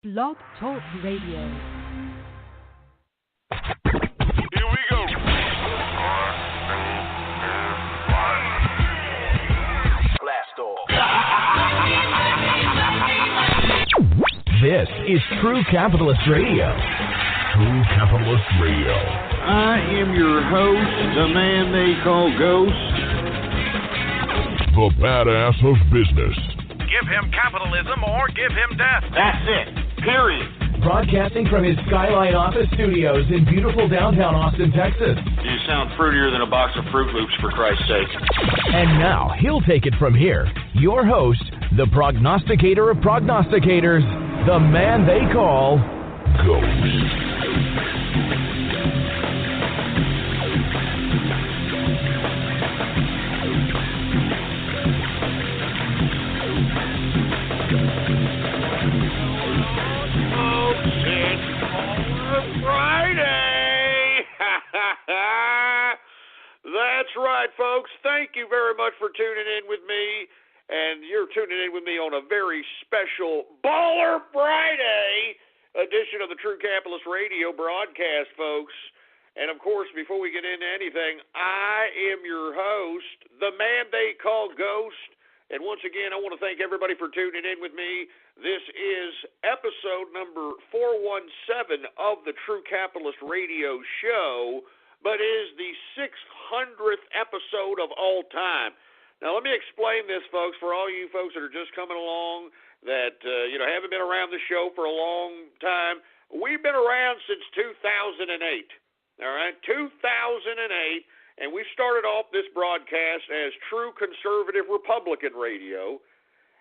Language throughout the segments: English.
Blog Talk Radio. Here we go. Blast off. This is True Capitalist Radio. True Capitalist Radio. I am your host, the man they call Ghost. The badass of business. Give him capitalism or give him death. That's it. Period. Broadcasting from his Skyline office studios in beautiful downtown Austin, Texas. You sound fruitier than a box of Fruit Loops, for Christ's sake. And now, he'll take it from here. Your host, the prognosticator of prognosticators, the man they call Ghost. That's right, folks. Thank you very much for tuning in with me. And you're tuning in with me on a very special Baller Friday edition of the True Capitalist Radio broadcast, folks. And, of course, before we get into anything, I am your host, the man they call Ghost. And once again, I want to thank everybody for tuning in with me. This is episode number 417 of the True Capitalist Radio show, but it is the 600th episode of all time. Now, let me explain this, folks, for all you folks that are just coming along that, haven't been around the show for a long time. We've been around since 2008, all right, 2008, and we started off this broadcast as True Conservative Republican Radio,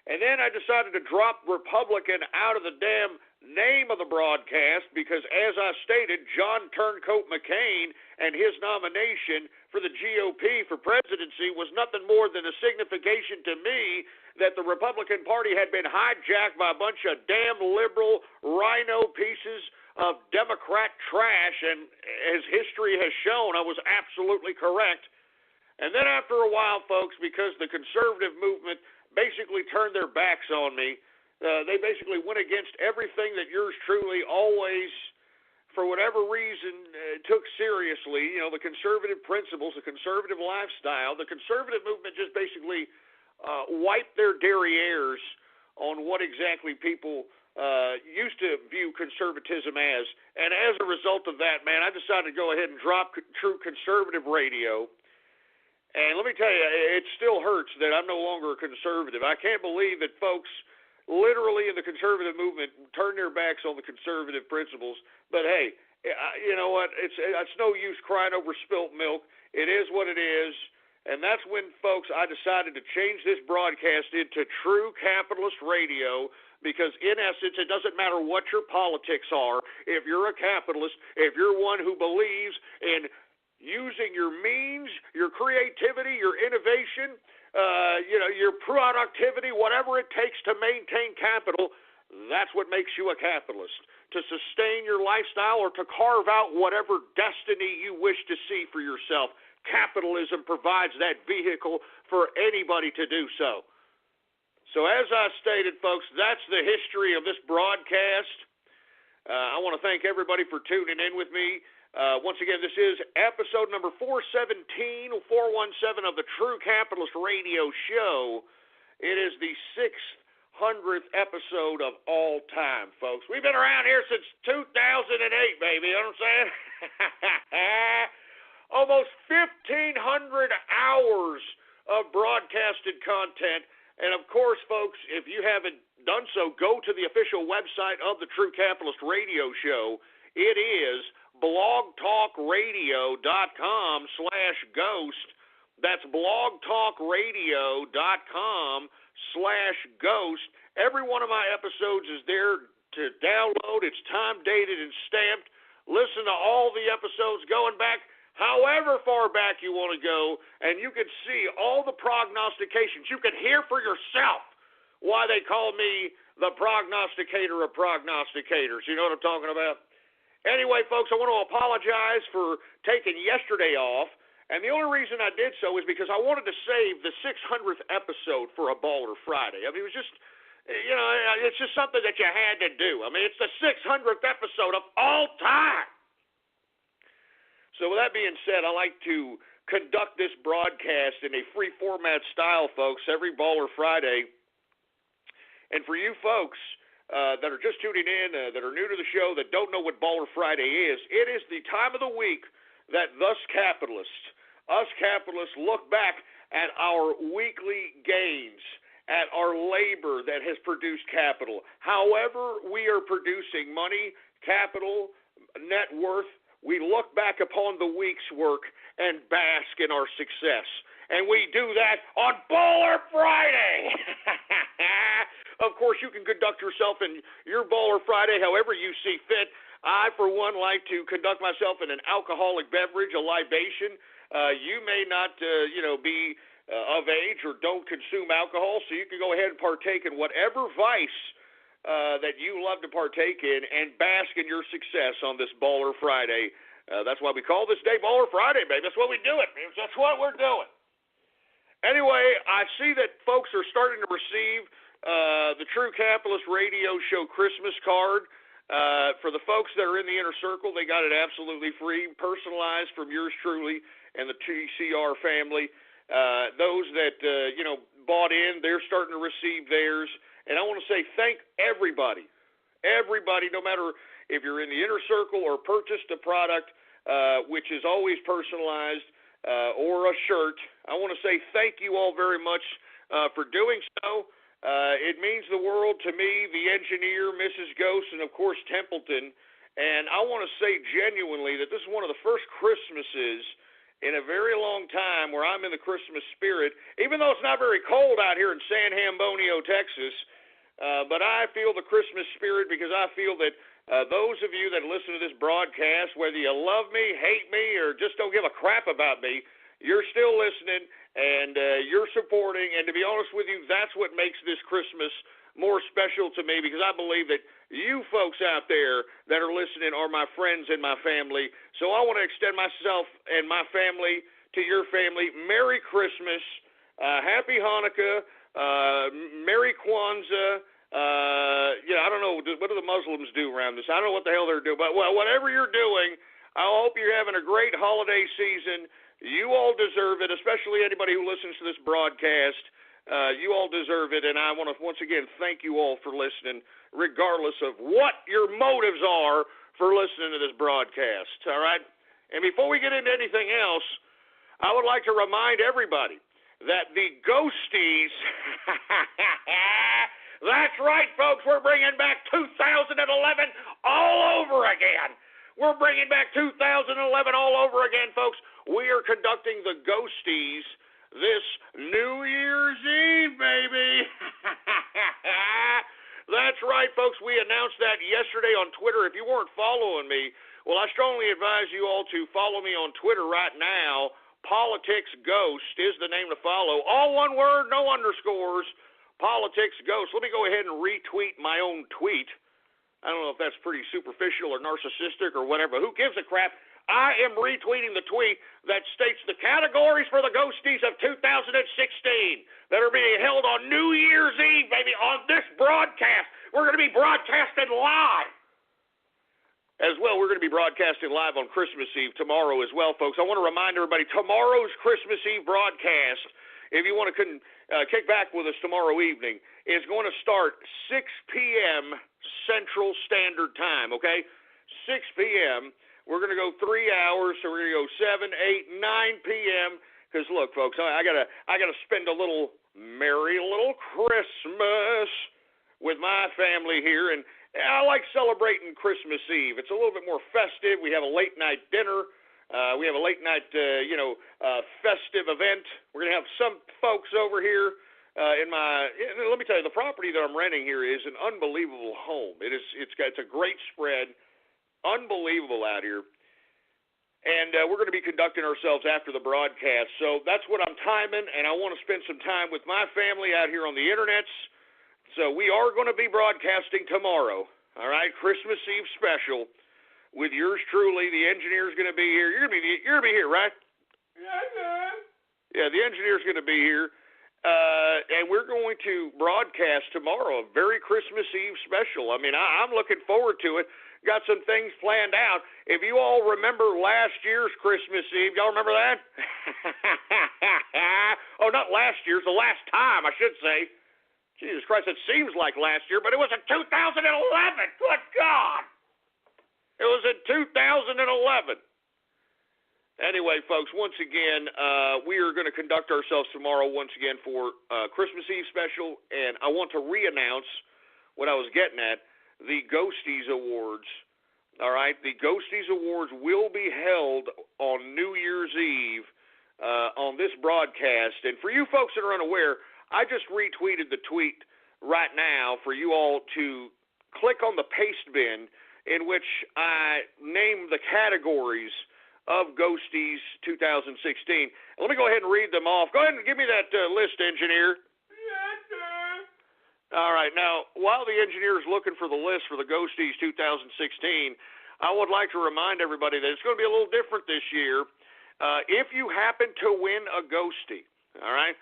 and then I decided to drop Republican out of the damn name of the broadcast because, as I stated, John Turncoat McCain and his nomination for the GOP for presidency was nothing more than a signification to me that the Republican Party had been hijacked by a bunch of damn liberal rhino pieces of Democrat trash, and as history has shown, I was absolutely correct. And then after a while, folks, because the conservative movement basically turned their backs on me, they basically went against everything that yours truly always, for whatever reason, took seriously. You know, the conservative principles, the conservative lifestyle. The conservative movement just basically wiped their derrieres on what exactly people used to view conservatism as. And as a result of that, man, I decided to go ahead and drop True Conservative Radio. And let me tell you, it still hurts that I'm no longer a conservative. I can't believe that folks literally in the conservative movement turn their backs on the conservative principles. But hey, you know what? It's no use crying over spilt milk. It is what it is. And that's when, folks, I decided to change this broadcast into True Capitalist Radio because, in essence, it doesn't matter what your politics are. If you're a capitalist, if you're one who believes in using your means, your creativity, your innovation, your productivity, whatever it takes to maintain capital, that's what makes you a capitalist. To sustain your lifestyle or to carve out whatever destiny you wish to see for yourself, capitalism provides that vehicle for anybody to do so. So as I stated, folks, that's the history of this broadcast. I want to thank everybody for tuning in with me. Once again, this is episode number 417 of the True Capitalist Radio show. It is the 600th episode of all time, folks. We've been around here since 2008, baby. You know what I'm saying? Almost 1,500 hours of broadcasted content. And, of course, folks, if you haven't done so, go to the official website of the True Capitalist Radio show. It is blogtalkradio.com/ghost. That's blogtalkradio.com/ghost. Every one of my episodes is there to download. It's time dated and stamped. Listen to all the episodes going back however far back you want to go, and you can see all the prognostications. You can hear for yourself why they call me the prognosticator of prognosticators. You know what I'm talking about? Anyway, folks, I want to apologize for taking yesterday off, and the only reason I did so is because I wanted to save the 600th episode for a Baller Friday. I mean, it was just it's just something that you had to do. I mean, it's the 600th episode of all time. So with that being said, I like to conduct this broadcast in a free format style, folks, every Baller Friday. And for you folks that are just tuning in, that are new to the show, that don't know what Baller Friday is, it is the time of the week that us capitalists look back at our weekly gains, at our labor that has produced capital. However we are producing money, capital, net worth, we look back upon the week's work and bask in our success. And we do that on Baller Friday. Of course, you can conduct yourself in your Baller Friday however you see fit. I, for one, like to conduct myself in an alcoholic beverage, a libation. You may not, be of age or don't consume alcohol, so you can go ahead and partake in whatever vice that you love to partake in and bask in your success on this Baller Friday. That's why we call this day Baller Friday, baby. That's what we do it. That's what we're doing. Anyway, I see that folks are starting to receive the True Capitalist Radio Show Christmas card. For the folks that are in the inner circle, they got it absolutely free, personalized from yours truly and the TCR family. Those that, bought in, they're starting to receive theirs. And I want to say thank everybody, no matter if you're in the inner circle or purchased a product, which is always personalized, or a shirt. I want to say thank you all very much for doing so. It means the world to me, the engineer, Mrs. Ghost, and of course Templeton. And I want to say genuinely that this is one of the first Christmases in a very long time where I'm in the Christmas spirit, even though it's not very cold out here in San Antonio, Texas. But I feel the Christmas spirit because I feel that those of you that listen to this broadcast, whether you love me, hate me, or just don't give a crap about me, you're still listening and you're supporting. And to be honest with you, that's what makes this Christmas more special to me, because I believe that you folks out there that are listening are my friends and my family. So I want to extend myself and my family to your family. Merry Christmas, Happy Hanukkah, Merry Kwanzaa. I don't know, what do the Muslims do around this? I don't know what the hell they're doing, but whatever you're doing, I hope you're having a great holiday season. You all deserve it, especially anybody who listens to this broadcast. You all deserve it, and I want to once again thank you all for listening, regardless of what your motives are for listening to this broadcast, all right? And before we get into anything else, I would like to remind everybody that the Ghosties, that's right, folks, we're bringing back 2011 all over again. We're bringing back 2011 all over again, folks. We are conducting the Ghosties this New Year's Eve, baby. That's right, folks. We announced that yesterday on Twitter. If you weren't following me, well, I strongly advise you all to follow me on Twitter right now. Politics Ghost is the name to follow. All one word, no underscores. Politics Ghost. Let me go ahead and retweet my own tweet. I don't know if that's pretty superficial or narcissistic or whatever, but who gives a crap? I am retweeting the tweet that states the categories for the Ghosties of 2016 that are being held on New Year's Eve, baby, on this broadcast. We're going to be broadcasting live. As well, we're going to be broadcasting live on Christmas Eve tomorrow as well, folks. I want to remind everybody, tomorrow's Christmas Eve broadcast, if you want to kick back with us tomorrow evening, is going to start 6 p.m. Central Standard Time, okay? 6 p.m., we're going to go 3 hours, so we're going to go 7, 8, 9 p.m. Because look, folks, I gotta spend a little merry little Christmas with my family here, and I like celebrating Christmas Eve. It's a little bit more festive. We have a late night dinner. We have a late night, festive event. We're going to have some folks over here let me tell you, the property that I'm renting here is an unbelievable home. It's a great spread. Unbelievable out here. And we're going to be conducting ourselves after the broadcast. So that's what I'm timing, and I want to spend some time with my family out here on the internets. So we are going to be broadcasting tomorrow, all right? Christmas Eve special with yours truly. The engineer's going to be here. You're going to be here, right? Yeah, the engineer's going to be here. And we're going to broadcast tomorrow a very Christmas Eve special. I mean, I'm looking forward to it. Got some things planned out. If you all remember last year's Christmas Eve, y'all remember that? Oh, not last year's, the last time, I should say. Jesus Christ, it seems like last year, but it was in 2011. Good God. It was in 2011. Anyway, folks, once again, we are going to conduct ourselves tomorrow once again for Christmas Eve special, and I want to re-announce what I was getting at, the Ghosties Awards. All right, the Ghosties Awards will be held on New Year's Eve on this broadcast. And for you folks that are unaware, I just retweeted the tweet right now for you all to click on the paste bin in which I named the categories of Ghosties 2016. Let me go ahead and read them off. Go ahead and give me that list, engineer. Yes, sir. All right. Now, while the engineer is looking for the list for the Ghosties 2016, I would like to remind everybody that it's going to be a little different this year. If you happen to win a Ghostie, all right,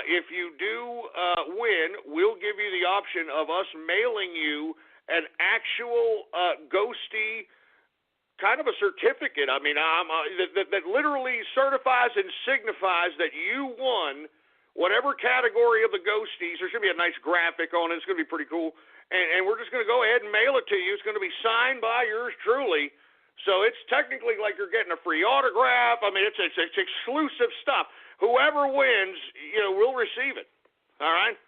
if you do win, we'll give you the option of us mailing you an actual Ghostie kind of a certificate. I mean, that literally certifies and signifies that you won whatever category of the Ghosties. There's going to be a nice graphic on it. It's going to be pretty cool. And we're just going to go ahead and mail it to you. It's going to be signed by yours truly. So it's technically like you're getting a free autograph. I mean, it's exclusive stuff. Whoever wins, will receive it. All right?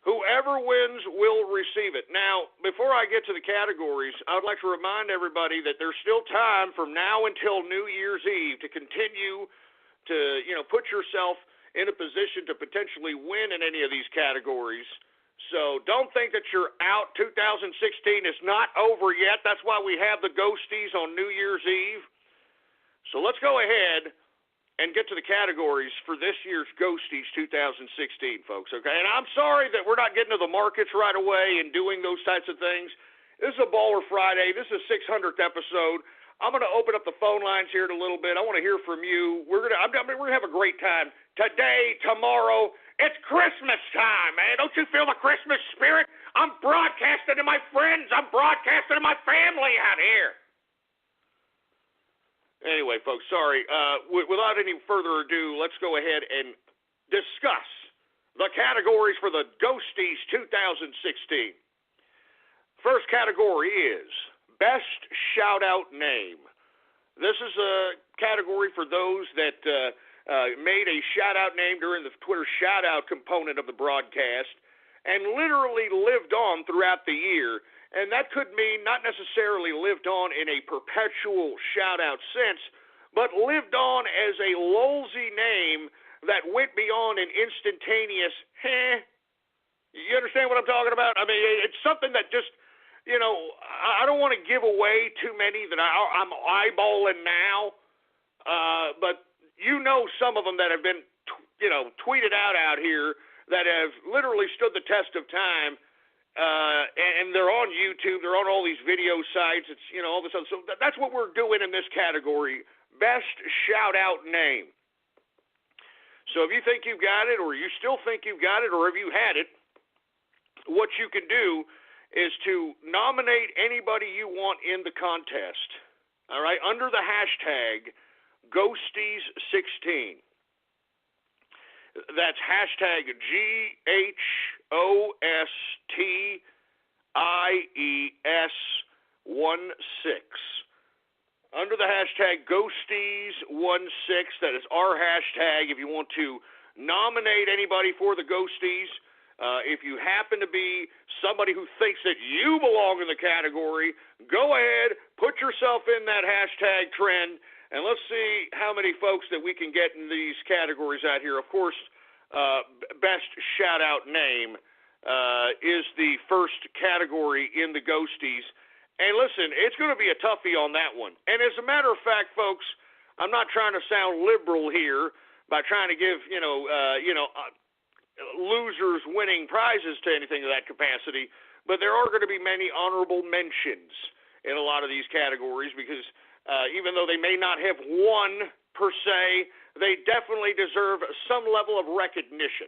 Whoever wins will receive it. Now, before I get to the categories, I would like to remind everybody that there's still time from now until New Year's Eve to continue to, put yourself in a position to potentially win in any of these categories. So don't think that you're out. 2016 is not over yet. That's why we have the Ghosties on New Year's Eve. So let's go ahead and get to the categories for this year's Ghosties 2016, folks, okay? And I'm sorry that we're not getting to the markets right away and doing those types of things. This is a Baller Friday. This is the 600th episode. I'm going to open up the phone lines here in a little bit. I want to hear from you. We're going to have a great time today, tomorrow. It's Christmas time, man. Don't you feel the Christmas spirit? I'm broadcasting to my friends. I'm broadcasting to my family out here. Anyway, folks, sorry. Without any further ado, let's go ahead and discuss the categories for the Ghosties 2016. First category is Best Shout-Out Name. This is a category for those that made a shout-out name during the Twitter shout-out component of the broadcast and literally lived on throughout the year. And that could mean not necessarily lived on in a perpetual shout-out sense, but lived on as a lolsy name that went beyond an instantaneous, You understand what I'm talking about? I mean, it's something that just, I don't want to give away too many that I'm eyeballing now, but some of them that have been, tweeted out here that have literally stood the test of time. And they're on YouTube. They're on all these video sites. It's, all this other. So that's what we're doing in this category, Best Shout-Out Name. So if you think you've got it, or you still think you've got it, or if you had it, what you can do is to nominate anybody you want in the contest, all right, under the hashtag Ghosties16. That's hashtag GHOSTIES16. Under the hashtag Ghosties16, that is our hashtag if you want to nominate anybody for the Ghosties. If you happen to be somebody who thinks that you belong in the category, go ahead, put yourself in that hashtag trend, and let's see how many folks that we can get in these categories out here. Of course, Best Shout-Out Name is the first category in the Ghosties. And listen, it's going to be a toughie on that one. And as a matter of fact, folks, I'm not trying to sound liberal here by trying to give, losers winning prizes to anything of that capacity, but there are going to be many honorable mentions in a lot of these categories because even though they may not have won per se, they definitely deserve some level of recognition.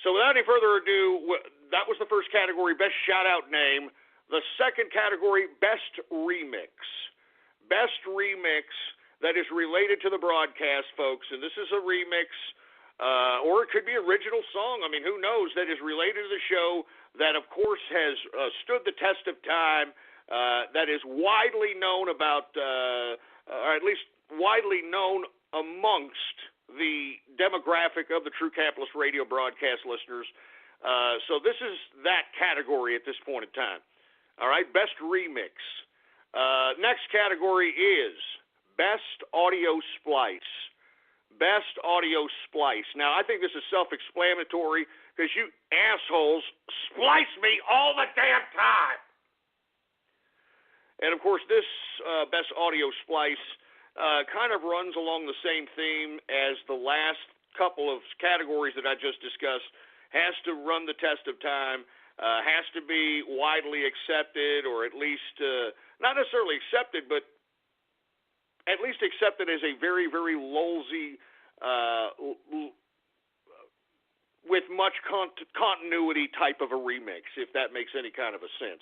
So without any further ado, that was the first category, Best Shout-Out Name. The second category, Best Remix. Best Remix that is related to the broadcast, folks. And this is a remix, or it could be original song. I mean, who knows, that is related to the show, that, of course, has stood the test of time, that is widely known about, or at least widely known amongst the demographic of the True Capitalist Radio broadcast listeners. So this is that category at this point in time. All right, Best Remix. Next category is Best Audio Splice. Best Audio Splice. Now, I think this is self-explanatory because you assholes splice me all the damn time. And, of course, this Best Audio Splice kind of runs along the same theme as the last couple of categories that I just discussed. Has to run the test of time, has to be widely accepted, or at least, not necessarily accepted, but at least accepted as a very, very lulzy, with much continuity type of a remix, if that makes any kind of a sense.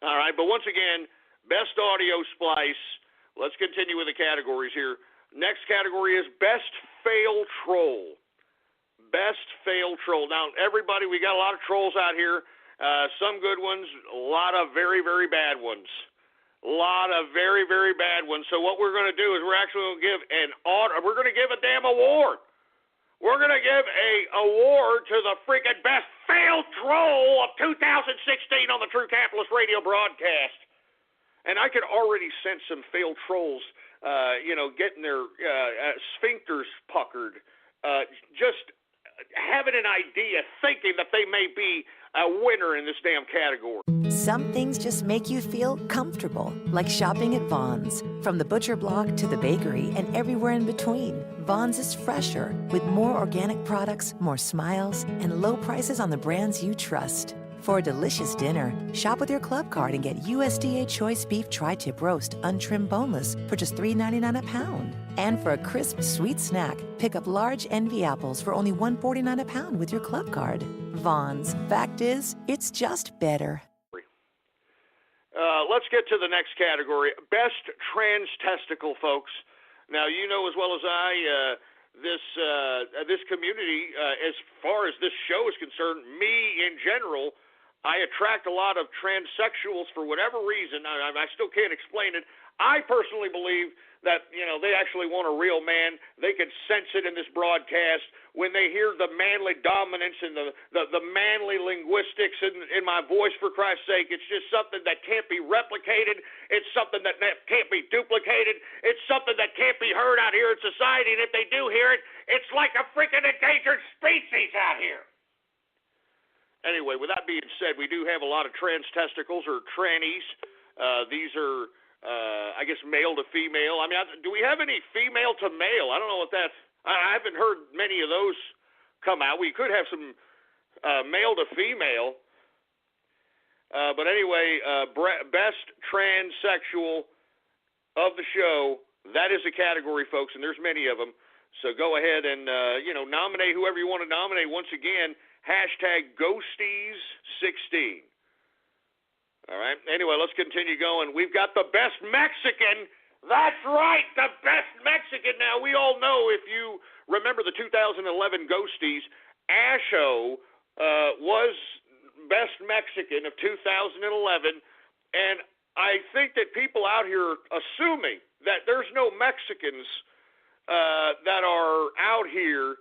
All right, but once again, Best Audio Splice. Let's continue with the categories here. Next category is Best Fail Troll. Best Fail Troll. Now, everybody, we got a lot of trolls out here. Some good ones, a lot of very, very bad ones. A lot of very, very bad ones. So what we're going to do is we're actually going to give we're going to give a damn award. We're going to give a award to the freaking Best Fail Troll of 2016 on the True Capitalist Radio broadcast. And I could already sense some failed trolls, getting their sphincters puckered, just having an idea, thinking that they may be a winner in this damn category. Some things just make you feel comfortable, like shopping at Vons. From the butcher block to the bakery and everywhere in between, Vons is fresher, with more organic products, more smiles, and low prices on the brands you trust. For a delicious dinner, shop with your club card and get USDA Choice Beef Tri-Tip Roast, untrimmed boneless, for just $3.99 a pound. And for a crisp, sweet snack, pick up large Envy apples for only $1.49 a pound with your club card. Vons. Fact is, it's just better. Let's get to the next category. Best Trans Testicle, folks. Now, you know as well as I, this community, as far as this show is concerned, me in general, I attract a lot of transsexuals for whatever reason. I still can't explain it. I personally believe that, they actually want a real man. They can sense it in this broadcast when they hear the manly dominance and the manly linguistics in my voice, for Christ's sake. It's just something that can't be replicated. It's something that can't be duplicated. It's something that can't be heard out here in society. And if they do hear it, it's like a freaking endangered species out here. Anyway, with that being said, we do have a lot of trans testicles, or trannies. These are, I guess, male to female. I mean, do we have any female to male? I don't know what that. I haven't heard many of those come out. We could have some male to female. But anyway, best transsexual of the show, that is a category, folks, and there's many of them. So go ahead and, nominate whoever you want to nominate. Once again, #Ghosties16. All right. Anyway, let's continue going. We've got the Best Mexican. That's right, the Best Mexican. Now, we all know, if you remember the 2011 Ghosties, Asho was Best Mexican of 2011, and I think that people out here assuming that there's no Mexicans that are out here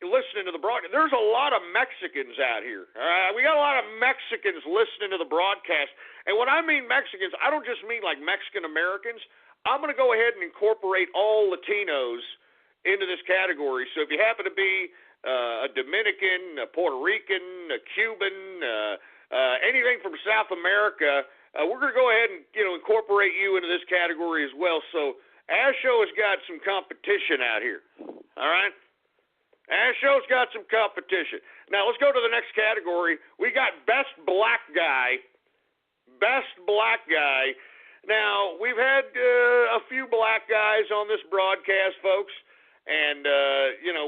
listening to the broadcast. There's a lot of Mexicans out here. All right? We got a lot of Mexicans listening to the broadcast. And when I mean Mexicans, I don't just mean like Mexican Americans. I'm going to go ahead and incorporate all Latinos into this category. So if you happen to be a Dominican, a Puerto Rican, a Cuban, anything from South America, we're going to go ahead and incorporate you into this category as well. So Asho has got some competition out here. All right? Asho's got some competition. Now, let's go to the next category. We got Best Black Guy. Best Black Guy. Now, we've had a few black guys on this broadcast, folks. And,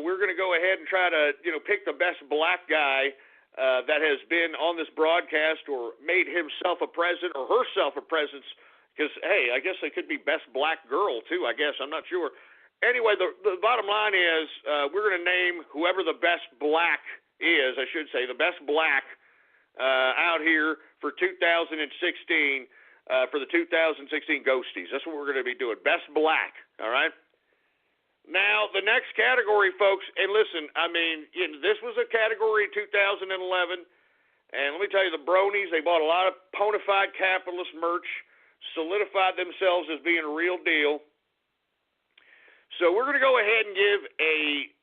we're going to go ahead and try to, pick the best black guy that has been on this broadcast or made himself a presence or herself a presence. Because, hey, I guess they could be best black girl, too, I guess. I'm not sure. Anyway, the bottom line is we're going to name whoever the best black is, I should say, the best black out here for 2016, for the 2016 Ghosties. That's what we're going to be doing, best black, all right? Now, the next category, folks, and listen, I mean, this was a category in 2011, and let me tell you, the bronies, they bought a lot of bona fide capitalist merch, solidified themselves as being a real deal. So we're going to go ahead and give a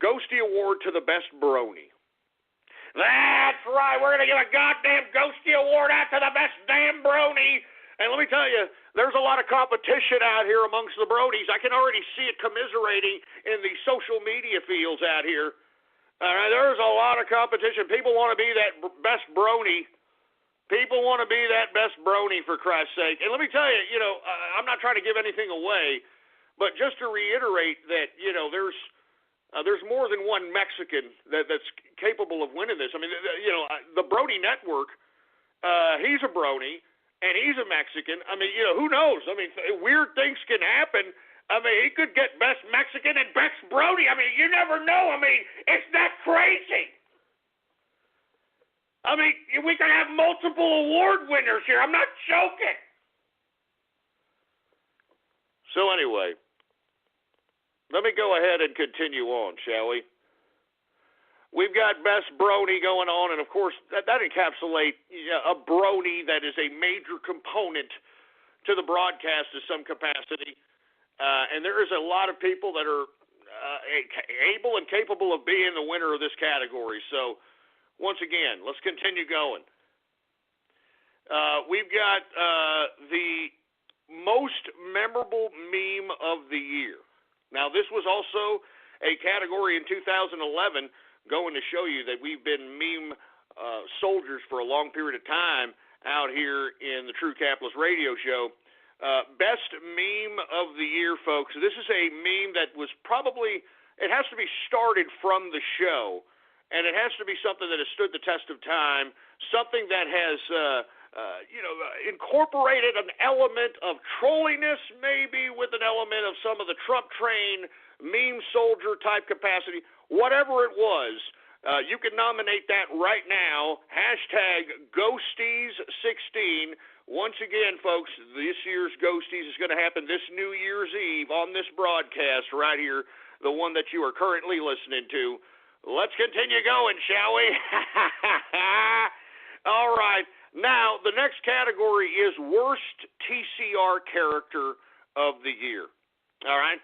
Ghosty Award to the best brony. That's right, we're going to give a goddamn Ghosty Award out to the best damn brony. And let me tell you, there's a lot of competition out here amongst the bronies. I can already see it commiserating in the social media fields out here. All right, there's a lot of competition. People want to be that best brony. People want to be that best brony, for Christ's sake. And let me tell you, I'm not trying to give anything away, but just to reiterate that, there's more than one Mexican that's capable of winning this. I mean, the Brony Network, he's a brony. And he's a Mexican. I mean, who knows? I mean, weird things can happen. I mean, he could get best Mexican and best brony. I mean, you never know. I mean, it's that crazy. I mean, we could have multiple award winners here. I'm not joking. So anyway, let me go ahead and continue on, shall we? We've got best brony going on, and of course, that encapsulates a brony that is a major component to the broadcast to some capacity. And there is a lot of people that are able and capable of being the winner of this category. So, once again, let's continue going. We've got the most memorable meme of the year. Now, this was also a category in 2011, going to show you that we've been meme soldiers for a long period of time out here in the True Capitalist Radio Show. Best meme of the year, folks. This is a meme that was probably, it has to be started from the show, and it has to be something that has stood the test of time, something that has, incorporated an element of trolliness, maybe with an element of some of the Trump train meme soldier type capacity. Whatever it was, you can nominate that right now. Hashtag Ghosties16. Once again, folks, this year's Ghosties is going to happen this New Year's Eve on this broadcast right here, the one that you are currently listening to. Let's continue going, shall we? All right. Now, the next category is Worst TCR Character of the Year. All right?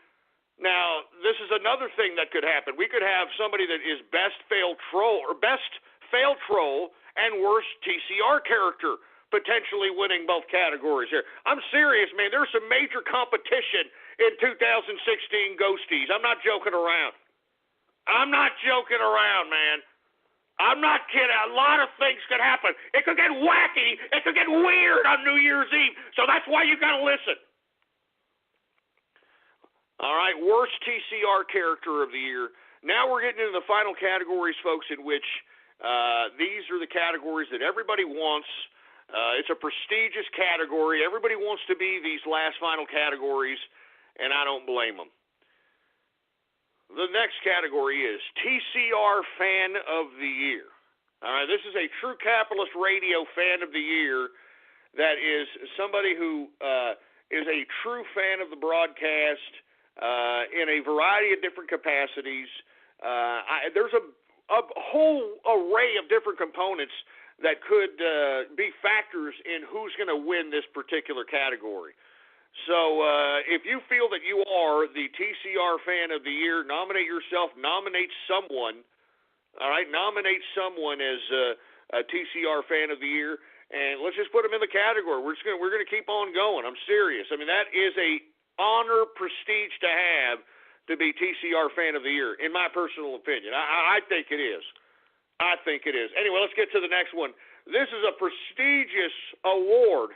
Now, this is another thing that could happen. We could have somebody that is best failed troll and worst TCR character potentially winning both categories here. I'm serious, man. There's some major competition in 2016 Ghosties. I'm not joking around. I'm not joking around, man. I'm not kidding. A lot of things could happen. It could get wacky. It could get weird on New Year's Eve. So that's why you got to listen. All right, worst TCR character of the year. Now we're getting into the final categories, folks, in which these are the categories that everybody wants. It's a prestigious category. Everybody wants to be these last final categories, and I don't blame them. The next category is TCR Fan of the Year. All right, this is a True Capitalist Radio Fan of the Year that is somebody who is a true fan of the broadcast, in a variety of different capacities. There's a whole array of different components that could be factors in who's going to win this particular category. So if you feel that you are the TCR Fan of the Year, nominate yourself, nominate someone. All right, nominate someone as a TCR Fan of the Year, and let's just put them in the category. We're going to keep on going. I'm serious. I mean, that is a honor, prestige to have to be TCR Fan of the Year, in my personal opinion. I think it is. I think it is. Anyway, let's get to the next one. This is a prestigious award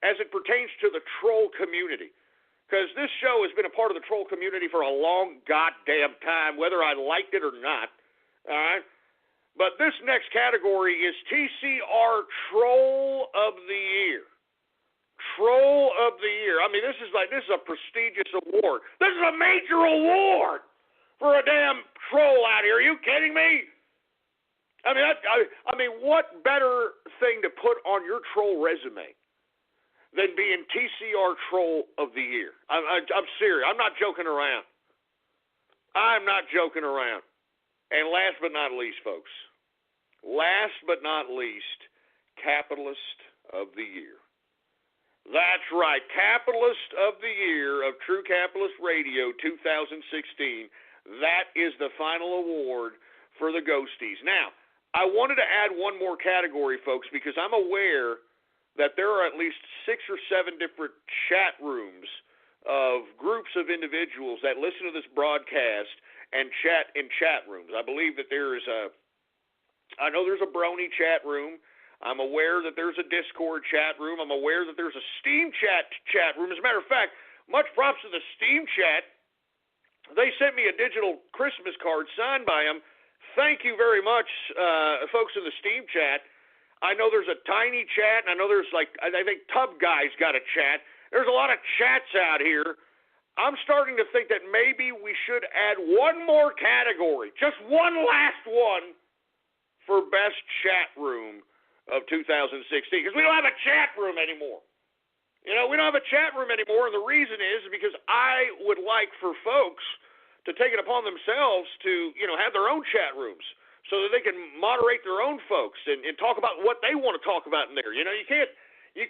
as it pertains to the troll community. because this show has been a part of the troll community for a long goddamn time, whether I liked it or not. All right? But this next category is TCR Troll of the Year. Troll of the Year. I mean, this is a prestigious award. This is a major award for a damn troll out here. Are you kidding me? I mean, what better thing to put on your troll resume than being TCR Troll of the Year? I'm serious. I'm not joking around. I'm not joking around. And last but not least, folks, Capitalist of the Year. That's right, Capitalist of the Year of True Capitalist Radio 2016. That is the final award for the Ghosties. Now, I wanted to add one more category, folks, because I'm aware that there are at least 6 or 7 different chat rooms of groups of individuals that listen to this broadcast and chat in chat rooms. I believe that I know there's a Brony chat room. I'm aware that there's a Discord chat room. I'm aware that there's a Steam chat room. As a matter of fact, much props to the Steam chat. They sent me a digital Christmas card signed by them. Thank you very much, folks in the Steam chat. I know there's a Tiny chat, and I know there's I think Tub Guy's got a chat. There's a lot of chats out here. I'm starting to think that maybe we should add one more category, just one last one, for best chat room of 2016, because we don't have a chat room anymore. We don't have a chat room anymore, and the reason is because I would like for folks to take it upon themselves to, have their own chat rooms so that they can moderate their own folks and talk about what they want to talk about in there. You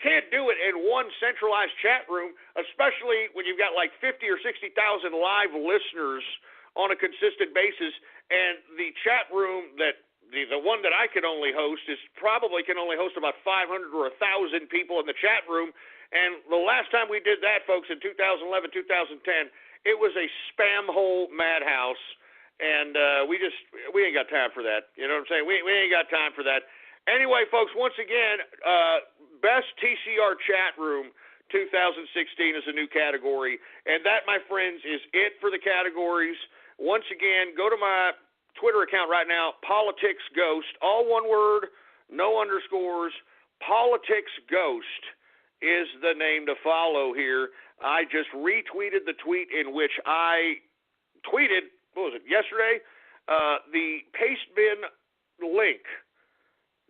can't do it in one centralized chat room, especially when you've got like 50 or 60,000 live listeners on a consistent basis, and the chat room that the one that I can only host can only host about 500 or 1,000 people in the chat room. And the last time we did that, folks, in 2011, 2010, it was a spam hole madhouse, and we ain't got time for that. You know what I'm saying? We ain't got time for that. Anyway, folks, once again, best TCR chat room 2016 is a new category, and that, my friends, is it for the categories. Once again, go to my Twitter account right now, Politics Ghost, all one word, no underscores. Politics Ghost is the name to follow here. I just retweeted the tweet in which I tweeted, yesterday? The paste bin link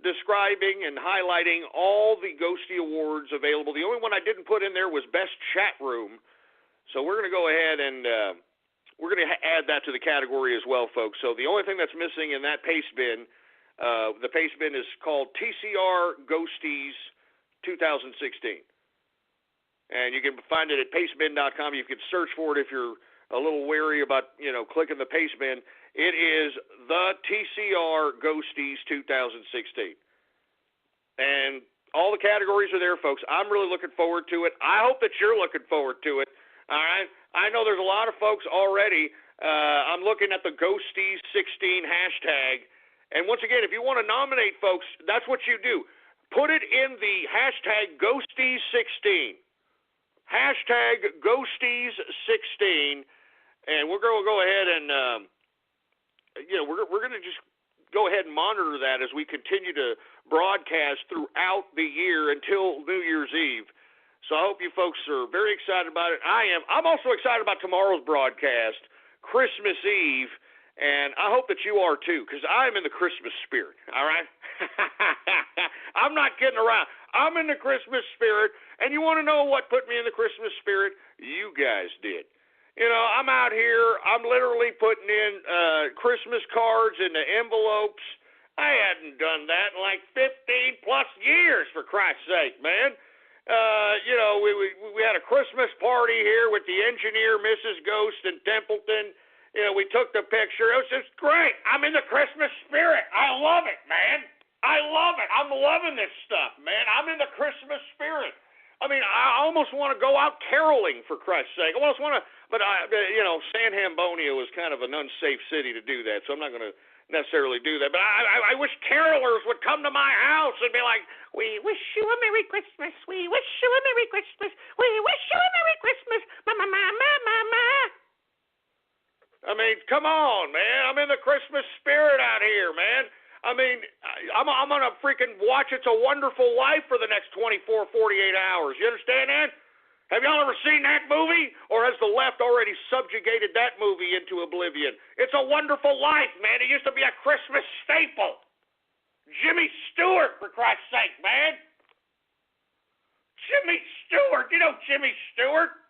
describing and highlighting all the Ghosty Awards available. The only one I didn't put in there was Best Chat Room. So we're going to go ahead and we're going to add that to the category as well, folks. So the only thing that's missing in that paste bin, the paste bin is called TCR Ghosties 2016. And you can find it at pastebin.com. You can search for it if you're a little wary about, clicking the paste bin. It is the TCR Ghosties 2016. And all the categories are there, folks. I'm really looking forward to it. I hope that you're looking forward to it. All right? I know there's a lot of folks already. I'm looking at the Ghosties16 hashtag. And once again, if you want to nominate folks, that's what you do. Put it in the hashtag Ghosties16. Hashtag Ghosties16. And we're going to go ahead and, we're going to just go ahead and monitor that as we continue to broadcast throughout the year until New Year's Eve. So I hope you folks are very excited about it. I am. I'm also excited about tomorrow's broadcast, Christmas Eve, and I hope that you are too, because I'm in the Christmas spirit, all right? I'm not kidding around. I'm in the Christmas spirit, and you want to know what put me in the Christmas spirit? You guys did. I'm out here. I'm literally putting in Christmas cards into envelopes. I hadn't done that in like 15-plus years, for Christ's sake, man. We had a Christmas party here with the engineer, Mrs. Ghost, in Templeton. We took the picture. It was just great. I'm in the Christmas spirit. I love it, man. I love it. I'm loving this stuff, man. I'm in the Christmas spirit. I mean, I almost want to go out caroling, for Christ's sake. I almost want to, but San Hambonia was kind of an unsafe city to do that, so I'm not going to necessarily do that. But I wish carolers would come to my house and be like, "We wish you a Merry Christmas. We wish you a Merry Christmas. We wish you a Merry Christmas. I mean, come on, man. I'm in the Christmas spirit out here, man. I mean, I'm going to freaking watch It's a Wonderful Life for the next 24, 48 hours. You understand that? Have y'all ever seen that movie? Or has the left already subjugated that movie into oblivion? It's a Wonderful Life, man. It used to be a Christmas staple. Jimmy Stewart, for Christ's sake, man. Jimmy Stewart. You know Jimmy Stewart?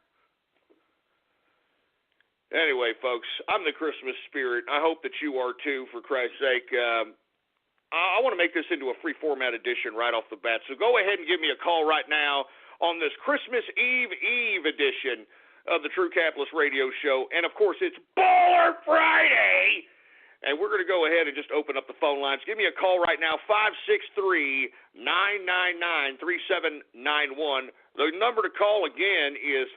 Anyway, folks, I'm the Christmas spirit. I hope that you are too, for Christ's sake. I want to make this into a free format edition right off the bat. So go ahead and give me a call right now on this Christmas Eve edition of the True Capitalist Radio Show. And, of course, it's Baller Friday. And we're going to go ahead and just open up the phone lines. Give me a call right now, 563-999-3791. The number to call again is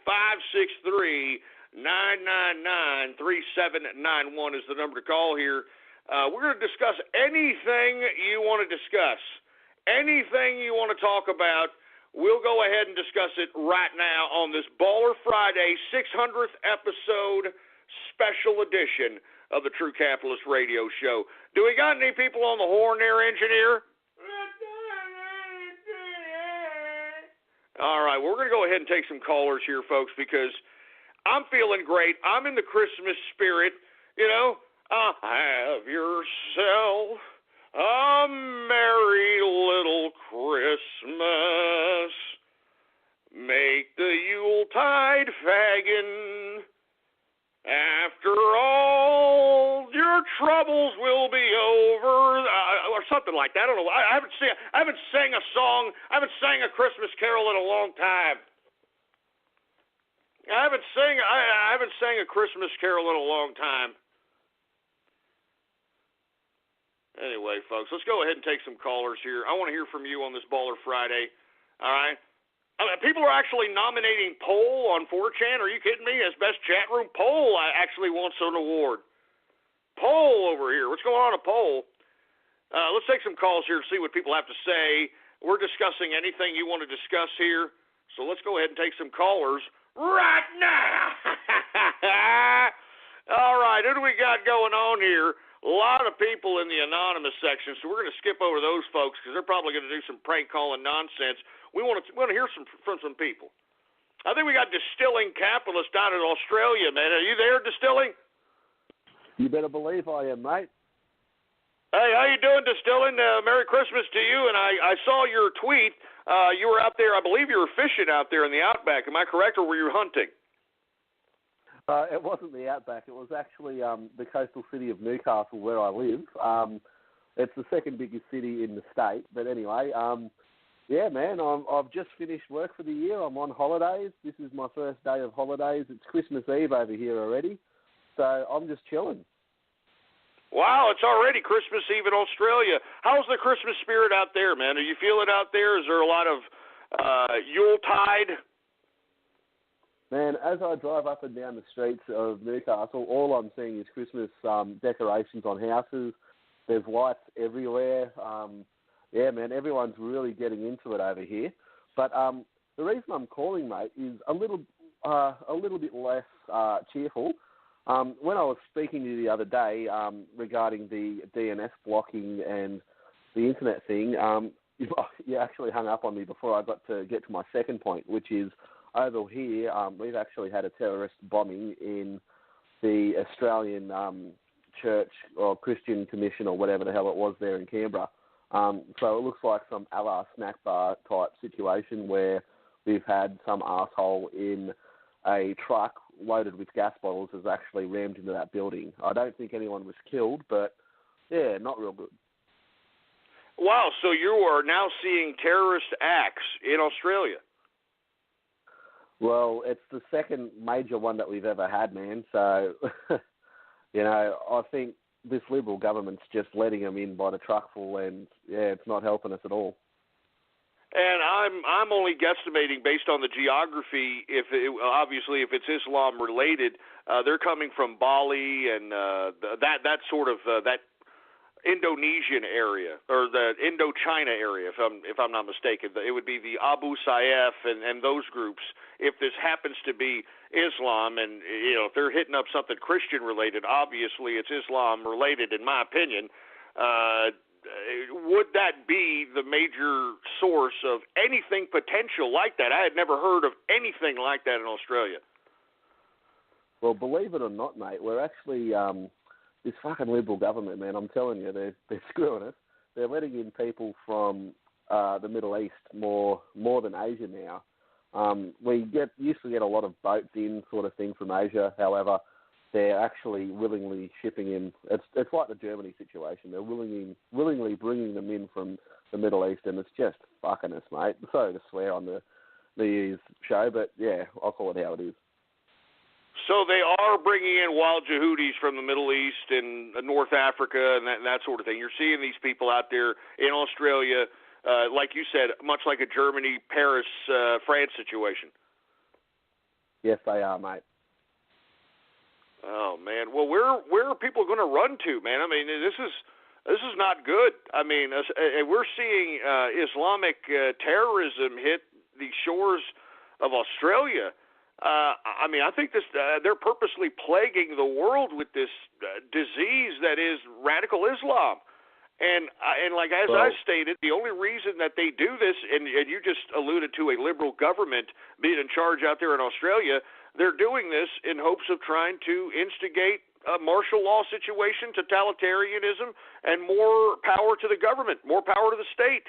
563-999-3791 is the number to call here. We're going to discuss anything you want to discuss. Anything you want to talk about, we'll go ahead and discuss it right now on this Baller Friday 600th episode special edition of the True Capitalist Radio Show. Do we got any people on the horn there, engineer? All right, well, we're going to go ahead and take some callers here, folks, because I'm feeling great. I'm in the Christmas spirit. You know, have yourself a merry little Christmas. Make the Yuletide faggin'. After all, your troubles will be over, or something like that. I don't know. I haven't sang a song. I haven't sang a Christmas carol in a long time. I haven't sang a Christmas carol in a long time. Anyway, folks, let's go ahead and take some callers here. I want to hear from you on this Baller Friday. All right? People are actually nominating Poll on 4chan. Are you kidding me? As best chat room, Poll actually wants an award. Poll over here. What's going on at Poll? Let's take some calls here and see what people have to say. We're discussing anything you want to discuss here. So let's go ahead and take some callers right now. All right, who do we got going on here? A lot of people in the anonymous section, so we're going to skip over those folks because they're probably going to do some prank calling nonsense. We want to hear from some people. I think we got Distilling Capitalist down in Australia, man. Are you there, Distilling? You better believe I am, mate. Hey, how you doing, Distilling? Merry Christmas to you. And I saw your tweet. You were out there, I believe you were fishing out there in the outback. Am I correct, or were you hunting? It wasn't the outback. It was actually the coastal city of Newcastle, where I live. It's the second biggest city in the state. But anyway, yeah, man, I've just finished work for the year. I'm on holidays. This is my first day of holidays. It's Christmas Eve over here already. So I'm just chilling. Wow, it's already Christmas Eve in Australia. How's the Christmas spirit out there, man? Are you feeling out there? Is there a lot of Yuletide? Man, as I drive up and down the streets of Newcastle, all I'm seeing is Christmas decorations on houses. There's lights everywhere. Yeah, man, everyone's really getting into it over here. But the reason I'm calling, mate, is a little bit less cheerful. When I was speaking to you the other day regarding the DNS blocking and the internet thing, you actually hung up on me before I got to get to my second point, which is over here we've actually had a terrorist bombing in the Australian Church or Christian Commission or whatever the hell it was there in Canberra. So it looks like some a la snack bar type situation where we've had some asshole in a truck loaded with gas bottles has actually rammed into that building. I don't think anyone was killed, but yeah, not real good. Wow, so you are now seeing terrorist acts in Australia. Well, it's the second major one that we've ever had, man. So, you know, I think this Liberal government's just letting them in by the truckful, and yeah, it's not helping us at all. And I'm only guesstimating based on the geography. Obviously, if it's Islam related, they're coming from Bali and that sort of that Indonesian area, or the Indochina area, if I'm not mistaken. It would be the Abu Sayyaf and those groups. If this happens to be Islam, and if they're hitting up something Christian related, obviously it's Islam related, in my opinion. Would that be the major source of anything potential like that? I had never heard of anything like that in Australia. Well, believe it or not, mate, we're actually this fucking Liberal government, man. I'm telling you, they're screwing us. They're letting in people from the Middle East more than Asia now. We used to get a lot of boats in, sort of thing, from Asia. However, they're actually willingly shipping in. It's like the Germany situation. They're willingly bringing them in from the Middle East, and it's just fucking us, mate. Sorry to swear on the New Year's show, but yeah, I'll call it how it is. So they are bringing in wild Yehudis from the Middle East and North Africa and that sort of thing. You're seeing these people out there in Australia, like you said, much like a Germany, Paris, France situation. Yes, they are, mate. Oh man, well, where are people going to run to, man? I mean, this is not good. I mean, we're seeing Islamic terrorism hit the shores of Australia. I mean, I think they're purposely plaguing the world with this disease that is radical Islam. And like as I stated, the only reason that they do this, and you just alluded to a liberal government being in charge out there in Australia, they're doing this in hopes of trying to instigate a martial law situation, totalitarianism, and more power to the government, more power to the state.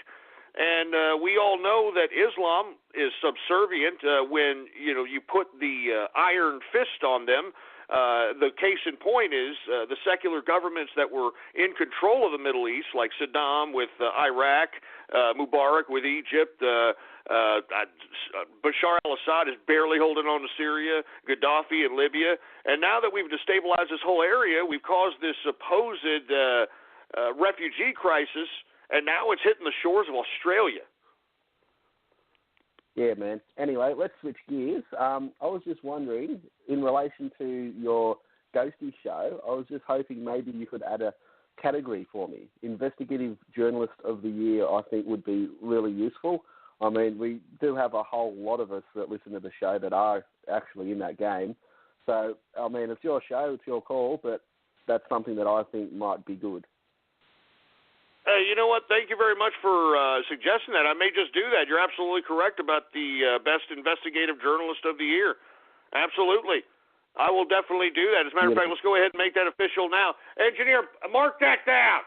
And we all know that Islam is subservient when you put the iron fist on them. The case in point is the secular governments that were in control of the Middle East, like Saddam with Iraq, Mubarak with Egypt, Bashar al-Assad is barely holding on to Syria, Gaddafi in Libya. And now that we've destabilized this whole area, we've caused this supposed refugee crisis, and now it's hitting the shores of Australia. Yeah, man. Anyway, let's switch gears. I was just wondering, in relation to your Ghosty show, I was just hoping maybe you could add a category for me. Investigative Journalist of the Year, I think, would be really useful. I mean, we do have a whole lot of us that listen to the show that are actually in that game. So, I mean, it's your show, it's your call, but that's something that I think might be good. Hey, you know what? Thank you very much for suggesting that. I may just do that. You're absolutely correct about the Best Investigative Journalist of the Year. Absolutely. I will definitely do that. As a matter of fact, let's go ahead and make that official now. Engineer, mark that down.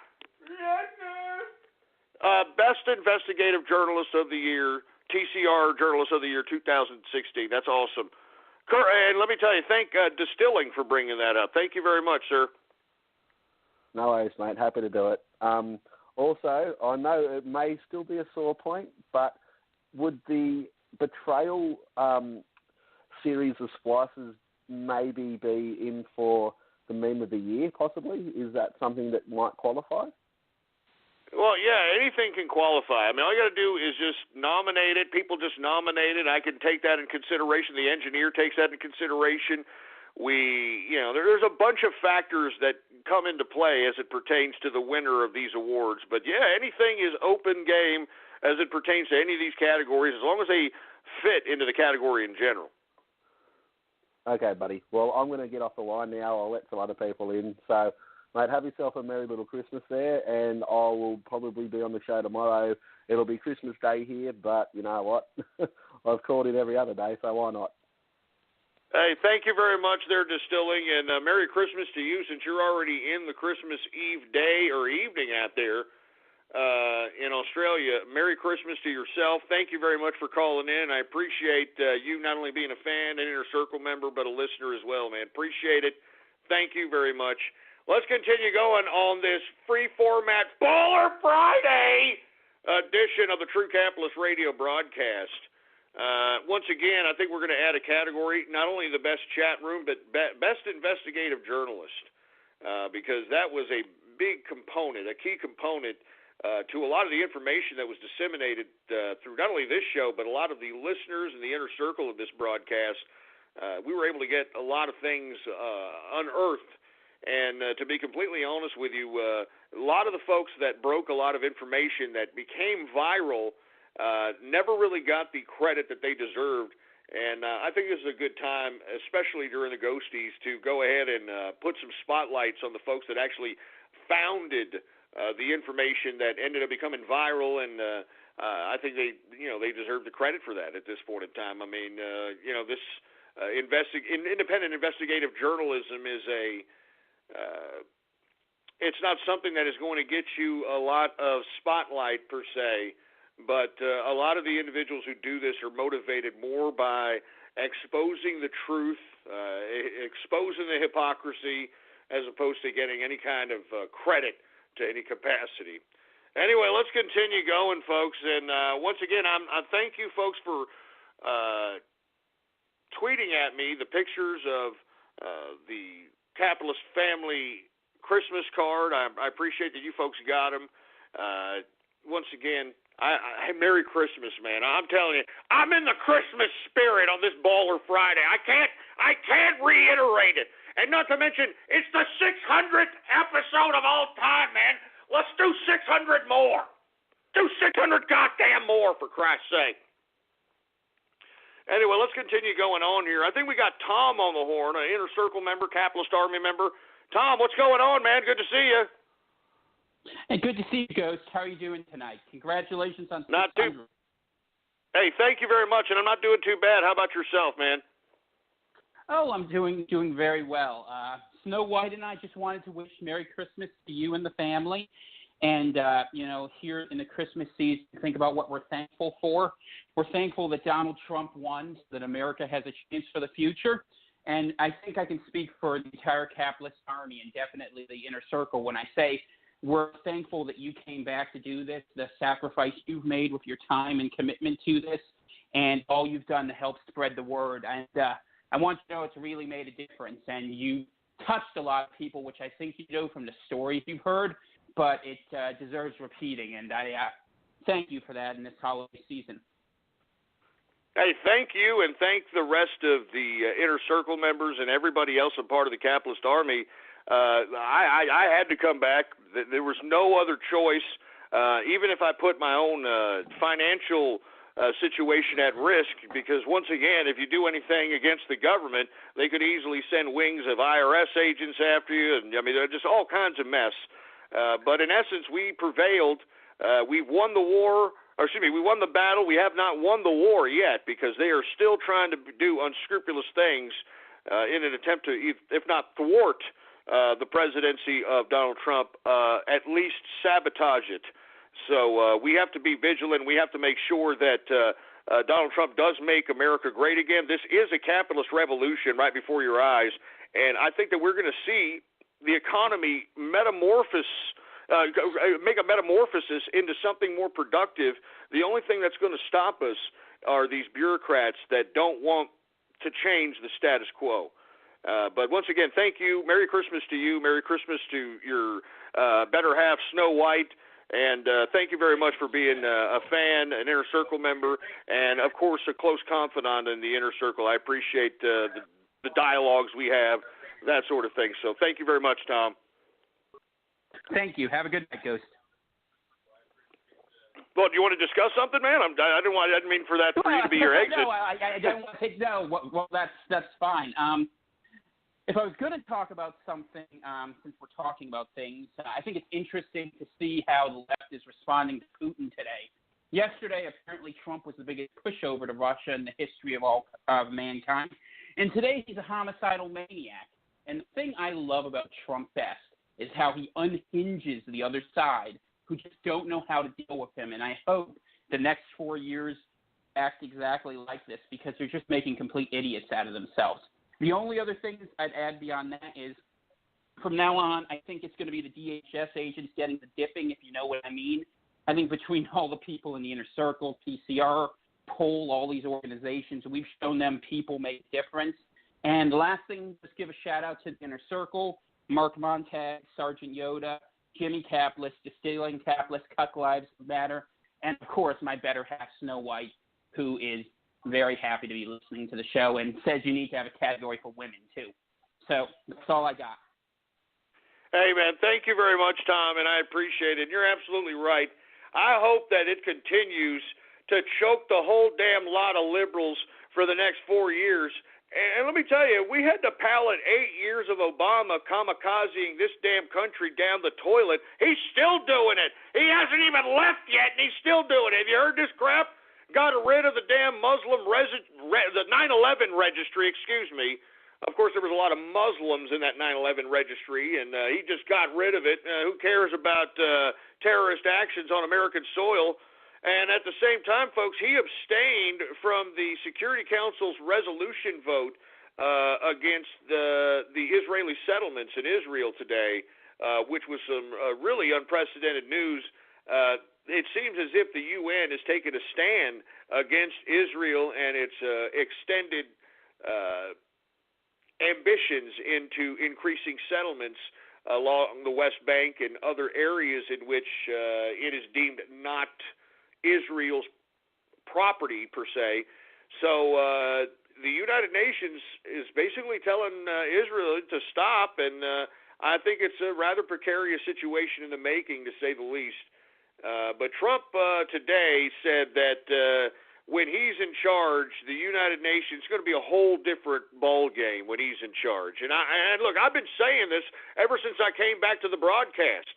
Best Investigative Journalist of the Year, TCR Journalist of the Year 2016. That's awesome. And let me tell you, thank Distilling for bringing that up. Thank you very much, sir. No worries, mate. Happy to do it. Also, I know it may still be a sore point, but would the Betrayal series of splices maybe be in for the Meme of the Year, possibly? Is that something that might qualify? Well, yeah, anything can qualify. I mean, all you got to do is just nominate it. People just nominate it. I can take that in consideration. The engineer takes that in consideration. There's a bunch of factors that come into play as it pertains to the winner of these awards. But, yeah, anything is open game as it pertains to any of these categories, as long as they fit into the category in general. Okay, buddy. Well, I'm going to get off the line now. I'll let some other people in. So, mate, have yourself a merry little Christmas there, and I will probably be on the show tomorrow. It'll be Christmas Day here, but you know what? I've called in every other day, so why not? Hey, thank you very much there, Distilling, and Merry Christmas to you, since you're already in the Christmas Eve day or evening out there in Australia. Merry Christmas to yourself. Thank you very much for calling in. I appreciate you not only being a fan, an Inner Circle member, but a listener as well, man. Appreciate it. Thank you very much. Let's continue going on this free format Baller Friday edition of the True Capitalist Radio broadcast. Once again, I think we're going to add a category, not only the best chat room, but best investigative journalist, because that was a big component, a key component to a lot of the information that was disseminated through not only this show, but a lot of the listeners in the inner circle of this broadcast. We were able to get a lot of things unearthed And to be completely honest with you, a lot of the folks that broke a lot of information that became viral never really got the credit that they deserved. And I think this is a good time, especially during the ghosties, to go ahead and put some spotlights on the folks that actually founded the information that ended up becoming viral. And I think they deserve the credit for that at this point in time. I mean, this independent investigative journalism is it's not something that is going to get you a lot of spotlight per se. But a lot of the individuals who do this are motivated more by exposing the truth, exposing the hypocrisy, as opposed to getting any kind of credit to any capacity. Anyway, let's continue going, folks. And once again, I thank you, folks, for tweeting at me the pictures of the capitalist family Christmas card. I appreciate that you folks got them. Once again, Merry Christmas, man. I'm telling you, I'm in the Christmas spirit on this Baller Friday. I can't reiterate it. And not to mention, it's the 600th episode of all time, man. Let's do 600 more. Do 600 goddamn more, for Christ's sake. Anyway, let's continue going on here. I think we got Tom on the horn, an Inner Circle member, Capitalist Army member. Tom, what's going on, man? Good to see you. Hey, good to see you, Ghost. How are you doing tonight? Congratulations on 600. Not too. Hey, thank you very much, and I'm not doing too bad. How about yourself, man? Oh, I'm doing very well. Snow White and I just wanted to wish Merry Christmas to you and the family. And, here in the Christmas season, think about what we're thankful for. We're thankful that Donald Trump won, so that America has a chance for the future. And I think I can speak for the entire capitalist army and definitely the Inner Circle when I say we're thankful that you came back to do this, the sacrifice you've made with your time and commitment to this, and all you've done to help spread the word. And I want you to know it's really made a difference, and you touched a lot of people, which I think you know from the stories you've heard, but it deserves repeating, and I thank you for that in this holiday season. Hey, thank you, and thank the rest of the Inner Circle members and everybody else a part of the Capitalist Army. I had to come back. There was no other choice. Even if I put my own financial situation at risk, because once again, if you do anything against the government, they could easily send wings of IRS agents after you, and I mean, there's just all kinds of mess. But in essence, we prevailed. We won the war. We won the battle. We have not won the war yet, because they are still trying to do unscrupulous things in an attempt to, if not thwart the presidency of Donald Trump, at least sabotage it. So we have to be vigilant. We have to make sure that Donald Trump does make America great again. This is a capitalist revolution right before your eyes, and I think that we're going to see the economy make a metamorphosis into something more productive. The only thing that's going to stop us are these bureaucrats that don't want to change the status quo. But once again, thank you. Merry Christmas to you. Merry Christmas to your better half, Snow White. And thank you very much for being a fan, an Inner Circle member, and, of course, a close confidant in the Inner Circle. I appreciate the dialogues we have, that sort of thing. So thank you very much, Tom. Thank you. Have a good night, Ghost. Well, do you want to discuss something, man? I didn't mean for that for you to be your exit. No, I don't want to take no. Well, that's fine. If I was going to talk about something, since we're talking about things, I think it's interesting to see how the left is responding to Putin today. Yesterday, apparently, Trump was the biggest pushover to Russia in the history of all of mankind, and today he's a homicidal maniac. And the thing I love about Trump best is how he unhinges the other side, who just don't know how to deal with him. And I hope the next 4 years act exactly like this, because they're just making complete idiots out of themselves. The only other thing I'd add beyond that is, from now on, I think it's going to be the DHS agents getting the dipping, if you know what I mean. I think between all the people in the Inner Circle, TCR, Poll, all these organizations, we've shown them people make a difference. And the last thing, just give a shout-out to the Inner Circle, Mark Montag, Sergeant Yoda, Jimmy Capitalist, Distilling Capitalist, Cuck Lives Matter, and, of course, my better half, Snow White, who is very happy to be listening to the show and says you need to have a category for women, too. So that's all I got. Hey, man, thank you very much, Tom, and I appreciate it. And you're absolutely right. I hope that it continues to choke the whole damn lot of liberals for the next 4 years. And let me tell you, we had to pallet 8 years of Obama kamikazing this damn country down the toilet. He's still doing it. He hasn't even left yet, and he's still doing it. Have you heard this crap? Got rid of the damn the 9/11 registry, excuse me. Of course, there was a lot of Muslims in that 9/11 registry, and he just got rid of it. Who cares about terrorist actions on American soil? And at the same time, folks, he abstained from the Security Council's resolution vote against the Israeli settlements in Israel today, which was some really unprecedented news. It seems as if the UN has taken a stand against Israel and its extended ambitions into increasing settlements along the West Bank and other areas in which it is deemed not Israel's property per se. So the United Nations is basically telling Israel to stop, and I think it's a rather precarious situation in the making, to say the least. But Trump today said that when he's in charge, the United Nations is going to be a whole different ball game when he's in charge. And look, I've been saying this ever since I came back to the broadcast.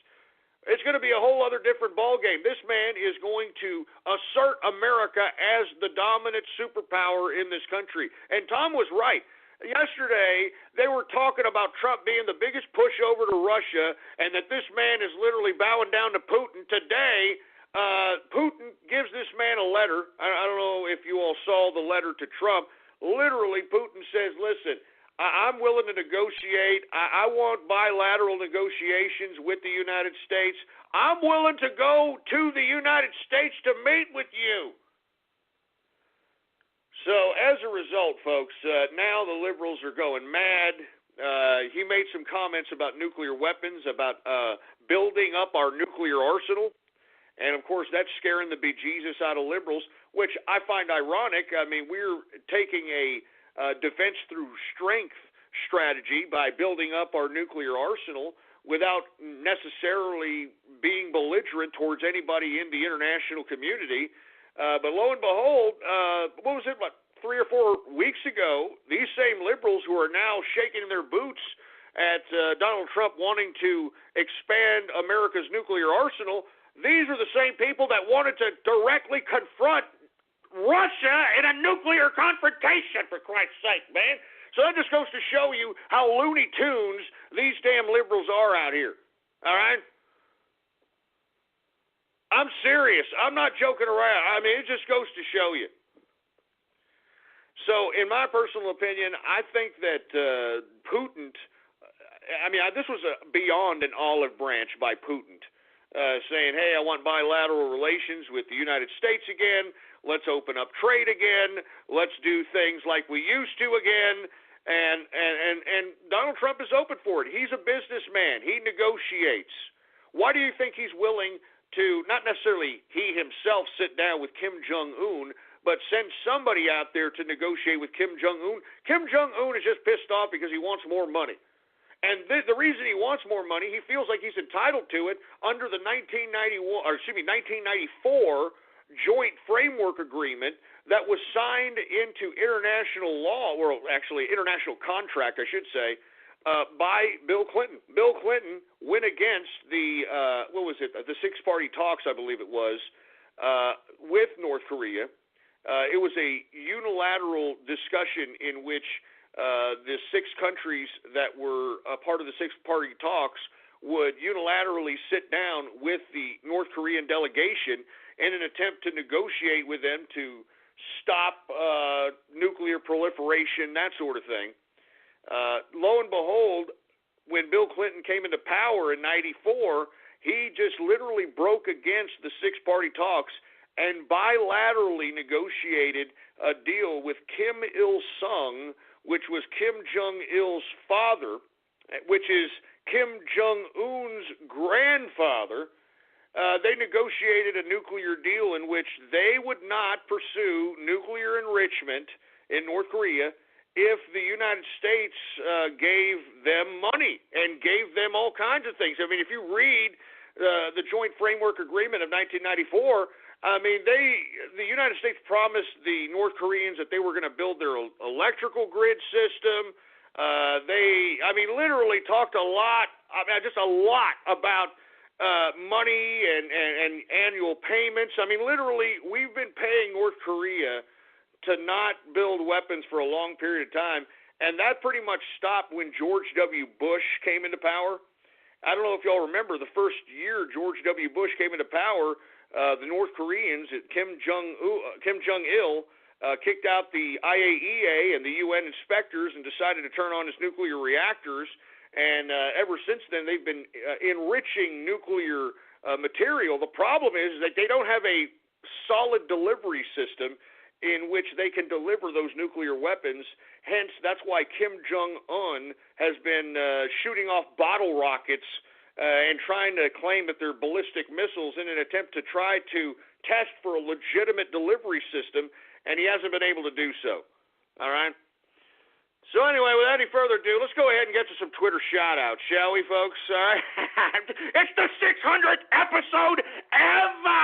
It's going to be a whole other different ball game. This man is going to assert America as the dominant superpower in this country. And Tom was right. Yesterday, they were talking about Trump being the biggest pushover to Russia and that this man is literally bowing down to Putin. Today, Putin gives this man a letter. I don't know if you all saw the letter to Trump. Literally, Putin says, listen, I'm willing to negotiate. I want bilateral negotiations with the United States. I'm willing to go to the United States to meet with you. So as a result, folks, now the liberals are going mad. He made some comments about nuclear weapons, about building up our nuclear arsenal. And, of course, that's scaring the bejesus out of liberals, which I find ironic. I mean, we're taking a defense through strength strategy by building up our nuclear arsenal without necessarily being belligerent towards anybody in the international community. But lo and behold, what was it, 3 or 4 weeks ago, these same liberals who are now shaking their boots at Donald Trump wanting to expand America's nuclear arsenal, these are the same people that wanted to directly confront Russia in a nuclear confrontation, for Christ's sake, man. So that just goes to show you how Looney Tunes these damn liberals are out here. All right? I'm serious. I'm not joking around. I mean, it just goes to show you. So, in my personal opinion, I think that Putin, this was beyond an olive branch by Putin, saying, hey, I want bilateral relations with the United States again. Let's open up trade again. Let's do things like we used to again. And Donald Trump is open for it. He's a businessman. He negotiates. Why do you think he's willing to, not necessarily he himself sit down with Kim Jong-un, but send somebody out there to negotiate with Kim Jong-un? Kim Jong-un is just pissed off because he wants more money. And the reason he wants more money, he feels like he's entitled to it under the 1994 Joint Framework Agreement that was signed into international law, or actually international contract, I should say, by Bill Clinton. Bill Clinton went against the the six-party talks, I believe it was, with North Korea. It was a unilateral discussion in which the 6 countries that were a part of the six-party talks would unilaterally sit down with the North Korean delegation in an attempt to negotiate with them to stop nuclear proliferation, that sort of thing. Lo and behold, when Bill Clinton came into power in '94, he just literally broke against the six-party talks and bilaterally negotiated a deal with Kim Il-sung, which was Kim Jong-il's father, which is Kim Jong-un's grandfather. They negotiated a nuclear deal in which they would not pursue nuclear enrichment in North Korea if the United States gave them money and gave them all kinds of things. I mean, if you read the Joint Framework Agreement of 1994, I mean, the United States promised the North Koreans that they were going to build their electrical grid system. They literally talked a lot, just a lot about money and annual payments. I mean, literally, we've been paying North Korea to not build weapons for a long period of time, and that pretty much stopped when George W. Bush came into power. I don't know if y'all remember the first year George W. Bush came into power, the North Koreans, Kim Jong-il, kicked out the IAEA and the UN inspectors and decided to turn on his nuclear reactors. And ever since then, they've been enriching nuclear material. The problem is that they don't have a solid delivery system in which they can deliver those nuclear weapons. Hence, that's why Kim Jong-un has been shooting off bottle rockets and trying to claim that they're ballistic missiles in an attempt to try to test for a legitimate delivery system, and he hasn't been able to do so. All right? So anyway, without any further ado, let's go ahead and get to some Twitter shout-outs, shall we, folks? All right? It's the 600th episode ever!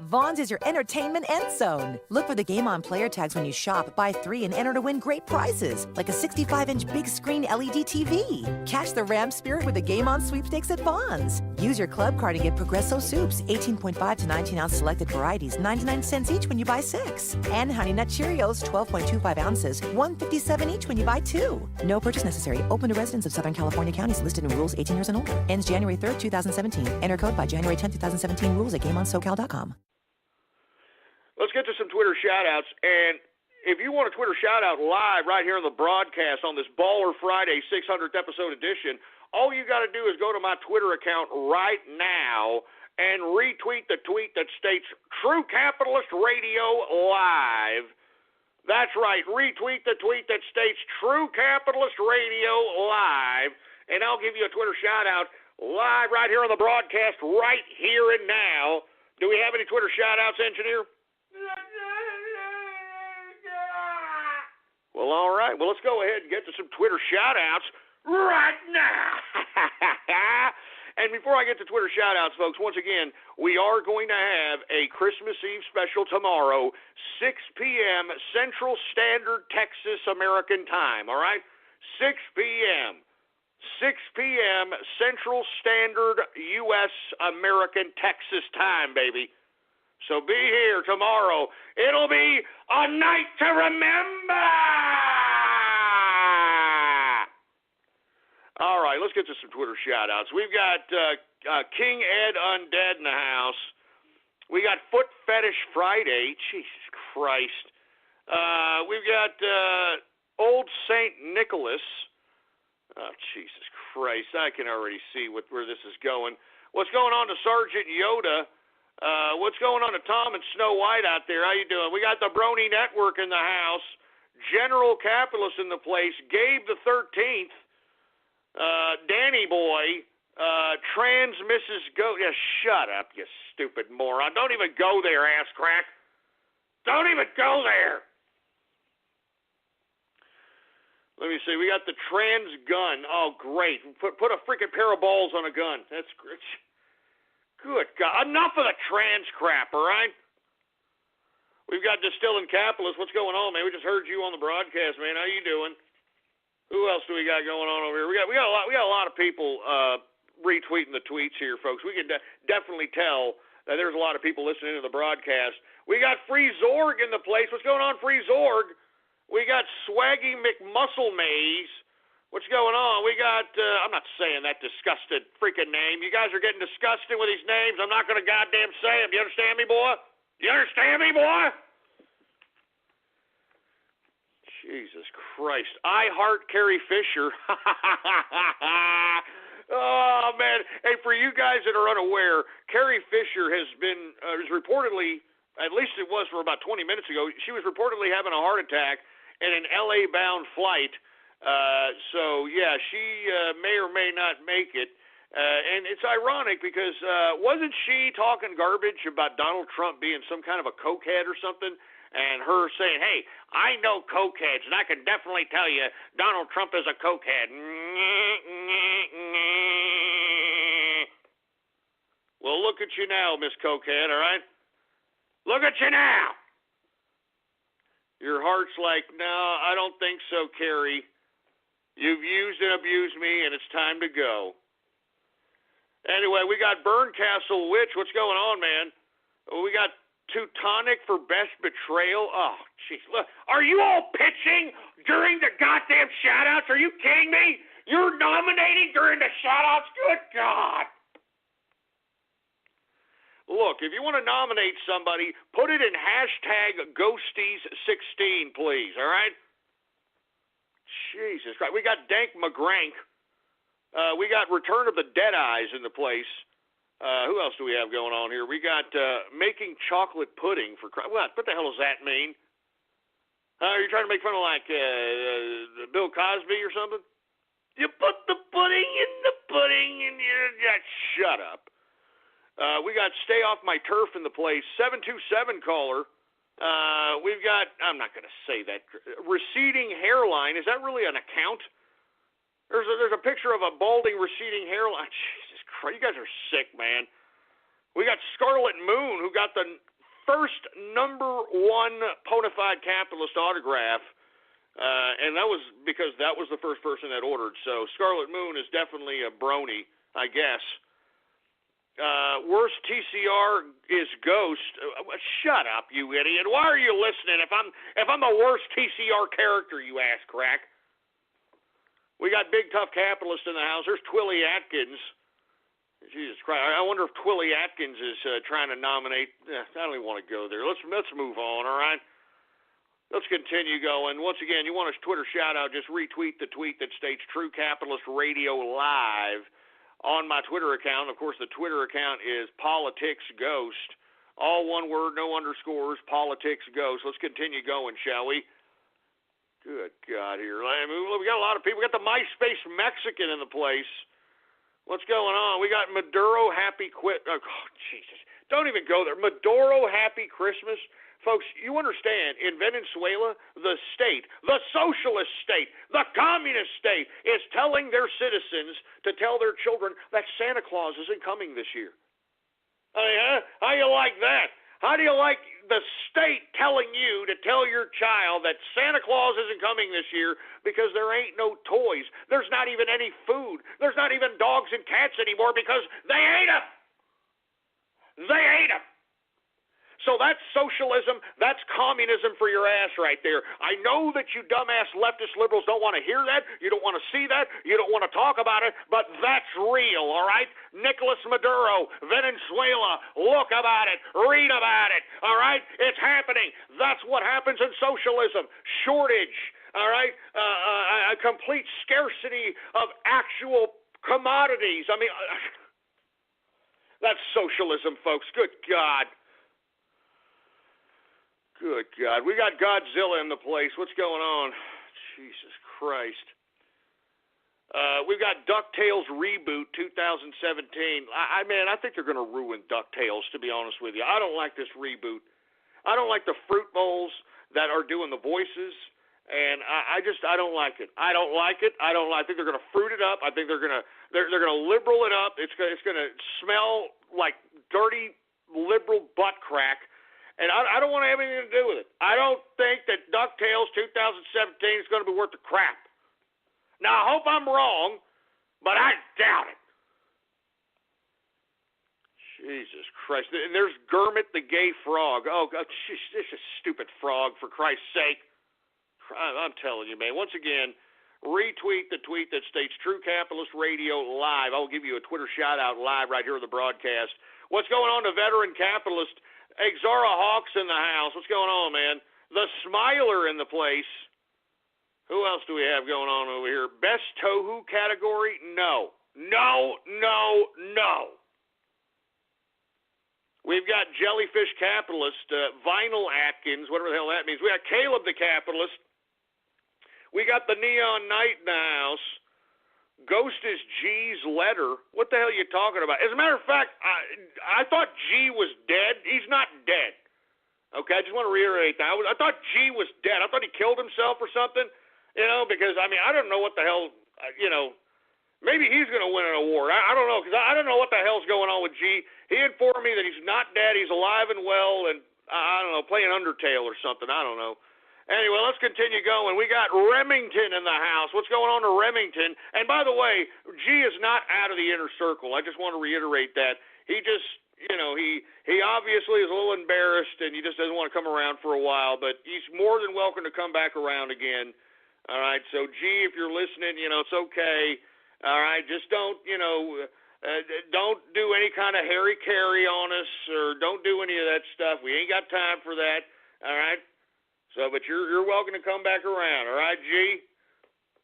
Vaughn's is your entertainment end zone. Look for the Game On player tags when you shop, buy 3, and enter to win great prizes, like a 65-inch big screen LED TV. Cash the Ram Spirit with the Game On sweepstakes at Vaughn's. Use your club card and get Progresso soups, 18.5 to 19-ounce selected varieties, 99 cents each when you buy 6. And Honey Nut Cheerios, 12.25 ounces, $1.57 each when you buy 2. No purchase necessary. Open to residents of Southern California counties listed in rules 18 years and older. Ends January 3rd, 2017. Enter code by January 10th, 2017. Rules at GameOnSoCal.com. Let's get to some Twitter shout-outs, and if you want a Twitter shout-out live right here on the broadcast on this Baller Friday 600th episode edition, all you got to do is go to my Twitter account right now and retweet the tweet that states True Capitalist Radio Live. That's right, retweet the tweet that states True Capitalist Radio Live, and I'll give you a Twitter shout-out live right here on the broadcast right here and now. Do we have any Twitter shout-outs, engineer? Well, all right. Well, let's go ahead and get to some Twitter shout-outs right now. And before I get to Twitter shout-outs, folks, once again, we are going to have a Christmas Eve special tomorrow, 6 p.m. Central Standard Texas American Time, all right? 6 p.m. 6 p.m. Central Standard U.S. American Texas Time, baby. So be here tomorrow. It'll be a night to remember. All right, let's get to some Twitter shout-outs. We've got King Ed Undead in the house. We got Foot Fetish Friday. Jesus Christ. We've got Old St. Nicholas. Oh, Jesus Christ. I can already see where this is going. What's going on to Sergeant Yoda? What's going on to Tom and Snow White out there? How you doing? We got the Brony Network in the house, General Capitalist in the place, Gabe the 13th, Danny Boy, Trans Mrs. Goat. Yeah, shut up, you stupid moron. Don't even go there, ass crack. Don't even go there. Let me see. We got the Trans Gun. Oh, great. Put a freaking pair of balls on a gun. That's great. Good God. Enough of the trans crap, all right? We've got Distilling Capitalist. What's going on, man? We just heard you on the broadcast, man. How you doing? Who else do we got going on over here? We got a lot of people retweeting the tweets here, folks. We can definitely tell that there's a lot of people listening to the broadcast. We got Free Zorg in the place. What's going on, Free Zorg? We got Swaggy McMuscle Maze. What's going on? We got, I'm not saying that disgusted freaking name. You guys are getting disgusted with these names. I'm not going to goddamn say them. You understand me, boy? You understand me, boy? Jesus Christ. I heart Carrie Fisher. Oh, man. Hey, for you guys that are unaware, Carrie Fisher has been, is reportedly, at least it was for about 20 minutes ago, she was reportedly having a heart attack in an LA-bound flight. So, yeah, she may or may not make it. And it's ironic because wasn't she talking garbage about Donald Trump being some kind of a cokehead or something? and her saying, hey, I know cokeheads, and I can definitely tell you Donald Trump is a cokehead. Well, look at you now, Miss Cokehead, all right? Look at you now. Your heart's like, no, I don't think so, Carrie. You've used and abused me, and it's time to go. Anyway, we got Berncastle Witch. What's going on, man? We got Teutonic for Best Betrayal. Oh, jeez. Look, are you all pitching during the goddamn shout-outs? Are you kidding me? You're nominating during the shout-outs? Good God. Look, if you want to nominate somebody, put it in #Ghosties16, please, all right? Jesus Christ. We got Dank McGrank. We got Return of the Deadeyes in the place. Who else do we have going on here? We got Making Chocolate Pudding for what? What the hell does that mean? Are you trying to make fun of like Bill Cosby or something? You put the pudding in the pudding and you just shut up. We got Stay Off My Turf in the place. 727 caller. We've got, I'm not going to say that, Receding Hairline. Is that really an account? There's a picture of a balding, receding hairline. Jesus Christ, you guys are sick, man. We got Scarlet Moon, who got the first #1 bona fide capitalist autograph, and that was because that was the first person that ordered. So Scarlet Moon is definitely a brony, I guess. Worst TCR is Ghost. Shut up, you idiot! Why are you listening? If I'm the worst TCR character, you ass crack. We got Big Tough Capitalist in the house. There's Twilly Atkins. Jesus Christ! I wonder if Twilly Atkins is trying to nominate. I don't even want to go there. Let's move on. All right. Let's continue going. Once again, you want a Twitter shout out? Just retweet the tweet that states True Capitalist Radio Live on my Twitter account. Of course, the Twitter account is Politics Ghost. All one word, no underscores, Politics Ghost. Let's continue going, shall we? Good God here. We got a lot of people. We got the MySpace Mexican in the place. What's going on? We got Maduro Happy Quit. Oh, Jesus. Don't even go there. Maduro Happy Christmas. Folks, you understand, in Venezuela, the state, the socialist state, the communist state is telling their citizens to tell their children that Santa Claus isn't coming this year. I mean, how do you like that? How do you like the state telling you to tell your child that Santa Claus isn't coming this year because there ain't no toys? There's not even any food. There's not even dogs and cats anymore because they ate them. They ate them. So that's socialism, that's communism for your ass right there. I know that you dumbass leftist liberals don't want to hear that, you don't want to see that, you don't want to talk about it, but that's real, all right? Nicolas Maduro, Venezuela, look about it, read about it, all right? It's happening. That's what happens in socialism. Shortage, all right? A complete scarcity of actual commodities. I mean, that's socialism, folks. Good God. Good God. We got Godzilla in the place. What's going on? Jesus Christ. We've got DuckTales Reboot 2017. Man, I think they're going to ruin DuckTales, to be honest with you. I don't like this reboot. I don't like the fruit bowls that are doing the voices, and I don't like it. I don't like it. I think they're going to fruit it up. I think they're going to liberal it up. It's going to smell like dirty liberal butt crack. And I don't want to have anything to do with it. I don't think that DuckTales 2017 is going to be worth the crap. Now, I hope I'm wrong, but I doubt it. Jesus Christ. And there's Kermit the Gay Frog. Oh, God, this is a stupid frog, for Christ's sake. I'm telling you, man. Once again, retweet the tweet that states True Capitalist Radio Live. I'll give you a Twitter shout-out live right here on the broadcast. What's going on to Veteran Capitalist? Exara Hawks in the house. What's going on, man? The Smiler in the place. Who else do we have going on over here? Best Tohu category? No. No, no, no. We've got Jellyfish Capitalist, Vinyl Atkins, whatever the hell that means. We got Caleb the Capitalist. We got the Neon Knight in the house. Ghost is G's letter. What the hell are you talking about? As a matter of fact, I thought G was dead. He's not dead. Okay, I just want to reiterate that. I thought G was dead. I thought he killed himself or something, because, I don't know what the hell, maybe he's going to win an award. I don't know, because I don't know what the hell's going on with G. He informed me that he's not dead, he's alive and well, and, I don't know, playing Undertale or something. I don't know. Anyway, let's continue going. We got Remington in the house. What's going on to Remington? And by the way, G is not out of the inner circle. I just want to reiterate that. He just, he obviously is a little embarrassed, and he just doesn't want to come around for a while, but he's more than welcome to come back around again. All right, so G, if you're listening, it's okay. All right, just don't do any kind of Harry Carry on us, or don't do any of that stuff. We ain't got time for that. All right. So, but you're welcome to come back around. All right, G.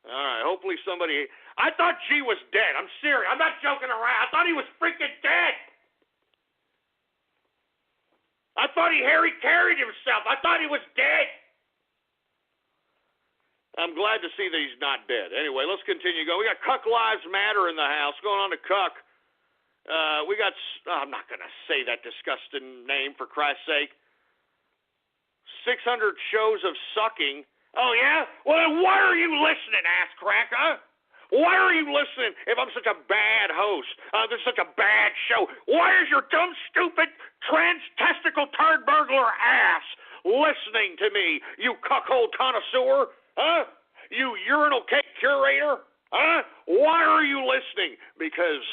All right. Hopefully somebody. I thought G was dead. I'm serious. I'm not joking around. I thought he was freaking dead. I thought he Harry Carried himself. I thought he was dead. I'm glad to see that he's not dead. Anyway, let's continue going. We got Cuck Lives Matter in the house. What's going on to Cuck? We got, I'm not going to say that disgusting name, for Christ's sake. 600 shows of sucking. Oh, yeah? Well, then why are you listening, ass crack, huh? Why are you listening if I'm such a bad host? This is such a bad show. Why is your dumb, stupid, trans-testicle turd burglar ass listening to me, you cuckold connoisseur? Huh? You urinal cake curator? Huh? Why are you listening? Because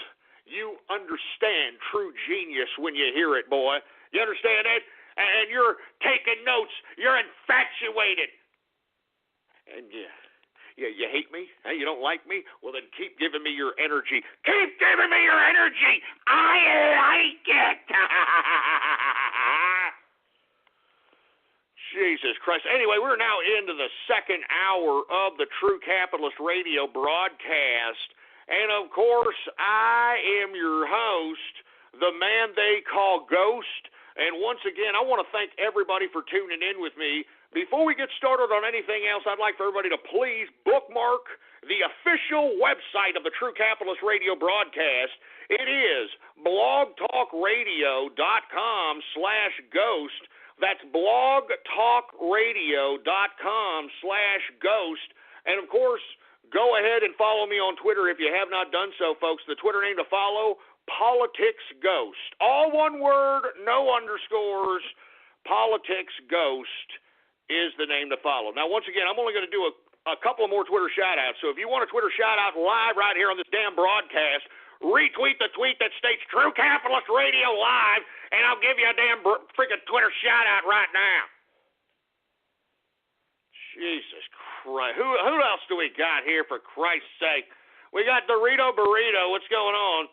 you understand true genius when you hear it, boy. You understand that? And you're taking notes. You're infatuated. And you hate me? Huh? You don't like me? Well, then keep giving me your energy. Keep giving me your energy. I like it. Jesus Christ. Anyway, we're now into the second hour of the True Capitalist Radio broadcast. And, of course, I am your host, the man they call Ghost. And once again, I want to thank everybody for tuning in with me. Before we get started on anything else, I'd like for everybody to please bookmark the official website of the True Capitalist Radio broadcast. It is blogtalkradio.com/ghost. That's blogtalkradio.com/ghost. And, of course, go ahead and follow me on Twitter if you have not done so, folks. The Twitter name to follow, Politics Ghost. All one word, no underscores. Politics Ghost is the name to follow. Now, once again, I'm only going to do a couple of more Twitter shout-outs. So if you want a Twitter shout-out live right here on this damn broadcast, retweet the tweet that states True Capitalist Radio Live, and I'll give you a damn freaking Twitter shout-out right now. Jesus Christ. Who else do we got here, for Christ's sake? We got Dorito Burrito. What's going on?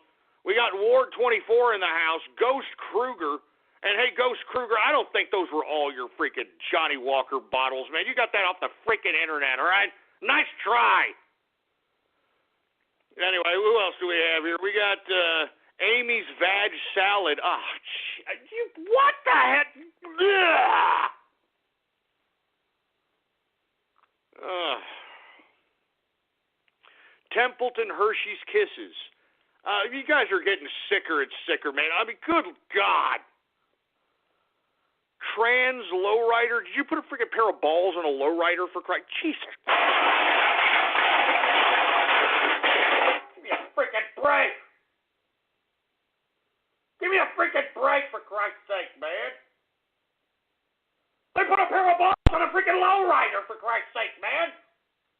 We got Ward 24 in the house. Ghost Kruger. And, hey, Ghost Kruger, I don't think those were all your freaking Johnny Walker bottles, man. You got that off the freaking internet, all right? Nice try. Anyway, who else do we have here? We got Amy's Vag Salad. Oh, what the heck? Templeton Hershey's Kisses. You guys are getting sicker and sicker, man. I mean, good God. Trans lowrider. Did you put a freaking pair of balls on a lowrider, for Christ? Jesus. Give me a freaking break. Give me a freaking break, for Christ's sake, man. They put a pair of balls on a freaking lowrider, for Christ's sake, man.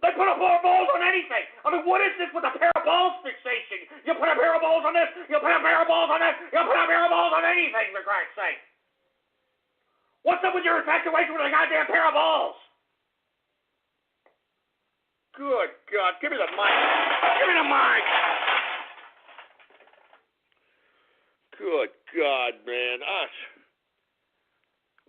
They put a pair of balls on anything. I mean, what is this with a pair of balls fixation? You put a pair of balls on this, you put a pair of balls on this, you put a pair of balls on anything, for Christ's sake. What's up with your infatuation with a goddamn pair of balls? Good God. Give me the mic. Give me the mic. Good God, man.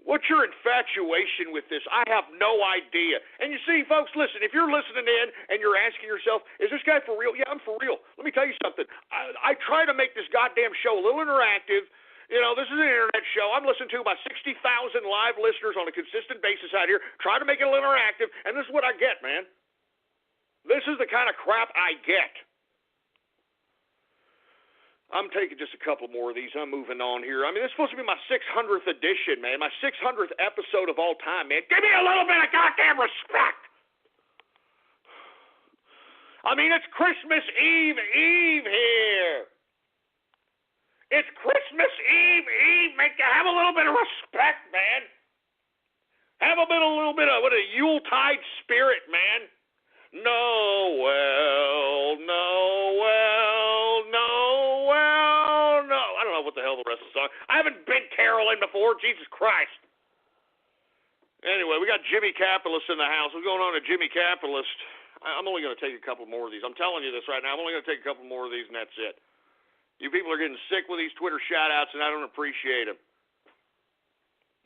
What's your infatuation with this? I have no idea. And you see, folks, listen, if you're listening in and you're asking yourself, is this guy for real? Yeah, I'm for real. Let me tell you something. I try to make this goddamn show a little interactive. You know, this is an internet show. I'm listened to by 60,000 live listeners on a consistent basis out here. Try to make it a little interactive, and this is what I get, man. This is the kind of crap I get. I'm taking just a couple more of these. I'm moving on here. I mean, this is supposed to be my 600th edition, man. My 600th episode of all time, man. Give me a little bit of goddamn respect. I mean, it's Christmas Eve here. It's Christmas Eve, man. Have a little bit of respect, man. Have a little bit of a Yuletide spirit, man. Noel. I don't know what the hell the rest of the song. I haven't been caroling before. Jesus Christ. Anyway, we got Jimmy Capitalist in the house. What's going on to Jimmy Capitalist? I'm only going to take a couple more of these. I'm telling you this right now. I'm only going to take a couple more of these, and that's it. You people are getting sick with these Twitter shout-outs, and I don't appreciate them.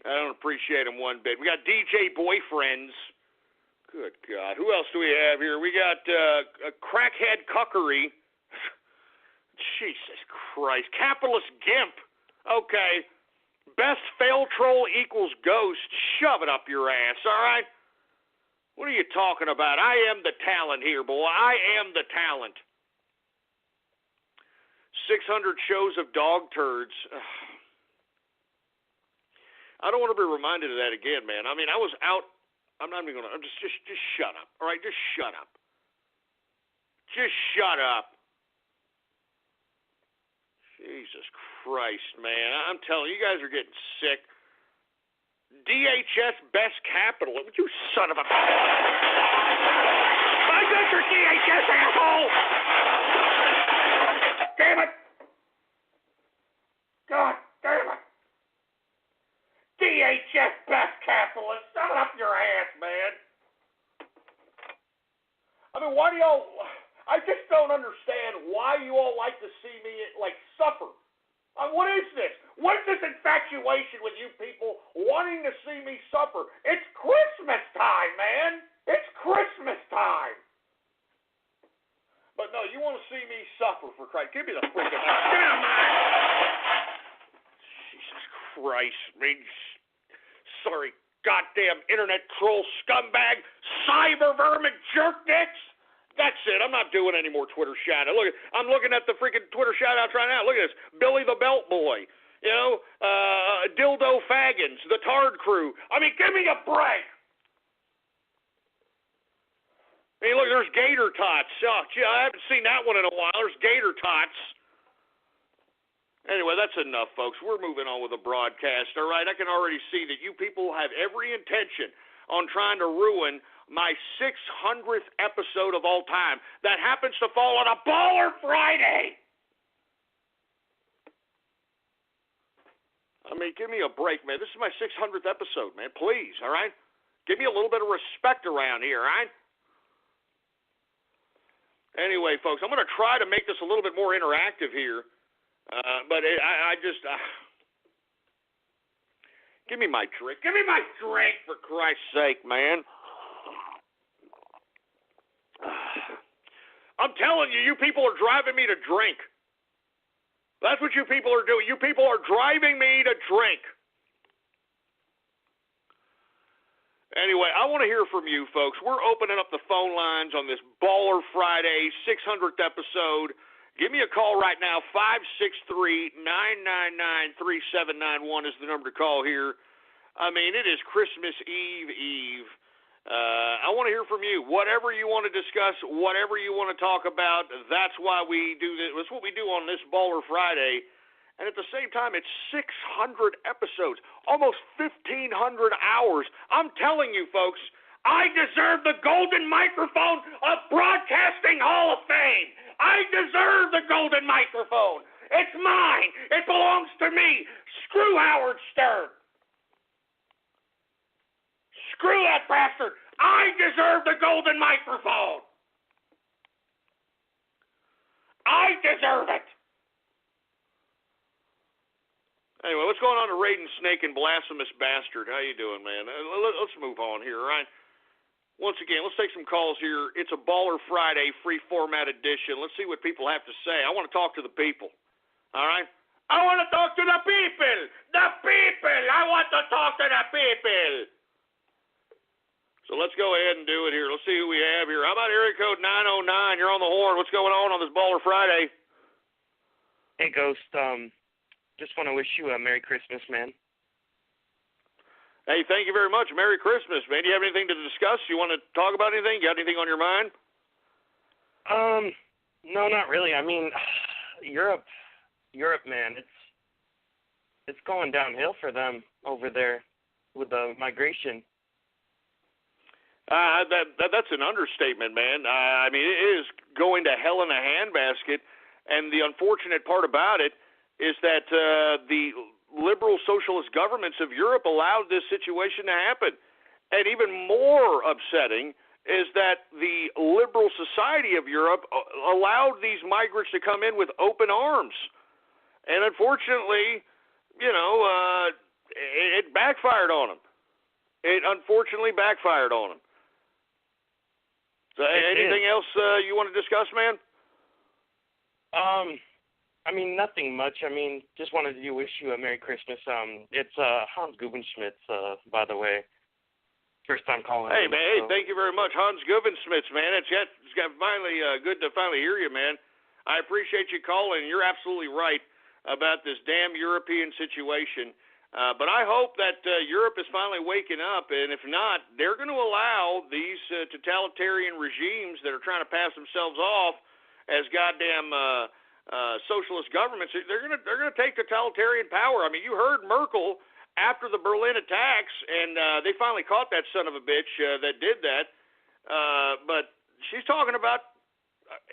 I don't appreciate them one bit. We got DJ Boyfriends. Good God. Who else do we have here? We got Crackhead Cuckery. Jesus Christ. Capitalist Gimp. Okay. Best fail troll equals ghost. Shove it up your ass, all right? What are you talking about? I am the talent here, boy. I am the talent. 600 shows of dog turds. I don't want to be reminded of that again, man. I mean, I was out. I'm not even going to. Just shut up. All right, just shut up. Just shut up. Jesus Christ, man. I'm telling you, you guys are getting sick. DHS Best Capital. You son of a. I got your DHS, asshole! Damn it! God damn it! DHS Best Capitalist. Shut up your ass, man. I mean, why do y'all... I just don't understand why you all like to see me, like, suffer. What is this? What is this infatuation with you people wanting to see me suffer? It's Christmas time, man. It's Christmas time. But no, you want to see me suffer, for Christ. Give me the freaking... Damn it! Jesus Christ, man. Sorry, goddamn internet troll scumbag, cyber vermin jerk dicks. That's it. I'm not doing any more Twitter shout-outs. Look, I'm looking at the freaking Twitter shout-outs right now. Look at this. Billy the Belt Boy. You know, Dildo Faggins, the Tard Crew. I mean, give me a break. I mean, look, there's Gator Tots. Oh, gee, I haven't seen that one in a while. There's Gator Tots. Anyway, that's enough, folks. We're moving on with the broadcast, all right? I can already see that you people have every intention on trying to ruin my 600th episode of all time. That happens to fall on a Baller Friday. I mean, give me a break, man. This is my 600th episode, man. Please, all right? Give me a little bit of respect around here, all right? Anyway, folks, I'm going to try to make this a little bit more interactive here. But I just... give me my drink. Give me my drink, for Christ's sake, man. I'm telling you, you people are driving me to drink. That's what you people are doing. You people are driving me to drink. Anyway, I want to hear from you, folks. We're opening up the phone lines on this Baller Friday, 600th episode. Give me a call right now. 563-999-3791 is the number to call here. I mean, it is Christmas Eve. I want to hear from you. Whatever you want to discuss, whatever you want to talk about, that's why we do this. That's what we do on this Baller Friday. And at the same time, it's 600 episodes, almost 1,500 hours. I'm telling you, folks, I deserve the golden microphone of Broadcasting Hall of Fame. I deserve the golden microphone. It's mine. It belongs to me. Screw Howard Stern. Screw that bastard. I deserve the golden microphone. I deserve it. Anyway, what's going on to Raiden Snake and Blasphemous Bastard? How you doing, man? Let's move on here, all right? Once again, let's take some calls here. It's a Baller Friday, free format edition. Let's see what people have to say. I want to talk to the people, all right? I want to talk to the people. The people. I want to talk to the people. So let's go ahead and do it here. Let's see who we have here. How about area code 909? You're on the horn. What's going on this Baller Friday? Hey, Ghost. Just want to wish you a Merry Christmas, man. Hey, thank you very much. Merry Christmas, man. Do you have anything to discuss? You want to talk about anything? You got anything on your mind? No, not really. I mean, Europe, man, it's going downhill for them over there with the migration. That's an understatement, man. I mean, it is going to hell in a handbasket, and the unfortunate part about it is that the liberal socialist governments of Europe allowed this situation to happen. And even more upsetting is that the liberal society of Europe allowed these migrants to come in with open arms. And unfortunately, it backfired on them. It unfortunately backfired on them. So anything else you want to discuss, man? I mean, nothing much. I mean, just wanted to wish you a Merry Christmas. It's Hans Gubenschmitz, by the way. First time calling. Hey, man. Hey, thank you very much, Hans Gubenschmitz, man. It's got finally good to finally hear you, man. I appreciate you calling. You're absolutely right about this damn European situation. But I hope that Europe is finally waking up, and if not, they're going to allow these totalitarian regimes that are trying to pass themselves off as goddamn socialist governments. They're going to take totalitarian power. I mean, you heard Merkel after the Berlin attacks, and they finally caught that son of a bitch that did that. But she's talking about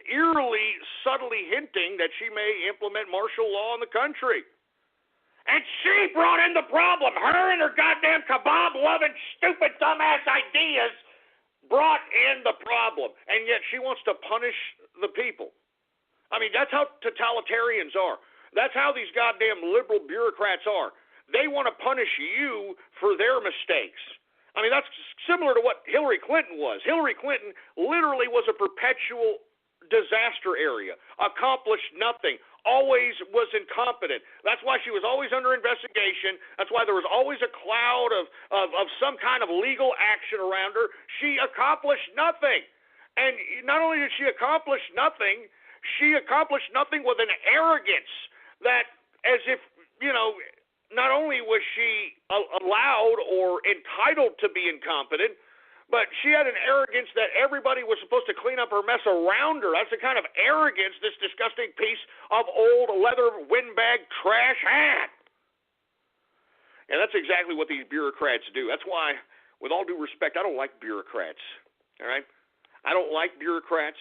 eerily, subtly hinting that she may implement martial law in the country. And she brought in the problem. Her and her goddamn kebab-loving, stupid, dumbass ideas brought in the problem. And yet she wants to punish the people. I mean, that's how totalitarians are. That's how these goddamn liberal bureaucrats are. They want to punish you for their mistakes. I mean, that's similar to what Hillary Clinton was. Hillary Clinton literally was a perpetual disaster area, accomplished nothing, always was incompetent. That's why she was always under investigation. That's why there was always a cloud of some kind of legal action around her. She accomplished nothing. And not only did she accomplish nothing, she accomplished nothing with an arrogance that, as if, not only was she allowed or entitled to be incompetent, but she had an arrogance that everybody was supposed to clean up her mess around her. That's the kind of arrogance this disgusting piece of old leather windbag trash had. And that's exactly what these bureaucrats do. That's why, with all due respect, I don't like bureaucrats. All right? I don't like bureaucrats.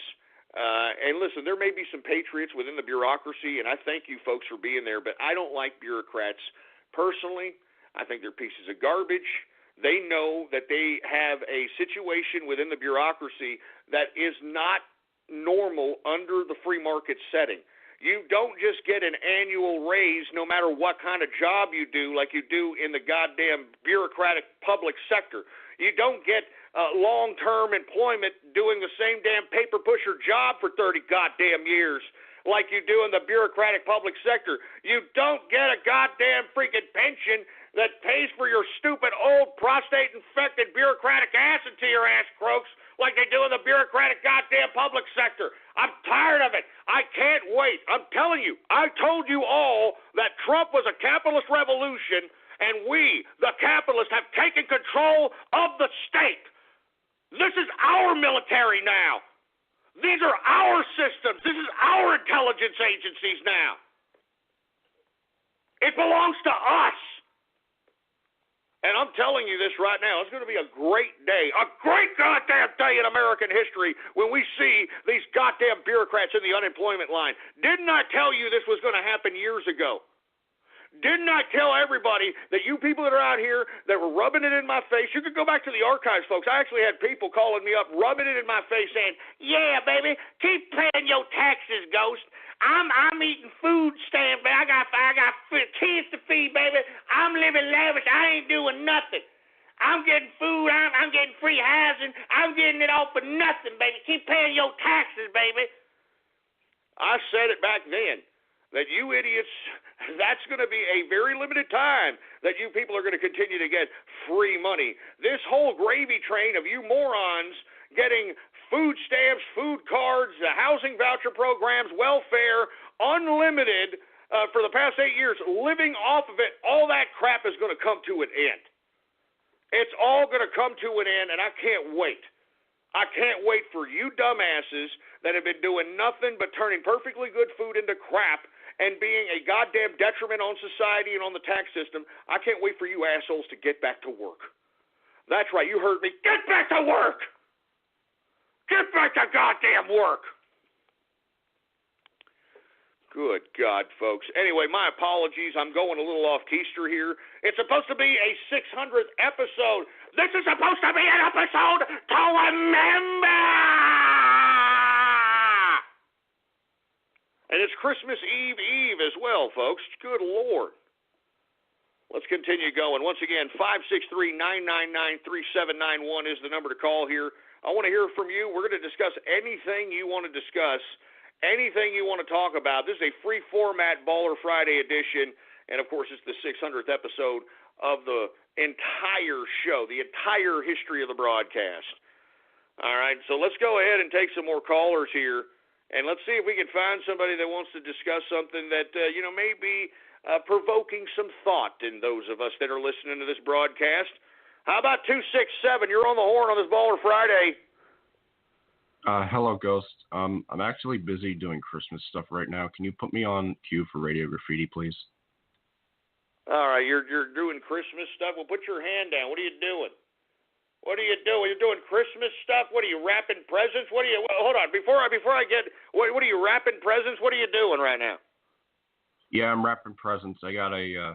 And listen, there may be some patriots within the bureaucracy, and I thank you folks for being there, but I don't like bureaucrats. Personally, I think they're pieces of garbage. They know that they have a situation within the bureaucracy that is not normal under the free market setting. You don't just get an annual raise no matter what kind of job you do like you do in the goddamn bureaucratic public sector. You don't get long-term employment doing the same damn paper pusher job for 30 goddamn years like you do in the bureaucratic public sector. You don't get a goddamn freaking pension that pays for your stupid old prostate-infected bureaucratic ass into your ass, crooks, like they do in the bureaucratic goddamn public sector. I'm tired of it. I can't wait. I'm telling you, I told you all that Trump was a capitalist revolution, and we, the capitalists, have taken control of the state. This is our military now. These are our systems. This is our intelligence agencies now. It belongs to us. And I'm telling you this right now, it's going to be a great day, a great goddamn day in American history when we see these goddamn bureaucrats in the unemployment line. Didn't I tell you this was going to happen years ago? Didn't I tell everybody that you people that are out here that were rubbing it in my face, you could go back to the archives, folks. I actually had people calling me up, rubbing it in my face, saying, yeah, baby, keep paying your taxes, Ghost. I'm eating food stamps, but I got kids to feed, baby. I'm living lavish. I ain't doing nothing. I'm getting food. I'm getting free housing. I'm getting it all for nothing, baby. Keep paying your taxes, baby. I said it back then that you idiots, that's going to be a very limited time that you people are going to continue to get free money. This whole gravy train of you morons getting food stamps, food cards, the housing voucher programs, welfare, unlimited for the past 8 years, living off of it, all that crap is going to come to an end. It's all going to come to an end, and I can't wait. I can't wait for you dumbasses that have been doing nothing but turning perfectly good food into crap and being a goddamn detriment on society and on the tax system. I can't wait for you assholes to get back to work. That's right, you heard me. Get back to work! Get back to goddamn work! Good God, folks. Anyway, my apologies. I'm going a little off keister here. It's supposed to be a 600th episode. This is supposed to be an episode to remember! And it's Christmas Eve as well, folks. Good Lord. Let's continue going. Once again, 563-999-3791 is the number to call here. I want to hear from you. We're going to discuss anything you want to discuss. Anything you want to talk about. This is a free format Baller Friday edition, and of course it's the 600th episode of the entire show, the entire history of the broadcast. All right, so let's go ahead and take some more callers here, and let's see if we can find somebody that wants to discuss something that, may be provoking some thought in those of us that are listening to this broadcast. How about 267? You're on the horn on this Baller Friday. Hello, Ghost. I'm actually busy doing Christmas stuff right now. Can you put me on queue for Radio Graffiti, please? All right, you're doing Christmas stuff. Well, put your hand down. What are you doing? What are you doing? You're doing Christmas stuff. What are you wrapping presents? What are you? Hold on. Before I get. What are you wrapping presents? What are you doing right now? Yeah, I'm wrapping presents. I got a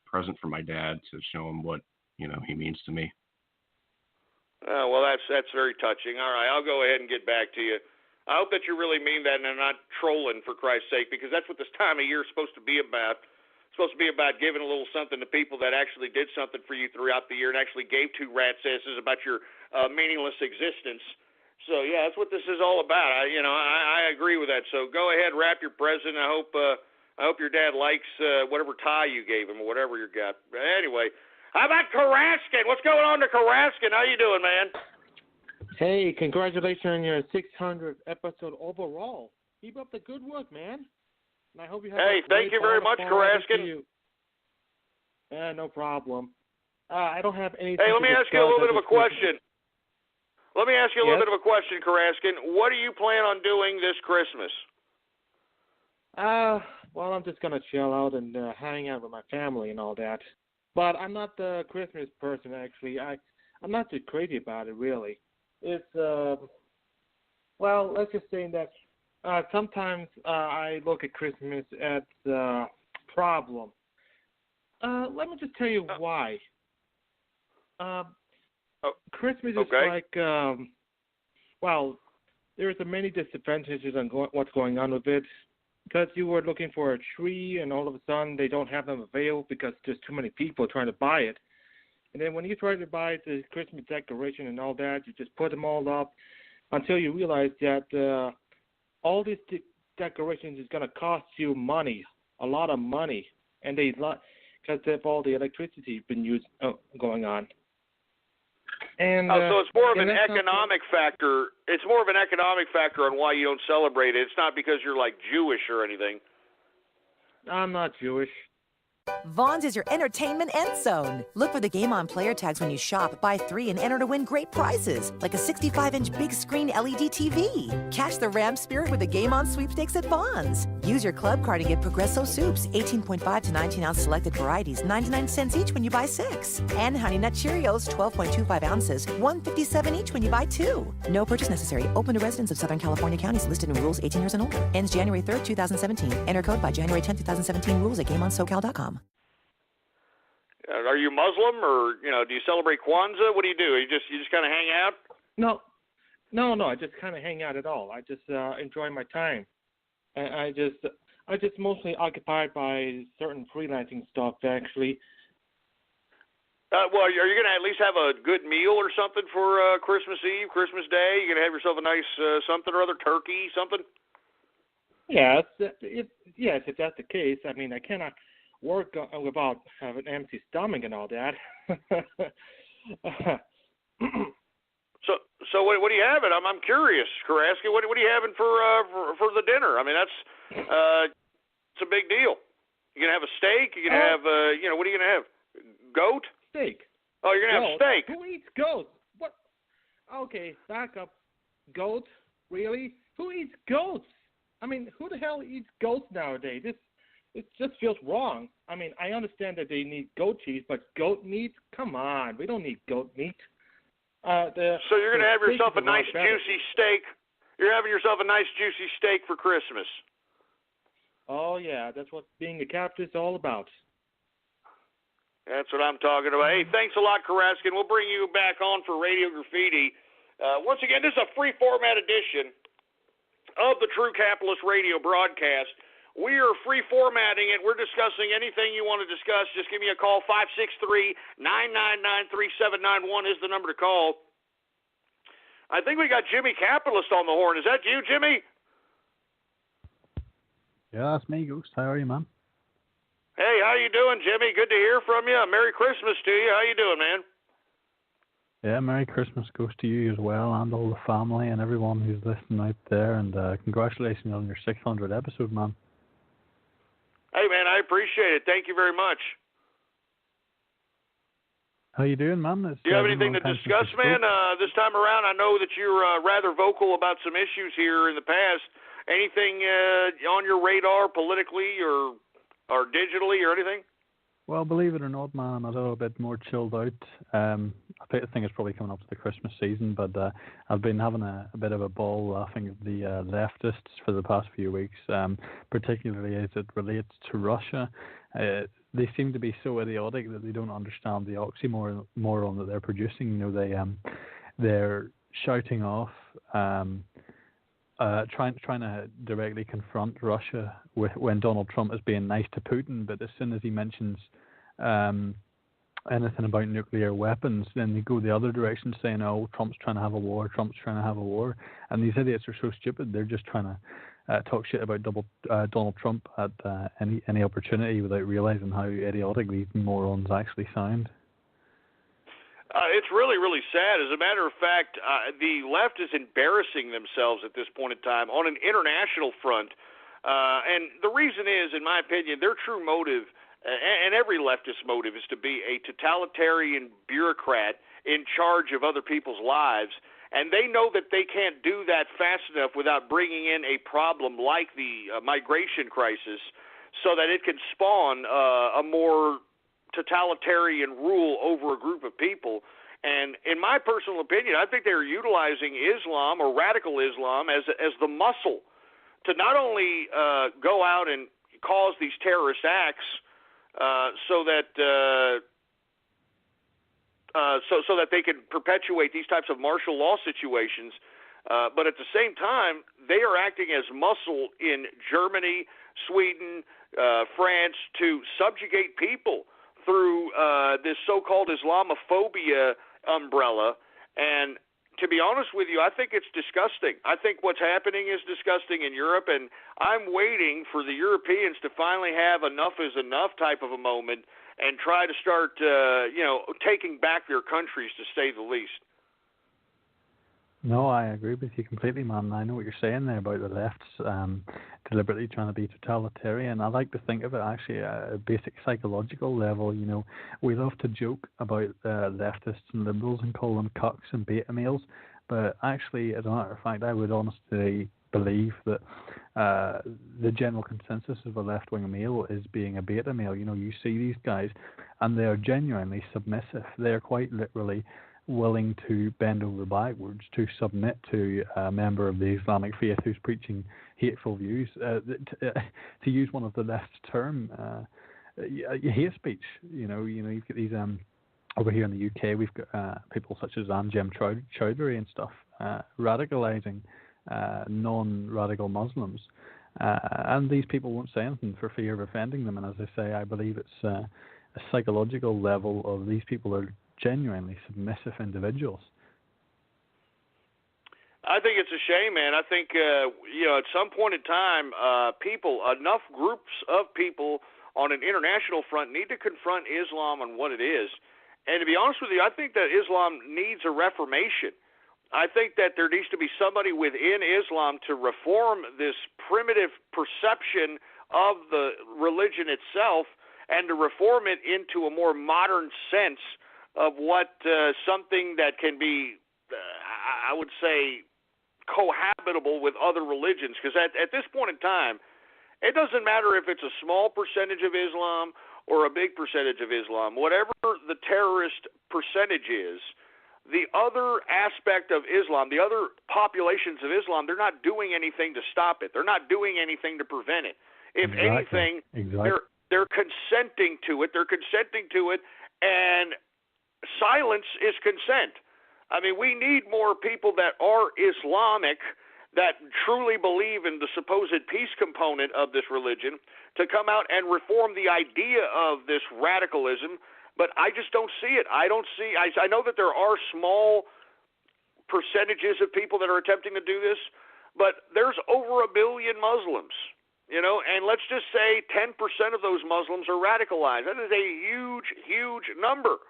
present for my dad to show him what he means to me. Well, that's very touching. All right, I'll go ahead and get back to you. I hope that you really mean that and are not trolling, for Christ's sake, because that's what this time of year is supposed to be about. It's supposed to be about giving a little something to people that actually did something for you throughout the year and actually gave two rat's asses about your meaningless existence. So, yeah, that's what this is all about. I agree with that. So go ahead, wrap your present. I hope your dad likes whatever tie you gave him or whatever you got. But anyway. How about Karaskin? What's going on to Karaskin? How you doing, man? Hey, congratulations on your 600th episode overall. Keep up the good work, man. And I hope you have thank you very much, Karaskin. No problem. I don't have anything. Hey, let me ask you a little bit of a question. Let me ask you a little bit of a question, Karaskin. What do you plan on doing this Christmas? Well, I'm just going to chill out and hang out with my family and all that. But I'm not the Christmas person, actually. I'm not too crazy about it, really. It's, let's just say that sometimes I look at Christmas as a problem. Let me just tell you why. Christmas is like, there's many disadvantages on what's going on with it. Because you were looking for a tree and all of a sudden they don't have them available because there's too many people trying to buy it. And then when you try to buy the Christmas decoration and all that, you just put them all up until you realize that all these decorations is going to cost you money, a lot of money, and because of all the electricity been going on. And, so it's more of an economic factor. It's more of an economic factor on why you don't celebrate it. It's not because you're like Jewish or anything. I'm not Jewish. Vaughn's is your entertainment end zone. Look for the Game On player tags when you shop, buy 3, and enter to win great prizes, like a 65-inch big screen LED TV. Cash the Ram Spirit with the Game On sweepstakes at Vaughn's. Use your club card to get Progresso soups, 18.5 to 19-ounce selected varieties, 99 cents each when you buy 6. And Honey Nut Cheerios, 12.25 ounces, $1.57 each when you buy 2. No purchase necessary. Open to residents of Southern California counties listed in rules 18 years and older. Ends January 3rd, 2017. Enter code by January 10th, 2017. Rules at GameOnSoCal.com. Are you Muslim, or do you celebrate Kwanzaa? What do? You just kind of hang out? No. I just kind of hang out at all. I just enjoy my time. And I just mostly occupied by certain freelancing stuff, actually. Well, are you going to at least have a good meal or something for Christmas Eve, Christmas Day? You going to have yourself a nice something or other, turkey, something? Yes, if that's the case. I mean, I cannot work without having an empty stomach and all that. So what do you have? I'm curious, Karaskin. What are you having for the dinner? I mean, that's It's a big deal. You gonna have a steak? You gonna have what are you gonna have? Goat? Steak. Oh, you're gonna have steak. Who eats goat? What? Okay, back up. Goat? Really? Who eats goats? I mean, who the hell eats goats nowadays? It just feels wrong. I mean, I understand that they need goat cheese, but goat meat? Come on, we don't need goat meat. So you're gonna have yourself a nice juicy steak. You're having yourself a nice juicy steak for Christmas. Oh yeah, that's what being a capitalist is all about. That's what I'm talking about. Hey, thanks a lot, Karaskin. We'll bring you back on for Radio Graffiti. Once again, this is a free format edition of the True Capitalist Radio broadcast. We are free formatting it. We're discussing anything you want to discuss. Just give me a call. 563-999-3791 is the number to call. I think we got Jimmy Capitalist on the horn. Is that you, Jimmy? Yeah, that's me, Ghost. How are you, man? Hey, how you doing, Jimmy? Good to hear from you. Merry Christmas to you. How you doing, man? Yeah, Merry Christmas goes to you as well, and all the family and everyone who's listening out there. And congratulations on your 600th episode, man. Hey, man, I appreciate it. Thank you very much. How you doing, man? Do you have anything to discuss, man? This time around, I know that you're rather vocal about some issues here in the past. Anything on your radar politically or digitally or anything? Well, believe it or not, man, I'm a little bit more chilled out. I think it's probably coming up to the Christmas season, but I've been having a bit of a ball laughing at the leftists for the past few weeks, particularly as it relates to Russia. They seem to be so idiotic that they don't understand the oxymoron that they're producing. You know, they're shouting off, trying to directly confront Russia when Donald Trump is being nice to Putin, but as soon as he mentions anything about nuclear weapons, then they go the other direction saying, oh, Trump's trying to have a war, and these idiots are so stupid, they're just trying to talk shit about Donald Trump at any opportunity without realizing how idiotic these morons actually sound. It's really, really sad. As a matter of fact, the left is embarrassing themselves at this point in time on an international front. And the reason is, in my opinion, their true motive, and every leftist motive, is to be a totalitarian bureaucrat in charge of other people's lives. And they know that they can't do that fast enough without bringing in a problem like the migration crisis so that it can spawn a more totalitarian rule over a group of people. And in my personal opinion, I think they're utilizing Islam or radical Islam as the muscle to not only go out and cause these terrorist acts so that they can perpetuate these types of martial law situations, but at the same time, they are acting as muscle in Germany, Sweden, France to subjugate people through this so-called Islamophobia umbrella. And to be honest with you, I think it's disgusting. I think what's happening is disgusting in Europe, and I'm waiting for the Europeans to finally have enough is enough type of a moment and try to start, taking back their countries, to say the least. No, I agree with you completely, man. I know what you're saying there about the left's deliberately trying to be totalitarian. I like to think of it actually at a basic psychological level. You know, we love to joke about leftists and liberals and call them cucks and beta males, but actually, as a matter of fact, I would honestly believe that the general consensus of a left-wing male is being a beta male. You know, you see these guys, and they are genuinely submissive. They are quite literally willing to bend over backwards to submit to a member of the Islamic faith who's preaching hateful views. To use one of the left's term, hate speech. You know, you've got these over here in the UK, we've got people such as Anjem Choudhury and stuff radicalizing non-radical Muslims, and these people won't say anything for fear of offending them. And as I say, I believe it's a psychological level of these people are genuinely submissive individuals. I think it's a shame, man. I think at some point in time, enough groups of people on an international front need to confront Islam on what it is. And to be honest with you, I think that Islam needs a reformation. I think that there needs to be somebody within Islam to reform this primitive perception of the religion itself and to reform it into a more modern sense of what something that can be, I would say, cohabitable with other religions. Because at this point in time, it doesn't matter if it's a small percentage of Islam or a big percentage of Islam. Whatever the terrorist percentage is, the other aspect of Islam, the other populations of Islam, they're not doing anything to stop it. They're not doing anything to prevent it. If anything, they're consenting to it. They're consenting to it, and silence is consent. I mean, we need more people that are Islamic, that truly believe in the supposed peace component of this religion, to come out and reform the idea of this radicalism. But I just don't see it. I know that there are small percentages of people that are attempting to do this, but there's over 1 billion Muslims, and let's just say 10% of those Muslims are radicalized. That is a huge, huge number.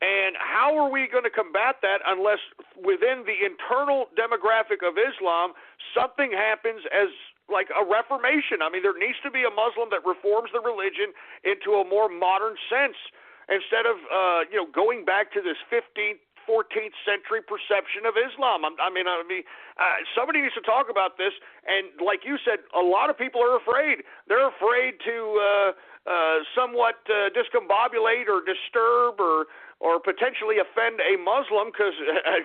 And how are we going to combat that unless within the internal demographic of Islam something happens as like a reformation? I mean, there needs to be a Muslim that reforms the religion into a more modern sense. Instead of going back to this 15th, 14th century perception of Islam. Somebody needs to talk about this. And like you said, a lot of people are afraid. They're afraid to somewhat discombobulate or disturb or potentially offend a Muslim because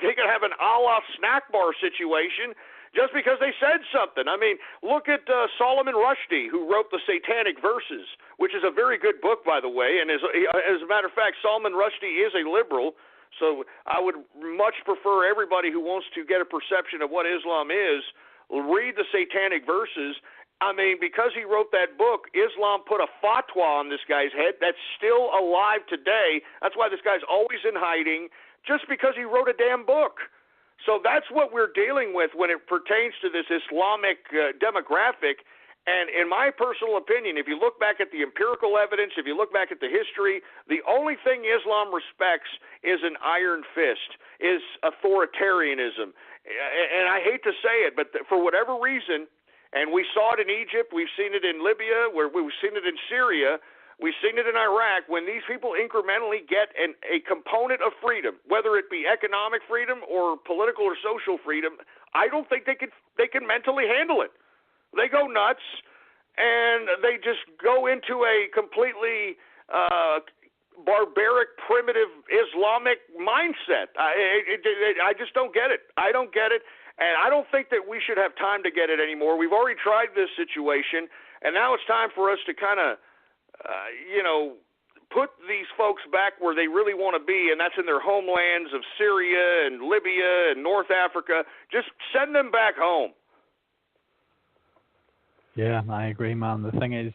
they could have an Allah snack bar situation just because they said something. I mean, look at Solomon Rushdie, who wrote the Satanic Verses, which is a very good book, by the way. And as a matter of fact, Solomon Rushdie is a liberal, so I would much prefer everybody who wants to get a perception of what Islam is, read the Satanic Verses. I mean, because he wrote that book, Islam put a fatwa on this guy's head that's still alive today. That's why this guy's always in hiding, just because he wrote a damn book. So that's what we're dealing with when it pertains to this Islamic demographic. And in my personal opinion, if you look back at the empirical evidence, if you look back at the history, the only thing Islam respects is an iron fist, is authoritarianism. And I hate to say it, but for whatever reason, and we saw it in Egypt, we've seen it in Libya, we've seen it in Syria, we've seen it in Iraq. When these people incrementally get a component of freedom, whether it be economic freedom or political or social freedom, I don't think they can mentally handle it. They go nuts, and they just go into a completely barbaric, primitive Islamic mindset. I just don't get it. I don't get it, and I don't think that we should have time to get it anymore. We've already tried this situation, and now it's time for us to kind of put these folks back where they really want to be, and that's in their homelands of Syria and Libya and North Africa. Just send them back home. Yeah, I agree, man. The thing is,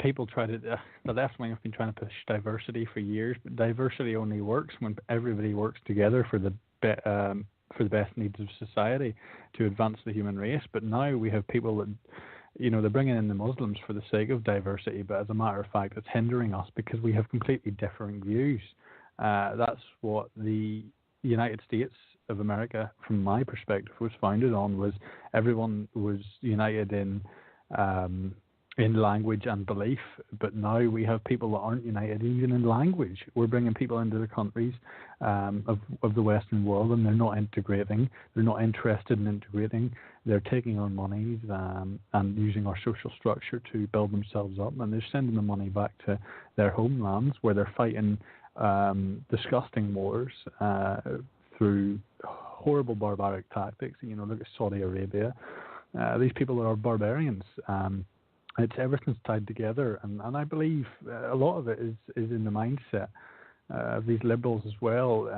people try to, the left wing have been trying to push diversity for years, but diversity only works when everybody works together for the best needs of society to advance the human race. But now we have people that, they're bringing in the Muslims for the sake of diversity, but as a matter of fact, it's hindering us because we have completely differing views. That's what the United States of America, from my perspective, was founded on, was everyone was united in language and belief, but now we have people that aren't united even in language. We're bringing people into the countries of the Western world, and they're not integrating. They're not interested in integrating. They're taking our monies and using our social structure to build themselves up, and they're sending the money back to their homelands where they're fighting disgusting wars through horrible barbaric tactics. Look at Saudi Arabia. These people are barbarians. Everything's tied together, and I believe a lot of it is in the mindset of these liberals as well.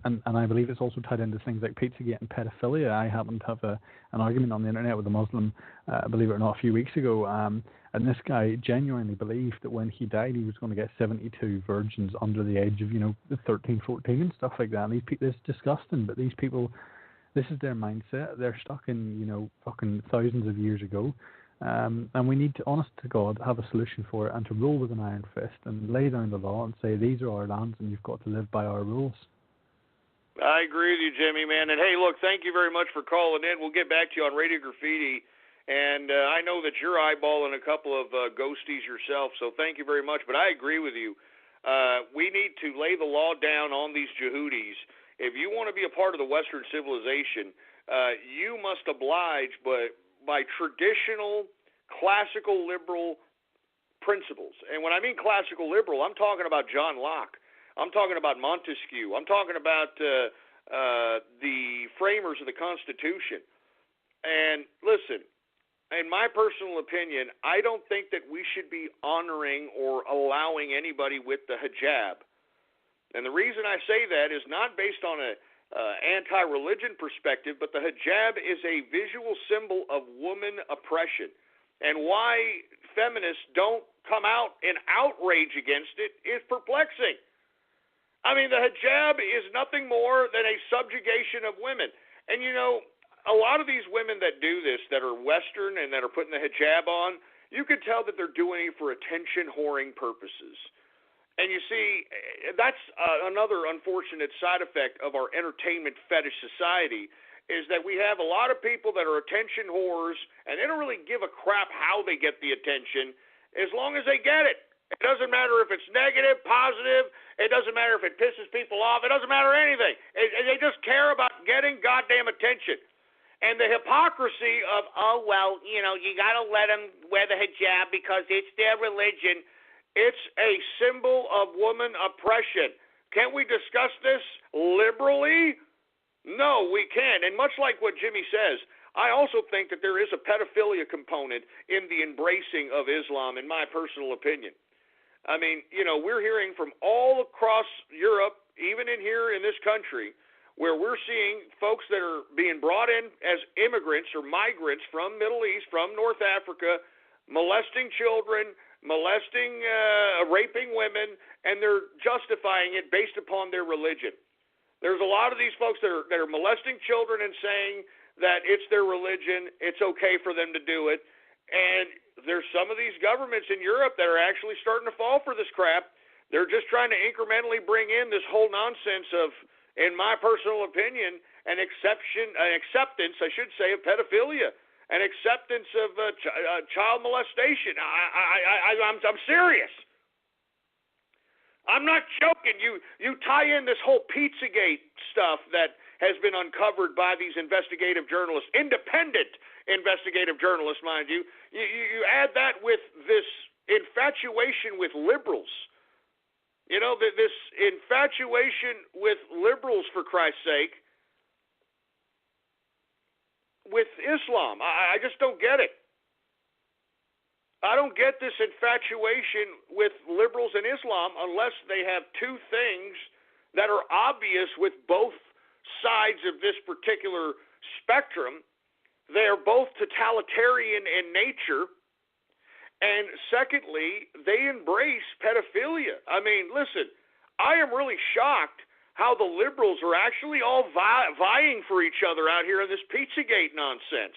And I believe it's also tied into things like Pizzagate and pedophilia. I happened to have an argument on the internet with a Muslim, believe it or not, a few weeks ago, and this guy genuinely believed that when he died, he was going to get 72 virgins under the age of 13, 14 and stuff like that. And these people, it's disgusting, but these people, this is their mindset. They're stuck in fucking thousands of years ago. And we need to, honest to God, have a solution for it and to rule with an iron fist and lay down the law and say, these are our lands and you've got to live by our rules. I agree with you, Jimmy, man. And, hey, look, thank you very much for calling in. We'll get back to you on Radio Graffiti And I know that you're eyeballing a couple of ghosties yourself, so thank you very much. But I agree with you. We need to lay the law down on these Yehudis. If you want to be a part of the Western civilization, you must oblige by traditional, classical liberal principles. And when I mean classical liberal, I'm talking about John Locke. I'm talking about Montesquieu. I'm talking about the framers of the Constitution. And listen, in my personal opinion, I don't think that we should be honoring or allowing anybody with the hijab. And the reason I say that is not based on an anti-religion perspective, but the hijab is a visual symbol of woman oppression. And why feminists don't come out in outrage against it is perplexing. I mean, the hijab is nothing more than a subjugation of women. And, you know, a lot of these women that do this, that are Western and that are putting the hijab on, you can tell that they're doing it for attention-whoring purposes. And you see, that's another unfortunate side effect of our entertainment fetish society, is that we have a lot of people that are attention whores, and they don't really give a crap how they get the attention, as long as they get it. It doesn't matter if it's negative, positive. It doesn't matter if it pisses people off. It doesn't matter anything. They just care about getting goddamn attention. And the hypocrisy of, oh, well, you know, you got to let them wear the hijab because it's their religion. It's a symbol of woman oppression. Can't we discuss this liberally? No, we can't. And much like what Jimmy says, I also think that there is a pedophilia component in the embracing of Islam, in my personal opinion. I mean, you know, we're hearing from all across Europe, even in here in this country, where we're seeing folks that are being brought in as immigrants or migrants from Middle East, from North Africa, molesting children, raping women, and they're justifying it based upon their religion. There's a lot of these folks that are molesting children and saying that it's their religion, it's okay for them to do it, and there's some of these governments in Europe that are actually starting to fall for this crap. They're just trying to incrementally bring in this whole nonsense of, in my personal opinion, an acceptance, I should say, of pedophilia, an acceptance of child molestation. I'm serious. I'm not joking. You tie in this whole Pizzagate stuff that has been uncovered by these investigative journalists, independent investigative journalists, mind you. You add that with this infatuation with liberals. You know, this infatuation with liberals, for Christ's sake, with Islam. I just don't get it. I don't get this infatuation with liberals and Islam unless they have two things that are obvious with both sides of this particular spectrum. They are both totalitarian in nature, and secondly, they embrace pedophilia. I mean, listen, I am really shocked how the liberals are actually all vying for each other out here in this Pizzagate nonsense.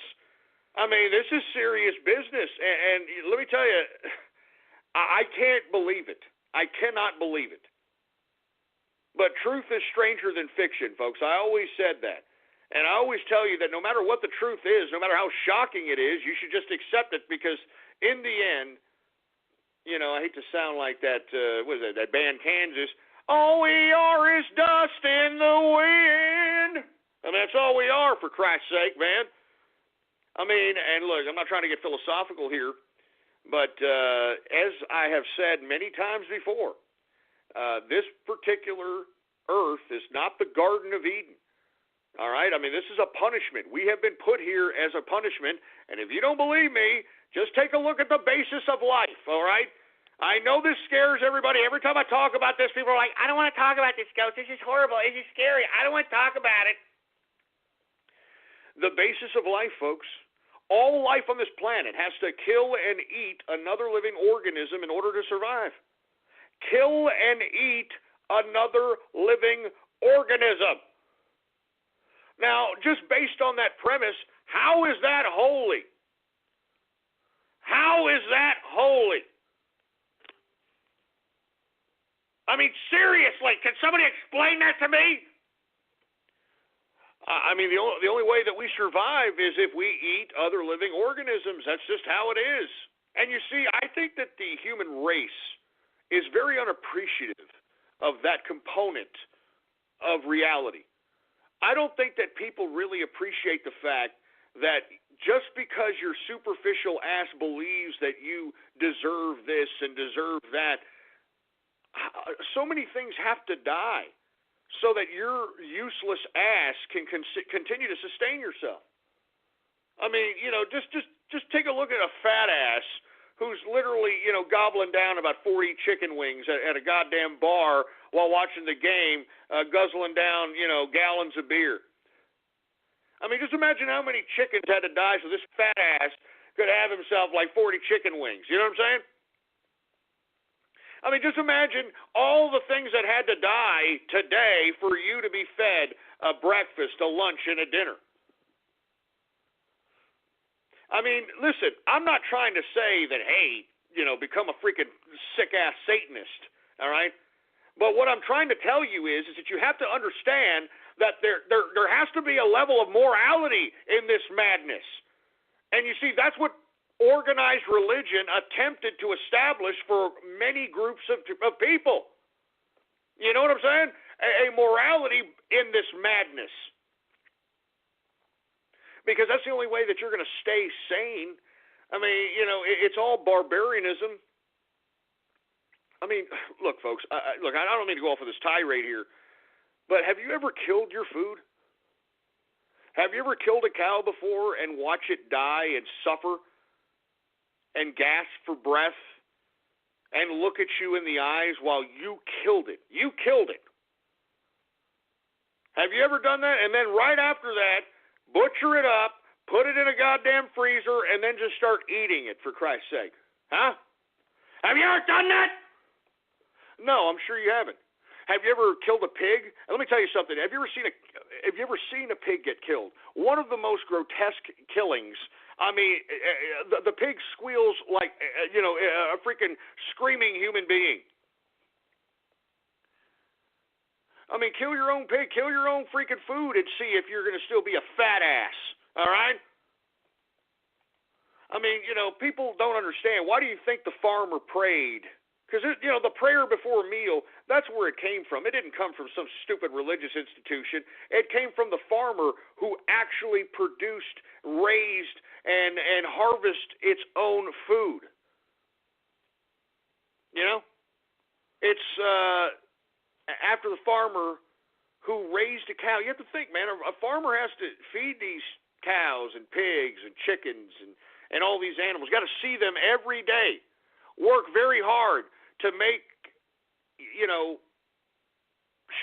I mean, this is serious business, and let me tell you, I can't believe it. I cannot believe it. But truth is stranger than fiction, folks. I always said that. And I always tell you that no matter what the truth is, no matter how shocking it is, you should just accept it, because in the end, you know, I hate to sound like that, what is that band Kansas, all we are is dust in the wind. I mean, that's all we are, for Christ's sake, man. I mean, and look, I'm not trying to get philosophical here, but as I have said many times before, this particular earth is not the Garden of Eden. All right? I mean, this is a punishment. We have been put here as a punishment, and if you don't believe me, just take a look at the basis of life, all right? I know this scares everybody. Every time I talk about this, people are like, I don't want to talk about this, Ghost. This is horrible. This is scary. I don't want to talk about it. The basis of life, folks. All life on this planet has to kill and eat another living organism in order to survive. Kill and eat another living organism. Now, just based on that premise, how is that holy? How is that holy? I mean, seriously, can somebody explain that to me? I mean, the only way that we survive is if we eat other living organisms. That's just how it is. And you see, I think that the human race is very unappreciative of that component of reality. I don't think that people really appreciate the fact that just because your superficial ass believes that you deserve this and deserve that, so many things have to die so that your useless ass can continue to sustain yourself. I mean, just take a look at a fat ass who's literally, gobbling down about 40 chicken wings at a goddamn bar while watching the game, guzzling down, gallons of beer. I mean, just imagine how many chickens had to die so this fat ass could have himself like 40 chicken wings. You know what I'm saying? I mean, just imagine all the things that had to die today for you to be fed a breakfast, a lunch, and a dinner. I mean, listen, I'm not trying to say that, hey, become a freaking sick-ass Satanist, all right? But what I'm trying to tell you is that you have to understand that there has to be a level of morality in this madness. And you see, that's what organized religion attempted to establish for many groups of people. You know what I'm saying? A morality in this madness. Because that's the only way that you're going to stay sane. I mean, it's all barbarianism. I mean, look, folks, I don't mean to go off of this tirade here, but have you ever killed your food? Have you ever killed a cow before and watch it die and suffer and gasp for breath and look at you in the eyes while you killed it? You killed it. Have you ever done that? And then right after that, butcher it up, put it in a goddamn freezer, and then just start eating it, for Christ's sake. Huh? Have you ever done that? No, I'm sure you haven't. Have you ever killed a pig? And let me tell you something. Have you ever seen a pig get killed? One of the most grotesque killings. I mean, the pig squeals like a freaking screaming human being. I mean, kill your own pig, kill your own freaking food, and see if you're going to still be a fat ass. All right? I mean, people don't understand. Why do you think the farmer prayed? Because, the prayer before a meal, that's where it came from. It didn't come from some stupid religious institution. It came from the farmer who actually produced, raised, and harvested its own food. It's after the farmer who raised a cow. You have to think, man, a farmer has to feed these cows and pigs and chickens and all these animals. Got to see them every day. Work very hard to make,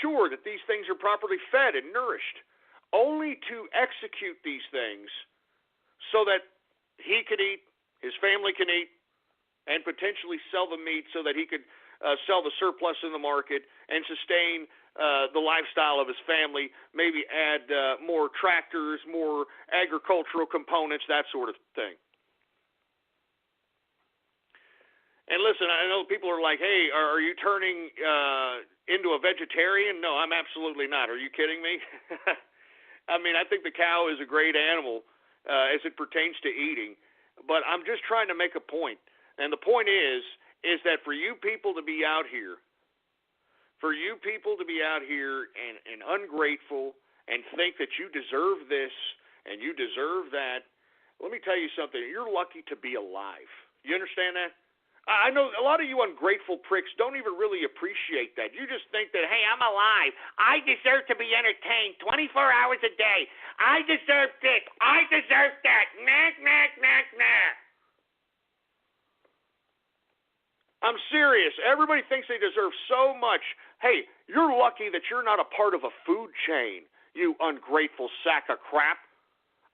sure that these things are properly fed and nourished, only to execute these things so that he could eat, his family can eat, and potentially sell the meat so that he could sell the surplus in the market and sustain the lifestyle of his family, maybe add more tractors, more agricultural components, that sort of thing. And listen, I know people are like, hey, are you turning into a vegetarian? No, I'm absolutely not. Are you kidding me? I mean, I think the cow is a great animal as it pertains to eating, but I'm just trying to make a point. And the point is that for you people to be out here, and ungrateful and think that you deserve this and you deserve that, let me tell you something. You're lucky to be alive. You understand that? I know a lot of you ungrateful pricks don't even really appreciate that. You just think that, hey, I'm alive. I deserve to be entertained 24 hours a day. I deserve this. I deserve that. Nah, nah, nah, nah. I'm serious. Everybody thinks they deserve so much. Hey, you're lucky that you're not a part of a food chain, you ungrateful sack of crap.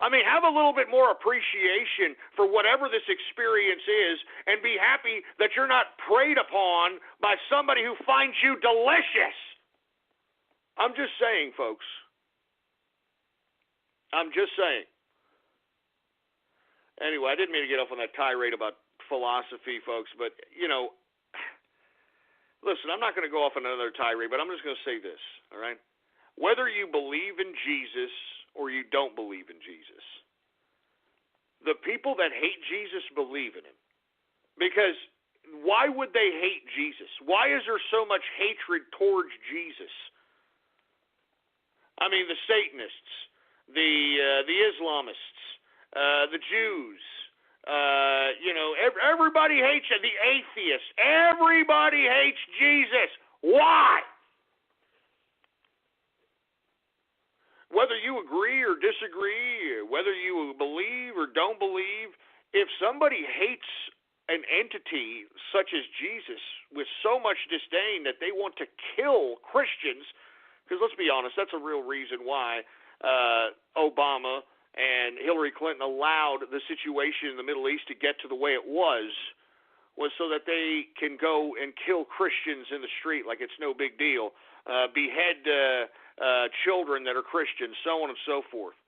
I mean, have a little bit more appreciation for whatever this experience is and be happy that you're not preyed upon by somebody who finds you delicious. I'm just saying, folks. I'm just saying. Anyway, I didn't mean to get off on that tirade about philosophy, folks, but, listen, I'm not going to go off on another tirade, but I'm just going to say this, all right? Whether you believe in Jesus or you don't believe in Jesus. The people that hate Jesus believe in him. Because why would they hate Jesus? Why is there so much hatred towards Jesus? I mean, the Satanists, the Islamists, the Jews, everybody hates it. The atheists, everybody hates Jesus. Why? Whether you agree or disagree, whether you believe or don't believe, if somebody hates an entity such as Jesus with so much disdain that they want to kill Christians, because let's be honest, that's a real reason why Obama and Hillary Clinton allowed the situation in the Middle East to get to the way it was so that they can go and kill Christians in the street like it's no big deal, behead children that are Christians, so on and so forth.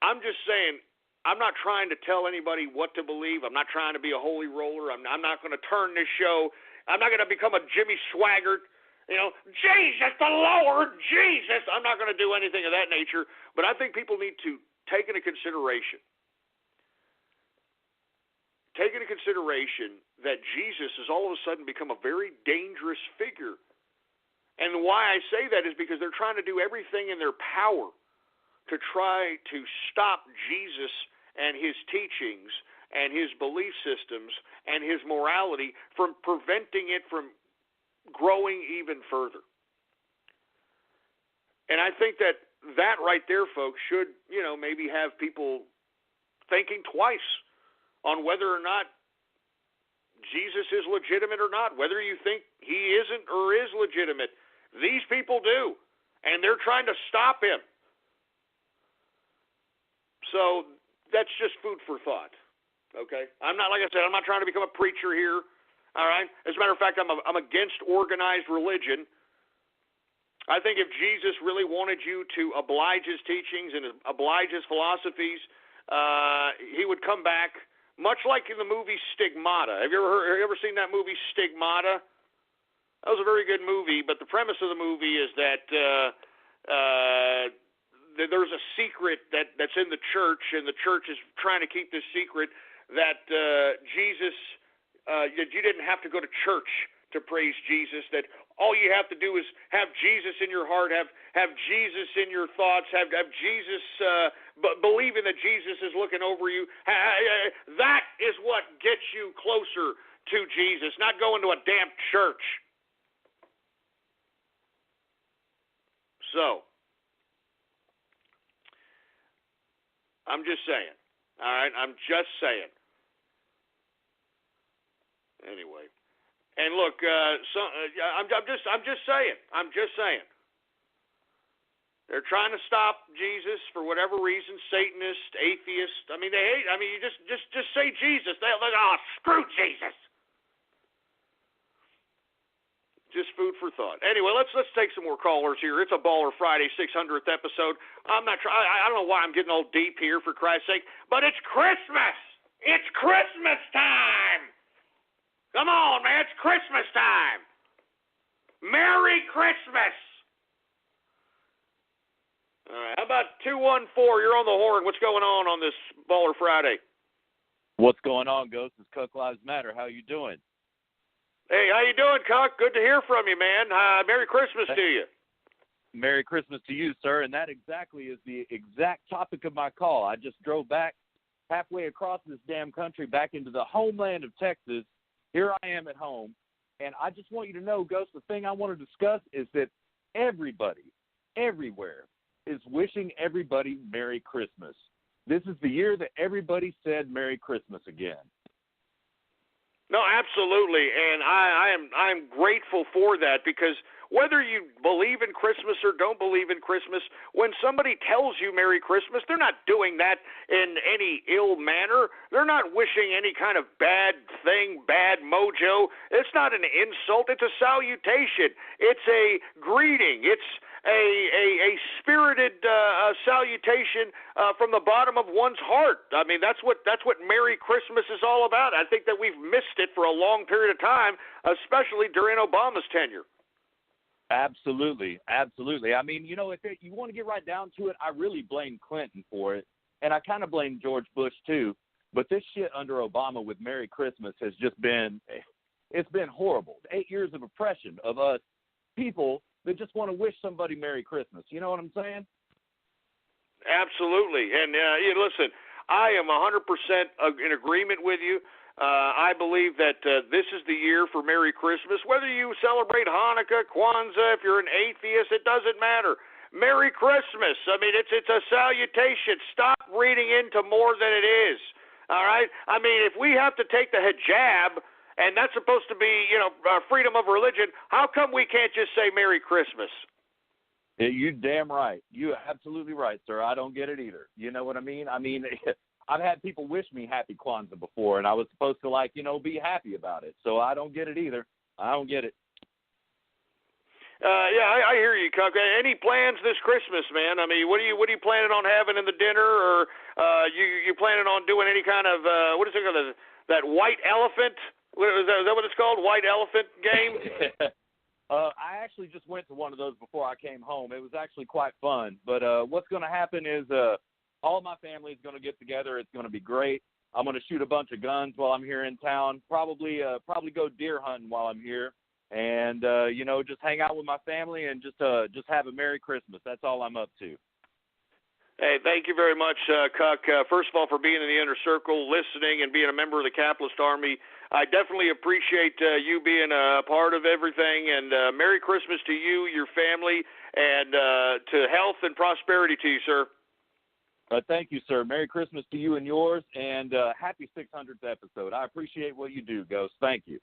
I'm just saying, I'm not trying to tell anybody what to believe. I'm not trying to be a holy roller. I'm not going to turn this show. I'm not going to become a Jimmy Swaggart. Jesus, the Lord, Jesus. I'm not going to do anything of that nature. But I think people need to take into consideration that Jesus has all of a sudden become a very dangerous figure. And why I say that is because they're trying to do everything in their power to try to stop Jesus and his teachings and his belief systems and his morality from preventing it from growing even further. And I think that right there, folks, should, maybe have people thinking twice on whether or not Jesus is legitimate or not, whether you think he isn't or is legitimate. These people do, and they're trying to stop him. So that's just food for thought, okay? Like I said, I'm not trying to become a preacher here, all right? As a matter of fact, I'm against organized religion. I think if Jesus really wanted you to oblige his teachings and oblige his philosophies, he would come back, much like in the movie Stigmata. Have you ever seen that movie Stigmata? That was a very good movie, but the premise of the movie is that there's a secret that's in the church, and the church is trying to keep this secret that Jesus, that you didn't have to go to church to praise Jesus, that all you have to do is have Jesus in your heart, have Jesus in your thoughts, have Jesus, believing that Jesus is looking over you. That is what gets you closer to Jesus, not going to a damn church. So, I'm just saying. All right, I'm just saying. Anyway, and look, I'm just saying. I'm just saying. They're trying to stop Jesus for whatever reason. Satanist, atheist. I mean, they hate. I mean, you just say Jesus. They're like, screw Jesus. Just food for thought. Anyway, let's take some more callers here. It's a Baller Friday 600th episode. I don't know why I'm getting all deep here, for Christ's sake, but it's Christmas. It's Christmas time. Come on, man. It's Christmas time. Merry Christmas. All right. How about 214? You're on the horn. What's going on this Baller Friday? What's going on, Ghost? It's Cook Lives Matter. How you doing? Hey, how you doing, Cuck? Good to hear from you, man. Merry Christmas to you. Merry Christmas to you, sir. And that exactly is the exact topic of my call. I just drove back halfway across this damn country back into the homeland of Texas. Here I am at home. And I just want you to know, Ghost, the thing I want to discuss is that everybody, everywhere, is wishing everybody Merry Christmas. This is the year that everybody said Merry Christmas again. No, absolutely, and I'm grateful for that, because whether you believe in Christmas or don't believe in Christmas, when somebody tells you Merry Christmas, they're not doing that in any ill manner. They're not wishing any kind of bad thing, bad mojo. It's not an insult. It's a salutation. It's a greeting. It's a spirited salutation from the bottom of one's heart. I mean, that's what Merry Christmas is all about. I think that we've missed it for a long period of time, especially during Obama's tenure. Absolutely. I mean, you know, if you want to get right down to it, I really blame Clinton for it, and I kind of blame George Bush too. But this shit under Obama with Merry Christmas has just been—it's been horrible. 8 years of oppression of us people that just want to wish somebody Merry Christmas. You know what I'm saying? Absolutely. And listen, I am 100% in agreement with you. I believe that this is the year for Merry Christmas. Whether you celebrate Hanukkah, Kwanzaa, if you're an atheist, it doesn't matter. Merry Christmas. I mean, it's a salutation. Stop reading into more than it is. All right? I mean, if we have to take the hijab, and that's supposed to be, freedom of religion, how come we can't just say Merry Christmas? Yeah, you're damn right. You're absolutely right, sir. I don't get it either. You know what I mean? I've had people wish me happy Kwanzaa before, and I was supposed to, be happy about it. So I don't get it either. I don't get it. I hear you, Cuck. Any plans this Christmas, man? I mean, what are you planning on having in the dinner, or you planning on doing any kind of what is it called, that white elephant? Is that what it's called? White elephant game? I actually just went to one of those before I came home. It was actually quite fun. But what's going to happen is all of my family is going to get together. It's going to be great. I'm going to shoot a bunch of guns while I'm here in town. Probably go deer hunting while I'm here, and just hang out with my family and just have a Merry Christmas. That's all I'm up to. Hey, thank you very much, Cuck. First of all, for being in the inner circle, listening, and being a member of the Capitalist Army. I definitely appreciate you being a part of everything, and Merry Christmas to you, your family, and to health and prosperity to you, sir. Thank you, sir. Merry Christmas to you and yours, and happy 600th episode. I appreciate what you do, Ghost. Thank you.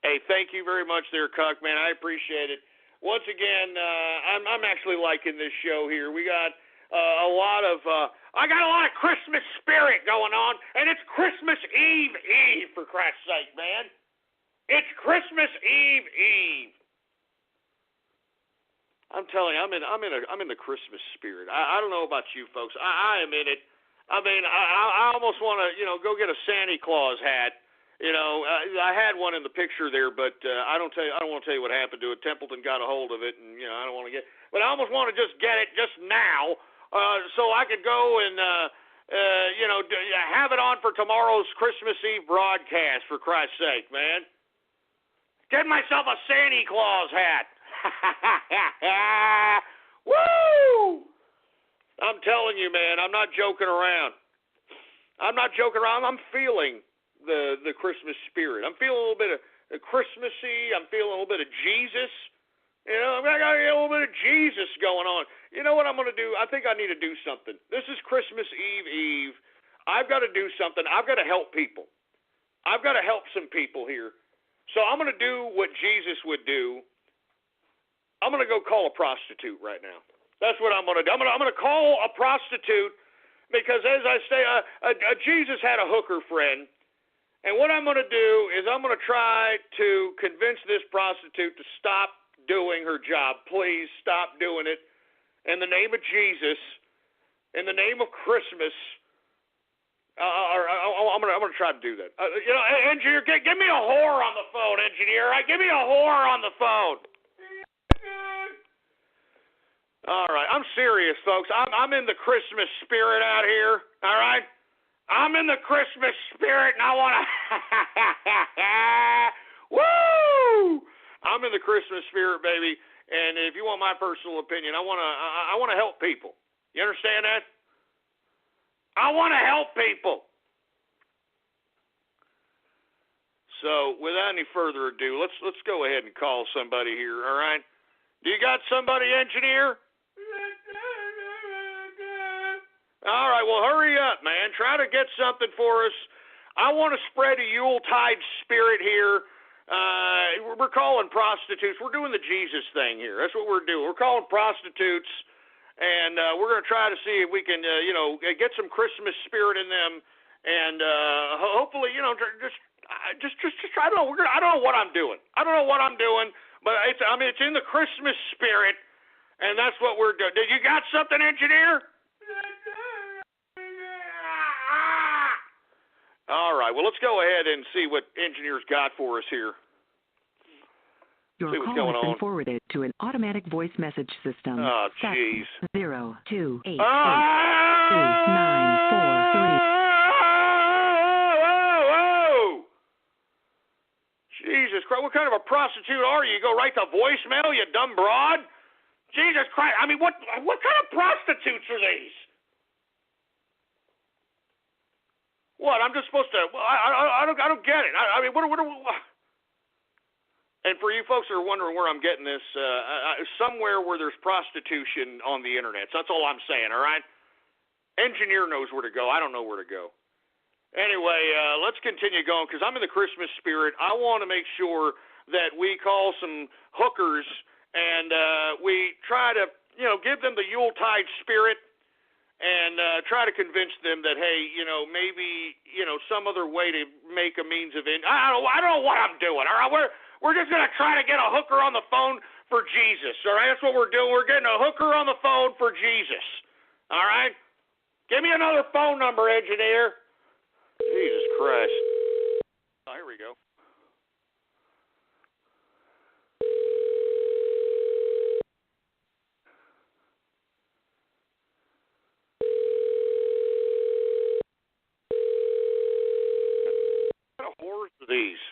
Hey, thank you very much there, Cuck, man. I appreciate it. Once again, I'm actually liking this show here. We got I got a lot of Christmas spirit going on, and it's Christmas Eve, for Christ's sake, man. It's Christmas Eve. I'm telling you, I'm in the Christmas spirit. I don't know about you folks. I am in it. I mean, I almost want to, go get a Santa Claus hat. I had one in the picture there, but I don't want to tell you what happened to it. Templeton got a hold of it, and I don't want to get. But I almost want to just get it just now. So I could go and, have it on for tomorrow's Christmas Eve broadcast, for Christ's sake, man. Get myself a Santa Claus hat. Woo! I'm telling you, man, I'm not joking around. I'm feeling the Christmas spirit. I'm feeling a little bit of Christmassy. I'm feeling a little bit of Jesus. I got a little bit of Jesus going on. You know what I'm going to do? I think I need to do something. This is Christmas Eve. I've got to do something. I've got to help people. I've got to help some people here. So I'm going to do what Jesus would do. I'm going to go call a prostitute right now. That's what I'm going to do. I'm going to call a prostitute because, as I say, Jesus had a hooker friend. And what I'm going to do is I'm going to try to convince this prostitute to stop doing her job. Please stop doing it. In the name of Jesus, in the name of Christmas, I'm gonna try to do that. Engineer, give me a whore on the phone, engineer. Give me a whore on the phone. All right, I'm serious, folks. I'm in the Christmas spirit out here. All right, I'm in the Christmas spirit, and I want to. Woo! I'm in the Christmas spirit, baby. And if you want my personal opinion, I want to help people. You understand that? I want to help people. So, without any further ado, let's go ahead and call somebody here. All right? Do you got somebody, engineer? All right. Well, hurry up, man. Try to get something for us. I want to spread a Yuletide spirit here. We're calling prostitutes. We're doing the Jesus thing here. That's what we're doing. We're calling prostitutes, and we're going to try to see if we can, get some Christmas spirit in them, and hopefully, just try. I don't know what I'm doing. But it's in the Christmas spirit, and that's what we're doing. Did you got something, engineer? All right, well, let's go ahead and see what engineer's got for us here. Your See what's call going has been on. forwarded to an automatic voice message system. Oh, jeez. 0288 Whoa! Jesus Christ, what kind of a prostitute are you? You go right to voicemail, you dumb broad? Jesus Christ, I mean, what kind of prostitutes are these? What, I'm just supposed to, I don't get it. I mean, what? And for you folks that are wondering where I'm getting this, somewhere where there's prostitution on the internet. So that's all I'm saying, all right? Engineer knows where to go. I don't know where to go. Anyway, let's continue going because I'm in the Christmas spirit. I want to make sure that we call some hookers and we try to, give them the Yuletide spirit and try to convince them that, hey, maybe, some other way to make a means of I don't know what I'm doing. All right, we're just gonna try to get a hooker on the phone for Jesus. All right, that's what we're doing. We're getting a hooker on the phone for Jesus. All right, give me another phone number, engineer. Jesus Christ. Oh, here we go. What kind of whores are these?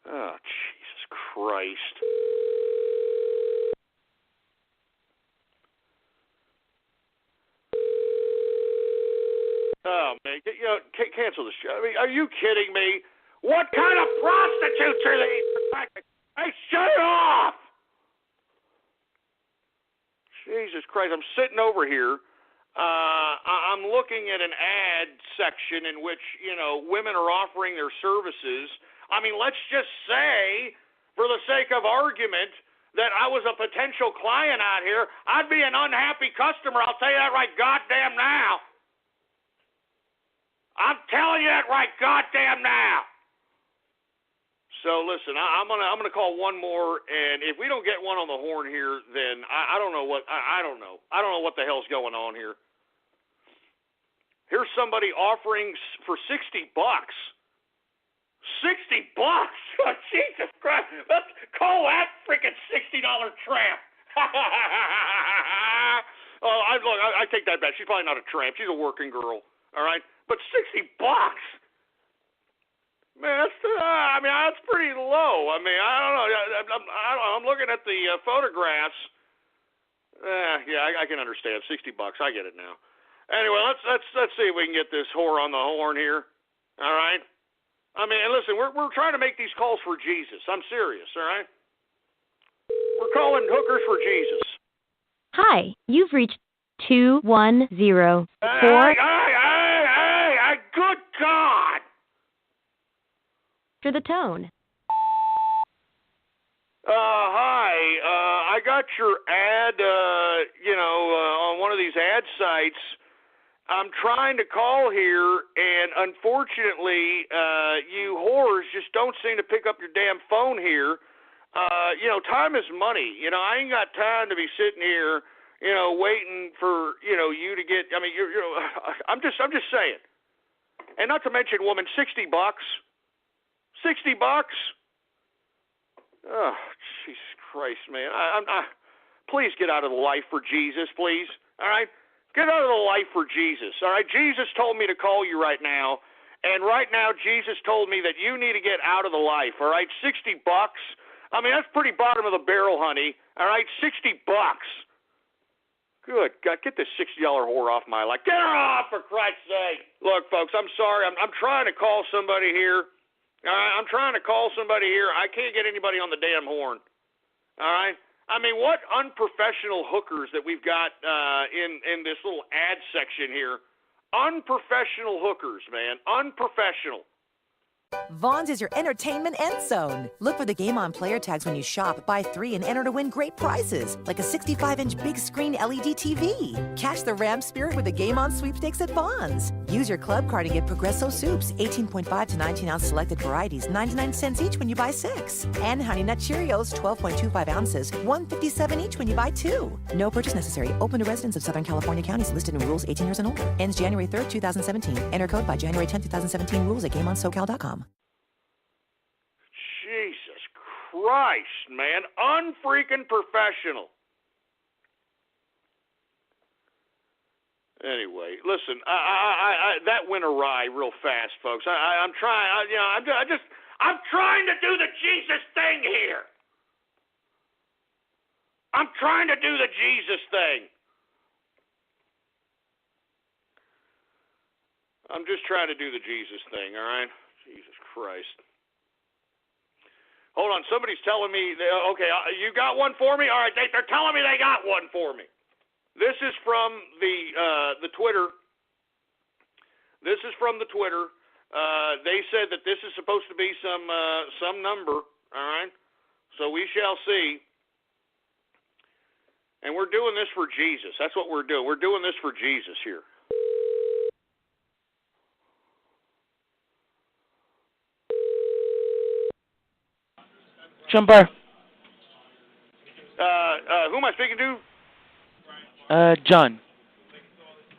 Oh, Jesus Christ. Oh, man, cancel the show. I mean, are you kidding me? What kind of prostitutes are these? Hey, shut it off! Jesus Christ, I'm sitting over here. I'm looking at an ad section in which, women are offering their services. I mean, let's just say, for the sake of argument, that I was a potential client out here. I'd be an unhappy customer. I'll tell you that right goddamn now. I'm telling you that right goddamn now. So listen, I'm gonna call one more, and if we don't get one on the horn here, then I don't know what I don't know what the hell's going on here. Here's somebody offering for $60. $60? Oh, Jesus Christ! Let's call that freaking $60 tramp. Oh, I take that back. She's probably not a tramp. She's a working girl. All right. But $60, man, that's pretty low. I mean, I don't know. I'm looking at the photographs. Yeah, I can understand $60. I get it now. Anyway, let's see if we can get this whore on the horn here. All right. I mean, listen, we're trying to make these calls for Jesus. I'm serious. All right. We're calling hookers for Jesus. Hi, you've reached 2104. Good God! For the tone. Hi. I got your ad, on one of these ad sites. I'm trying to call here, and unfortunately, you whores just don't seem to pick up your damn phone here. Time is money. I ain't got time to be sitting here, waiting for, you to get. I mean, I'm just saying. And not to mention, woman, $60. $60? Oh, Jesus Christ, man. Please get out of the life for Jesus, please. All right? Get out of the life for Jesus. All right? Jesus told me to call you right now. And right now, Jesus told me that you need to get out of the life. All right? $60? I mean, that's pretty bottom of the barrel, honey. All right? $60. Good God, get this $60 whore off my life. Get her off, for Christ's sake. Look, folks, I'm sorry. I'm trying to call somebody here. All right? I'm trying to call somebody here. I can't get anybody on the damn horn. All right? I mean, what unprofessional hookers that we've got in this little ad section here. Unprofessional hookers, man. Unprofessional. Vaughn's is your entertainment end zone. Look for the Game On player tags when you shop. Buy 3 and enter to win great prizes, like a 65-inch big screen LED TV. Catch the Ram spirit with the Game On sweepstakes at Vaughn's. Use your club card and get Progresso soups, 18.5 to 19-ounce selected varieties, 99 cents each when you buy 6. And Honey Nut Cheerios, 12.25 ounces, $1.57 each when you buy 2. No purchase necessary. Open to residents of Southern California counties listed in rules 18 years and older. Ends January 3rd, 2017. Enter code by January 10th, 2017. Rules at GameOnSoCal.com. Jesus Christ, man. Unfreaking professional. Anyway, listen, I that went awry real fast, folks. I'm trying, I'm trying to do the Jesus thing here. I'm trying to do the Jesus thing. I'm just trying to do the Jesus thing, all right? Jesus Christ. Hold on, somebody's telling me, okay, you got one for me? All right, they're telling me they got one for me. This is from the Twitter. This is from the Twitter. They said that this is supposed to be some number, all right? So we shall see. And we're doing this for Jesus. That's what we're doing. We're doing this for Jesus here. Jumper. Who am I speaking to? John.